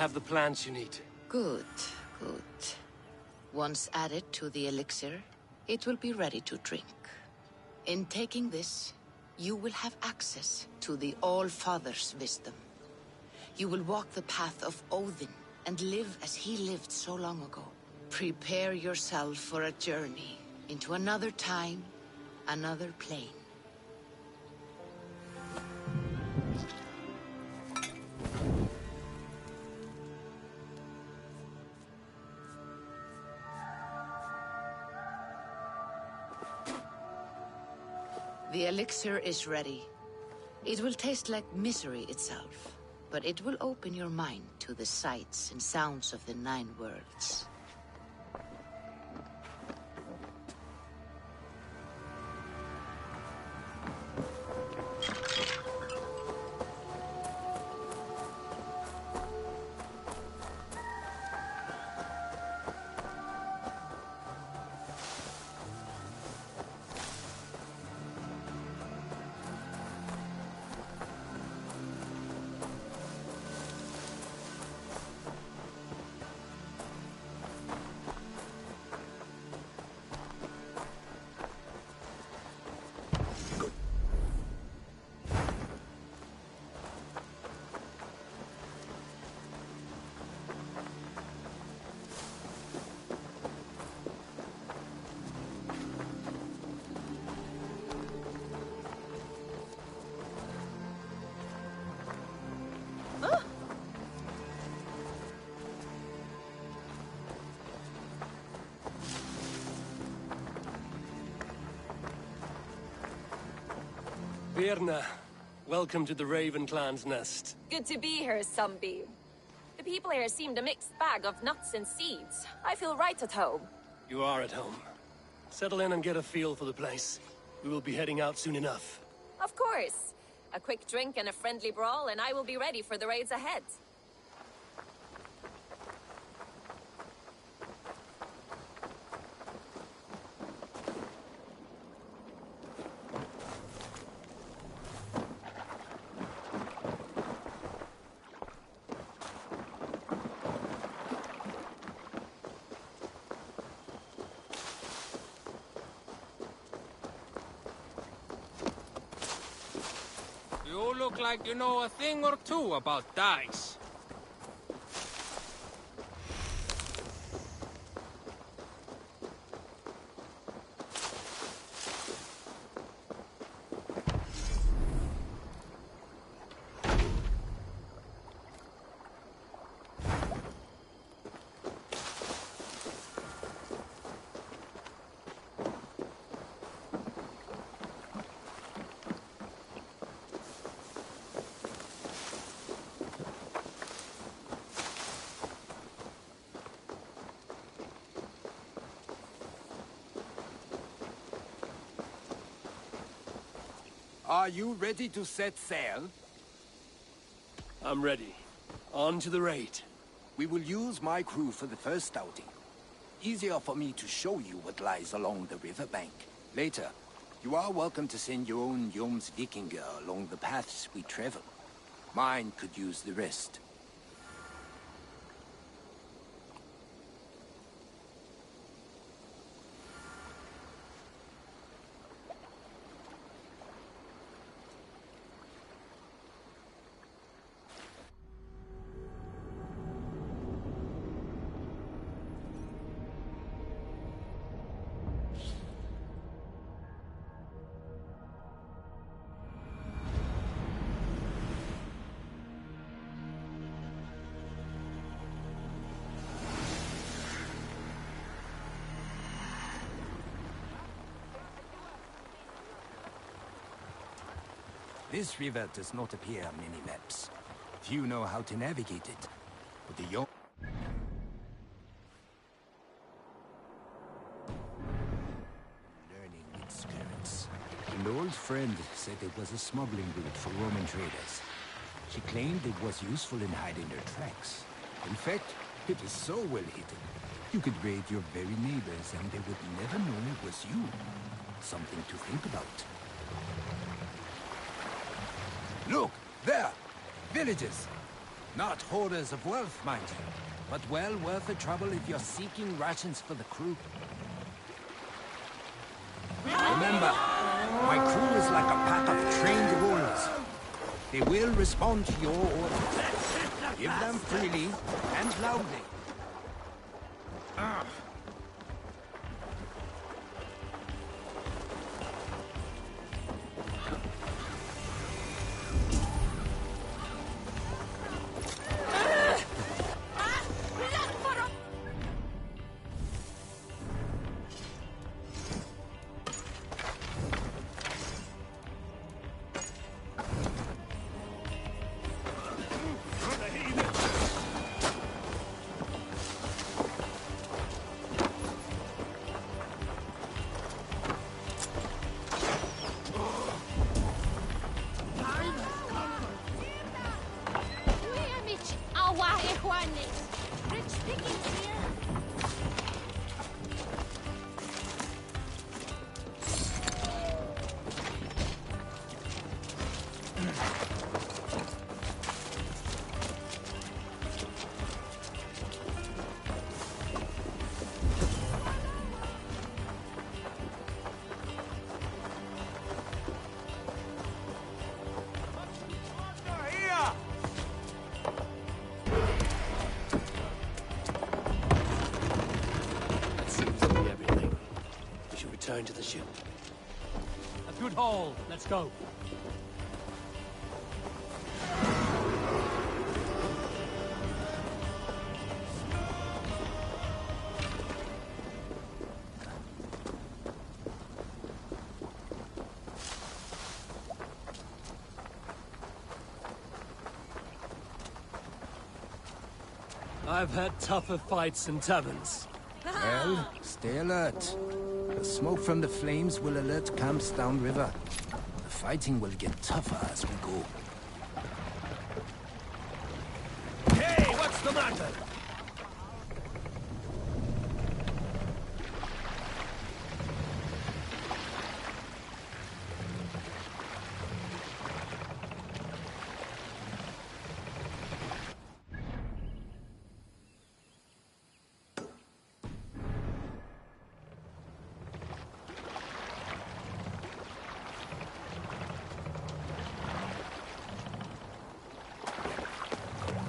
have the plants you need. Good, good. Once added to the elixir, it will be ready to drink. In taking this, you will have access to the All-Father's wisdom. You will walk the path of Odin and live as he lived so long ago. Prepare yourself for a journey into another time, another plane. The elixir is ready. It will taste like misery itself, but it will open your mind to the sights and sounds of the 9 worlds. Birna, welcome to the Raven Clan's nest. Good to be here, Sunbeam. The people here seemed a mixed bag of nuts and seeds. I feel right at home. You are at home. Settle in and get a feel for the place. We will be heading out soon enough. Of course. A quick drink and a friendly brawl, and I will be ready for the raids ahead. You look like you know a thing or two about dice. Are you ready to set sail? I'm ready. On to the raid. We will use my crew for the first outing. Easier for me to show you what lies along the riverbank. Later, you are welcome to send your own Jomsvikinger along the paths we travel. Mine could use the rest. This river does not appear on many maps. Few know how to navigate it. But the young... learning its currents. An old friend said it was a smuggling route for Roman traders. She claimed it was useful in hiding their tracks. In fact, it is so well hidden. You could raid your very neighbors and they would never know it was you. Something to think about. Look! There! Villages! Not hoarders of wealth, mind you, but well worth the trouble if you're seeking rations for the crew. Remember, my crew is like a pack of trained wolves. They will respond to your orders. Give them freely and loudly. Return to the ship. A good haul. Let's go. I've had tougher fights in taverns. Well, stay alert. The smoke from the flames will alert camps downriver. The fighting will get tougher as we go. Hey, what's the matter?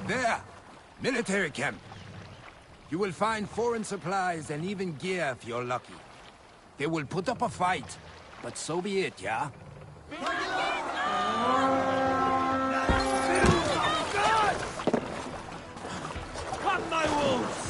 There! Military camp. You will find foreign supplies and even gear if you're lucky. They will put up a fight, but so be it, yeah? Cut my wounds!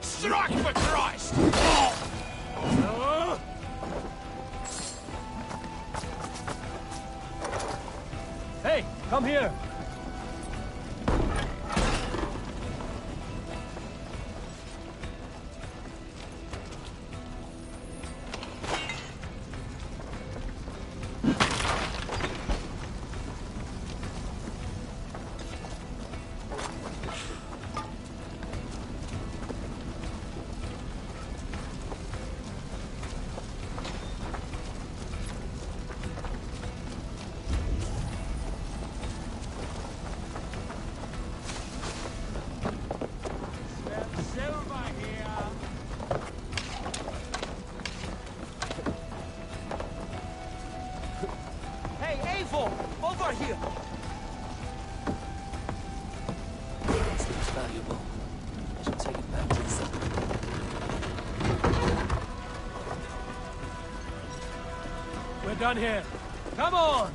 Strike for Christ! Hey, come here! for? Over here! This looks valuable. I should take it back to the settlement. We're done here. Come on!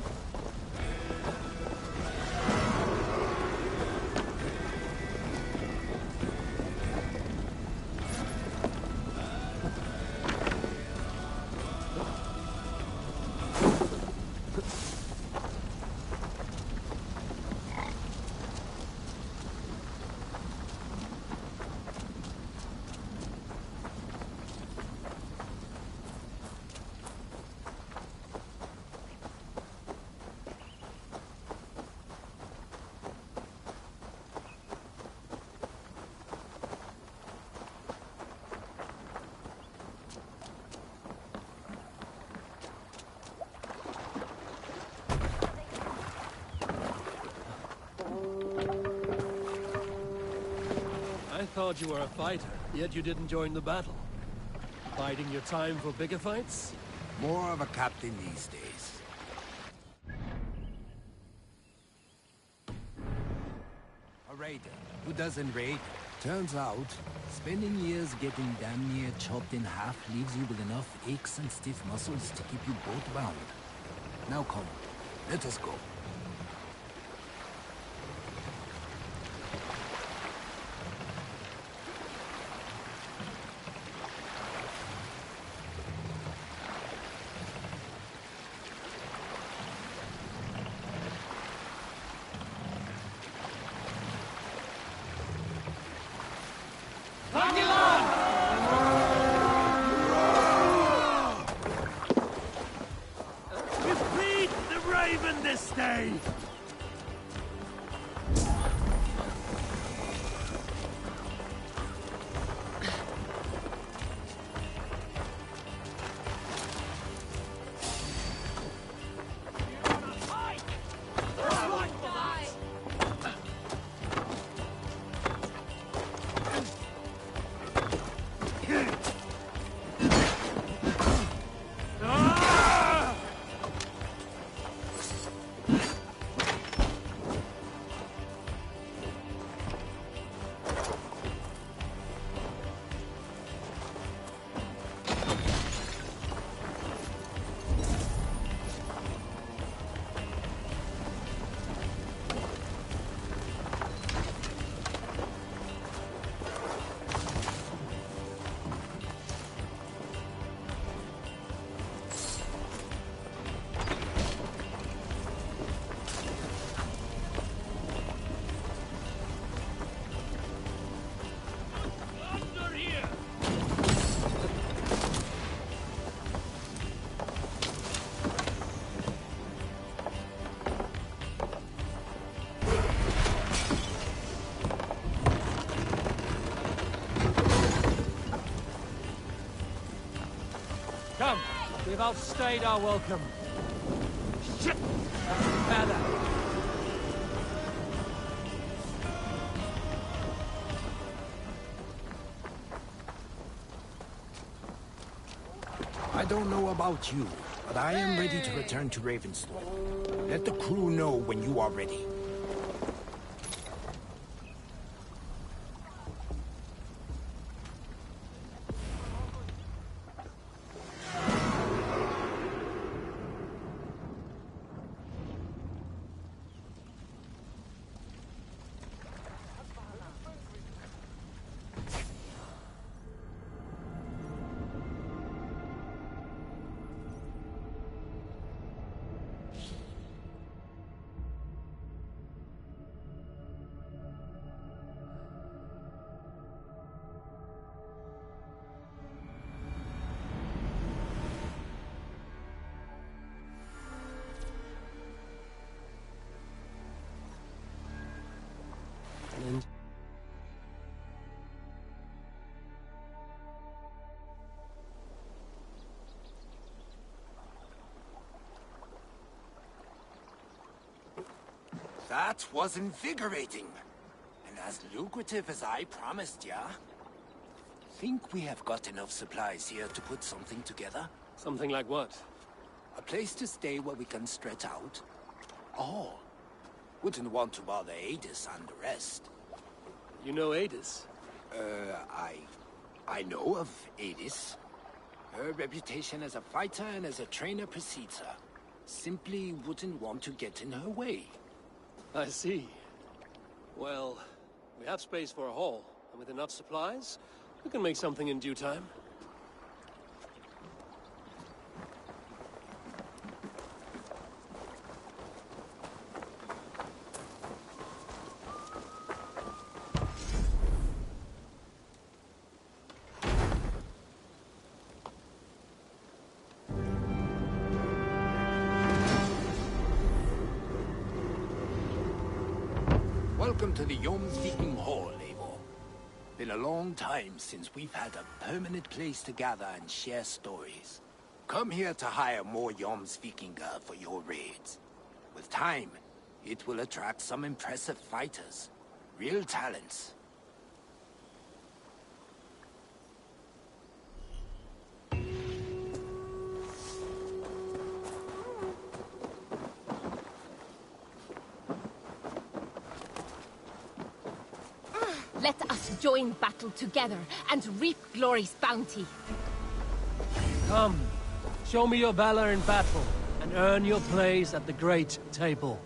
I thought you were a fighter, yet you didn't join the battle. Biding your time for bigger fights? More of a captain these days. A raider who doesn't raid. Turns out, spending years getting damn near chopped in half leaves you with enough aches and stiff muscles to keep you both bound. Now come, let us go. Defeat the Raven this day! Come, we've outstayed our welcome. Shit! Better. I don't know about you, but I am ready to return to Ravenstone. Let the crew know when you are ready. And That was invigorating. And as lucrative as I promised ya. Think we have got enough supplies here to put something together? Something like what? A place to stay where we can stretch out. all. Wouldn't want to bother Adis and the rest. You know Adis? I know of Adis. Her reputation as a fighter and as a trainer precedes her. Simply wouldn't want to get in her way. I see. Well, we have space for a hall, and with enough supplies, we can make something in due time. Welcome to the Jomsviking Hall, Eivor. Been a long time since we've had a permanent place to gather and share stories. Come here to hire more Jomsvikingar for your raids. With time, it will attract some impressive fighters. Real talents. Let us join battle together and reap glory's bounty. Come, show me your valor in battle, and earn your place at the great table.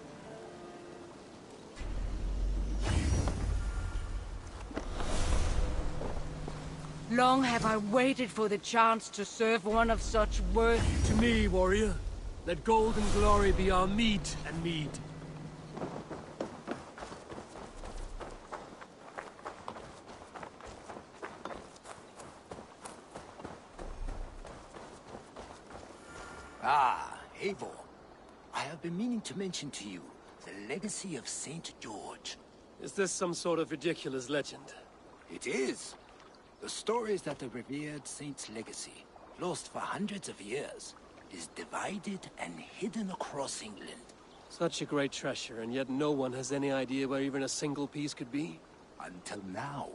Long have I waited for the chance to serve one of such worth. To me, warrior, let gold and glory be our meat and mead. Ah, Eivor. I have been meaning to mention to you the legacy of Saint George. Is this some sort of ridiculous legend? It is. The stories that the revered saint's legacy, lost for hundreds of years, is divided and hidden across England. Such a great treasure, and yet no one has any idea where even a single piece could be? Until now.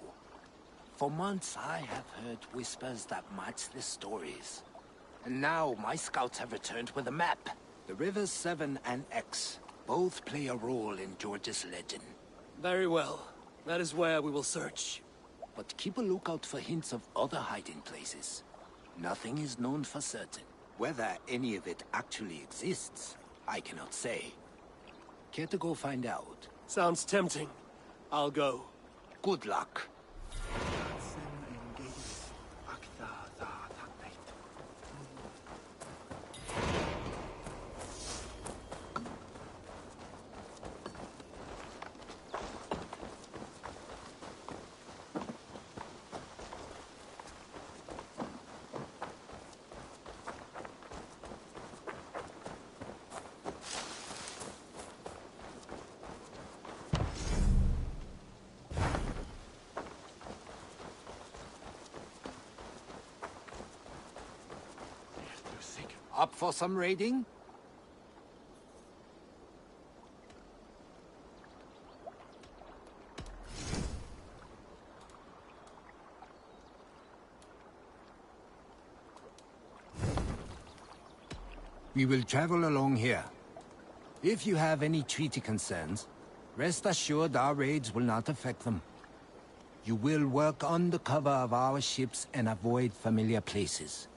For months I have heard whispers that match the stories. And now my scouts have returned with a map. The rivers Severn and Exe both play a role in George's legend. Very well. That is where we will search. But keep a lookout for hints of other hiding places. Nothing is known for certain. Whether any of it actually exists, I cannot say. Care to go find out? Sounds tempting. I'll go. Good luck. Up for some raiding? We will travel along here. If you have any treaty concerns, rest assured our raids will not affect them. You will work under cover of our ships and avoid familiar places.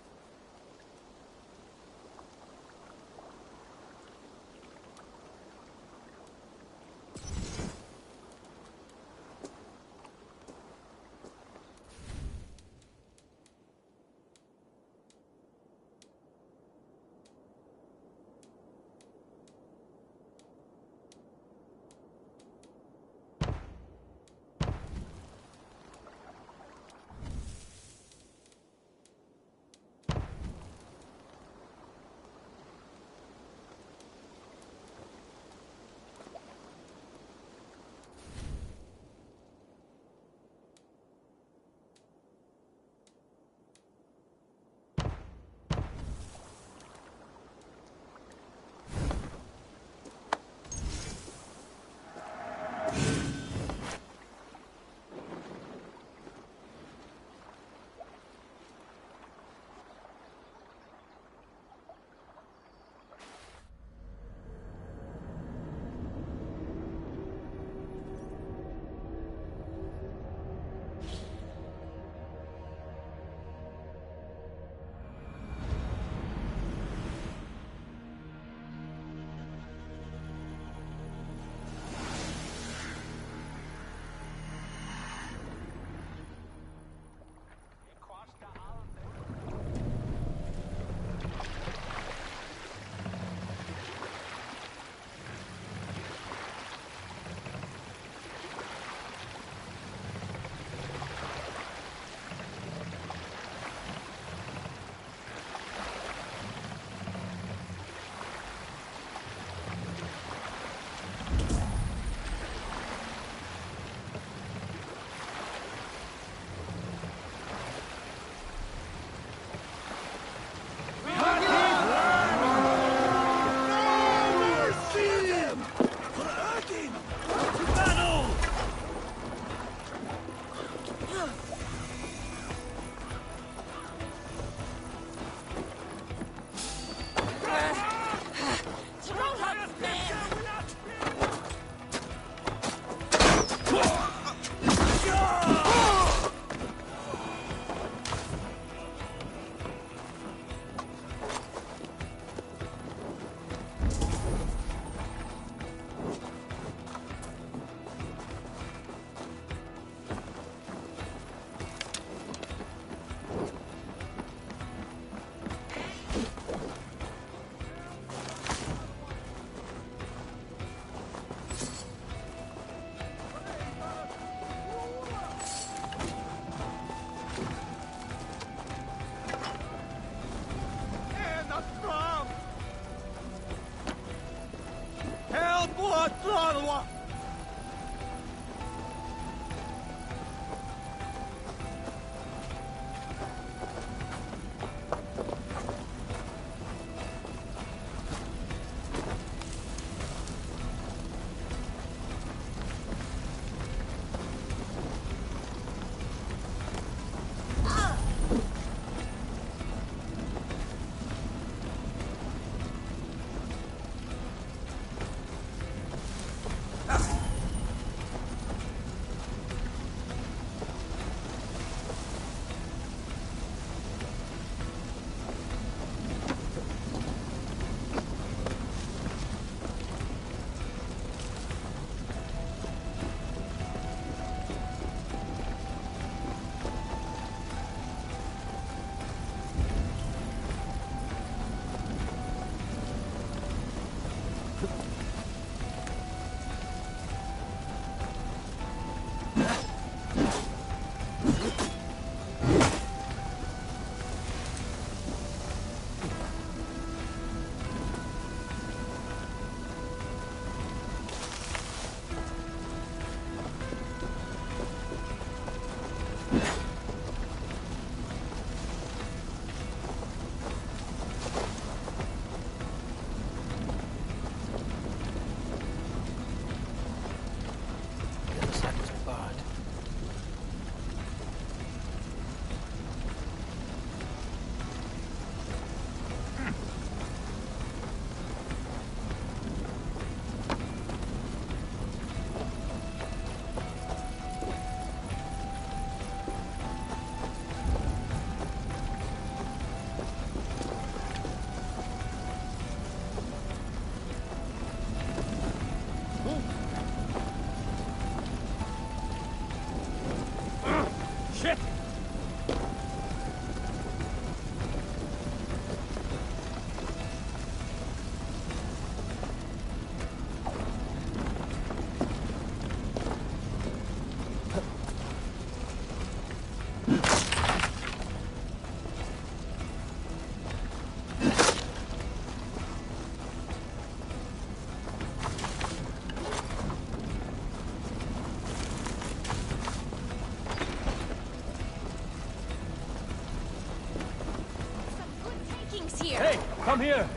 Hey, come here!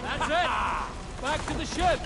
That's it! Back to the ship!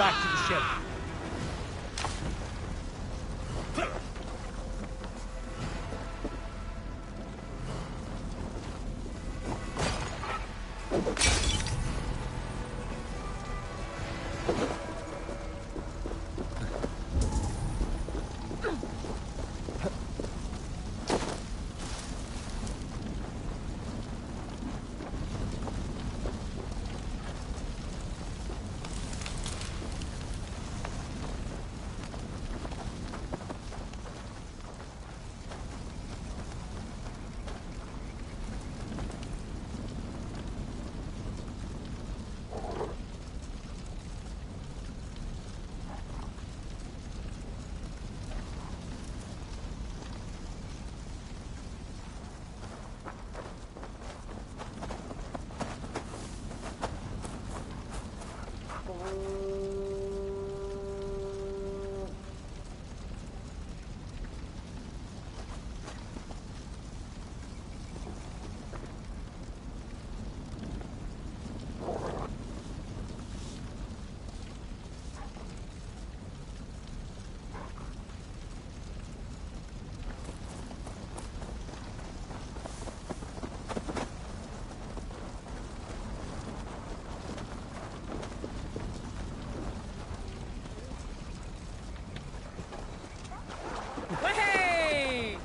back to the ship. Hey!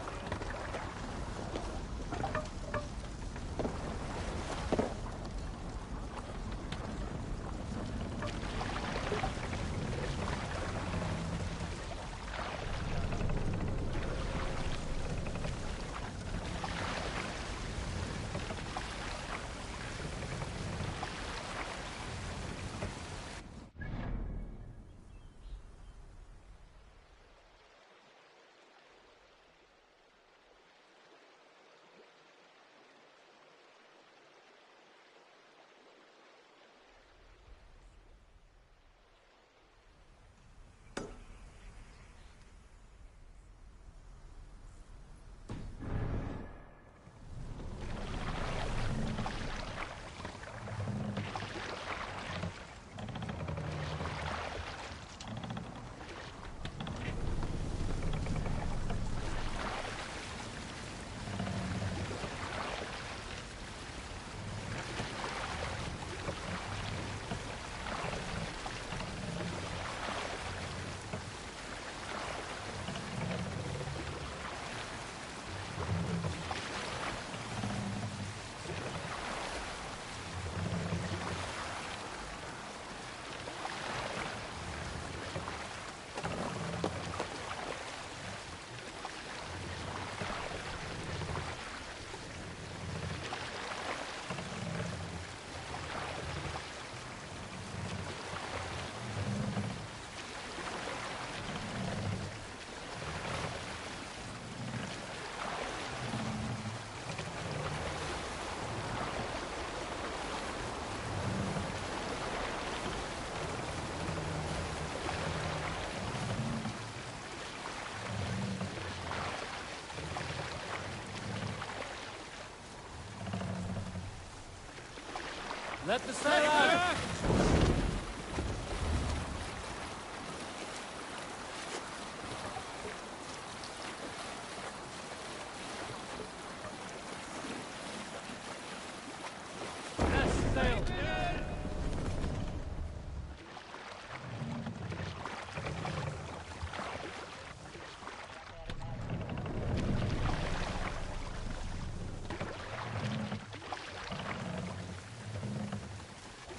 Let the sail out!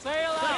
Sail out!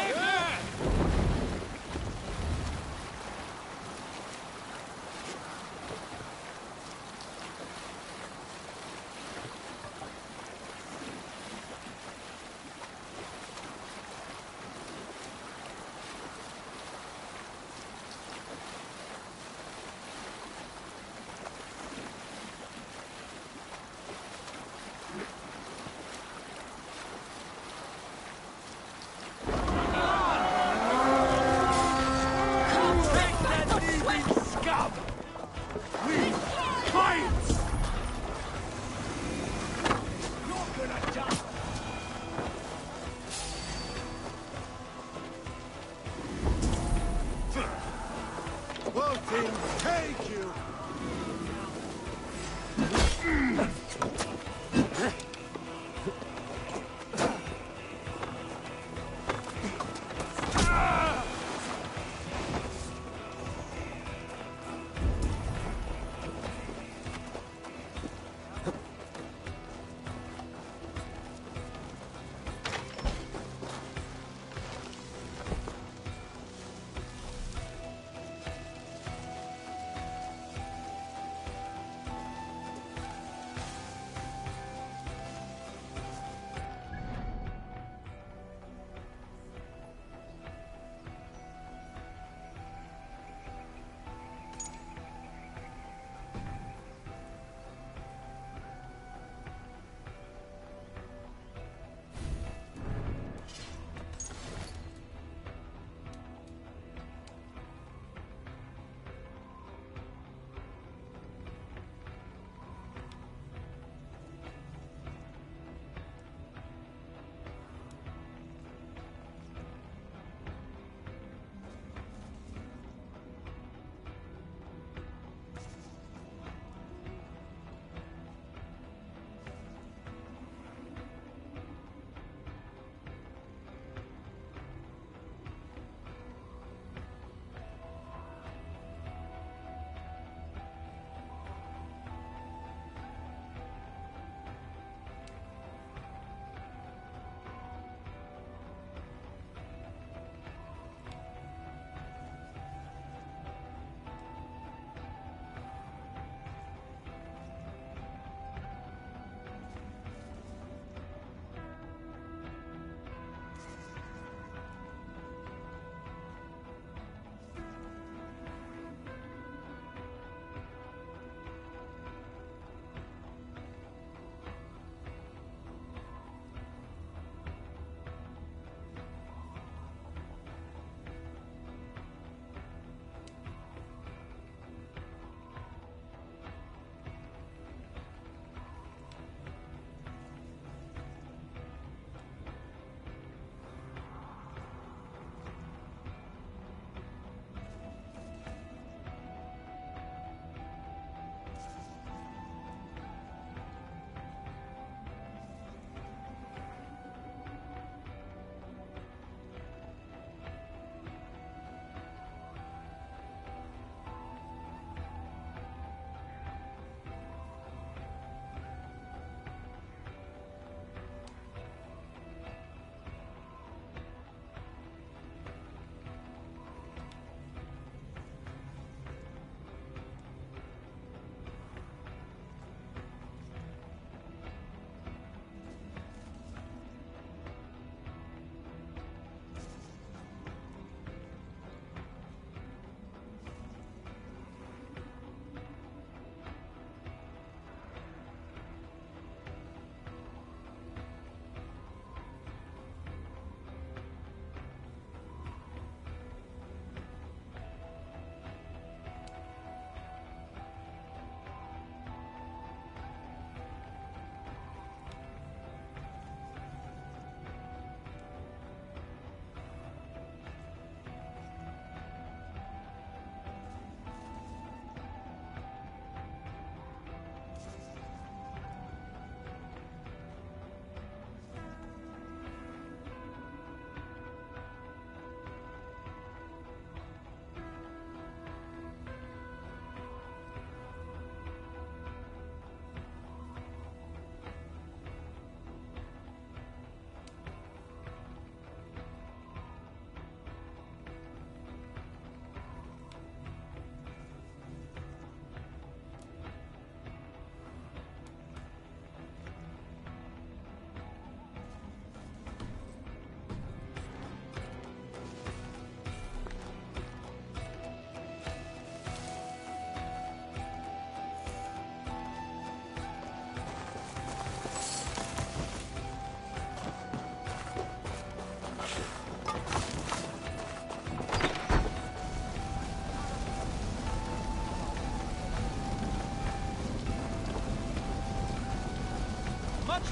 thing take you!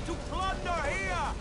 To plunder here!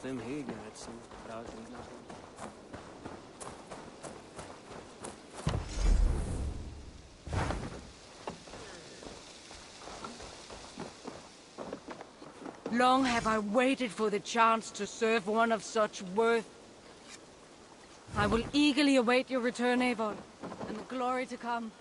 them he got some browsing now. Long have I waited for the chance to serve one of such worth. I will eagerly await your return, Eivor, and the glory to come.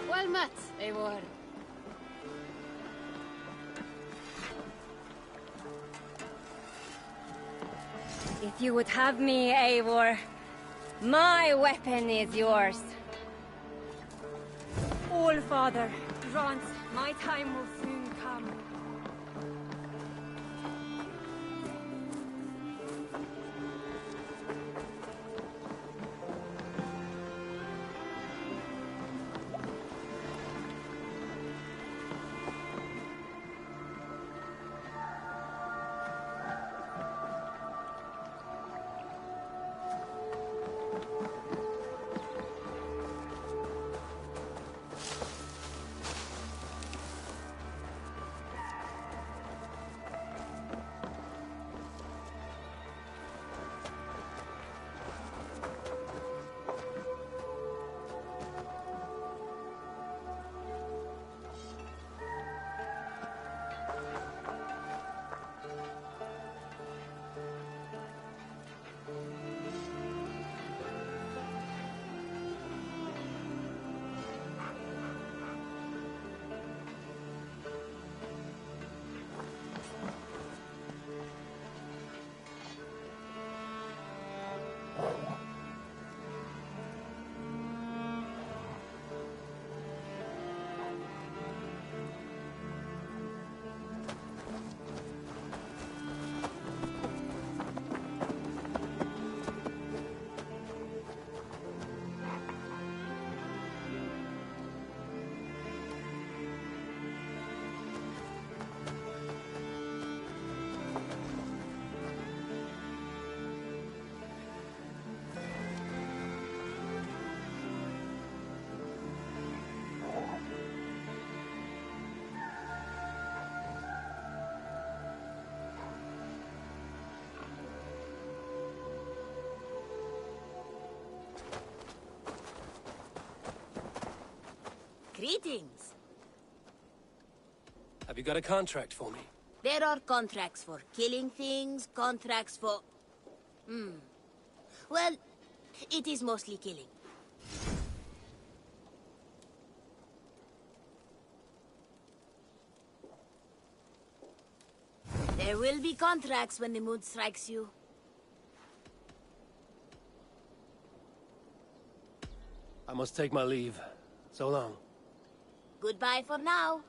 Well met, Eivor. If you would have me, Eivor, my weapon is yours. All Father, grant my time will soon come. Greetings. Have you got a contract for me? There are contracts for killing things, contracts for... Well, it is mostly killing. There will be contracts when the mood strikes you. I must take my leave. So long. Goodbye for now.